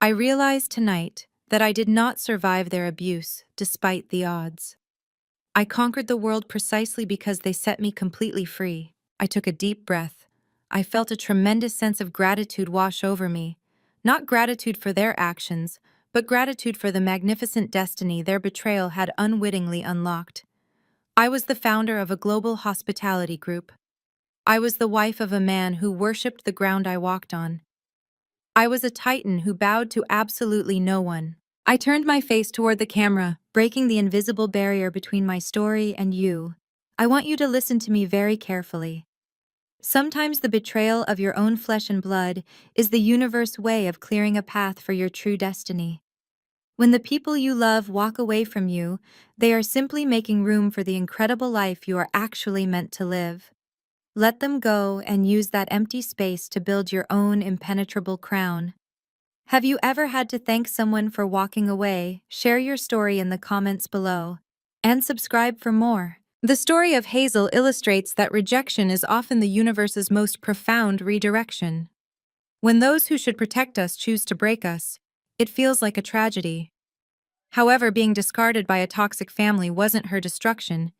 I realized tonight that I did not survive their abuse despite the odds. I conquered the world precisely because they set me completely free. I took a deep breath. I felt a tremendous sense of gratitude wash over me. Not gratitude for their actions, but gratitude for the magnificent destiny their betrayal had unwittingly unlocked. I was the founder of a global hospitality group. I was the wife of a man who worshipped the ground I walked on. I was a titan who bowed to absolutely no one. I turned my face toward the camera, breaking the invisible barrier between my story and you. I want you to listen to me very carefully. Sometimes the betrayal of your own flesh and blood is the universe's way of clearing a path for your true destiny. When the people you love walk away from you, they are simply making room for the incredible life you are actually meant to live. Let them go and use that empty space to build your own impenetrable crown. Have you ever had to thank someone for walking away? Share your story in the comments below. And subscribe for more. The story of Hazel illustrates that rejection is often the universe's most profound redirection. When those who should protect us choose to break us, it feels like a tragedy. However, being discarded by a toxic family wasn't her destruction,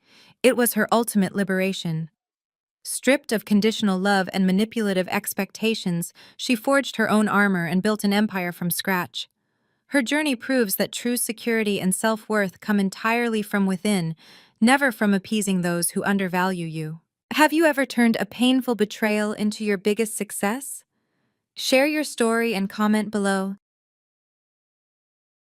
it was her ultimate liberation. Stripped of conditional love and manipulative expectations, she forged her own armor and built an empire from scratch. Her journey proves that true security and self-worth come entirely from within, never from appeasing those who undervalue you. Have you ever turned a painful betrayal into your biggest success? Share your story and comment below.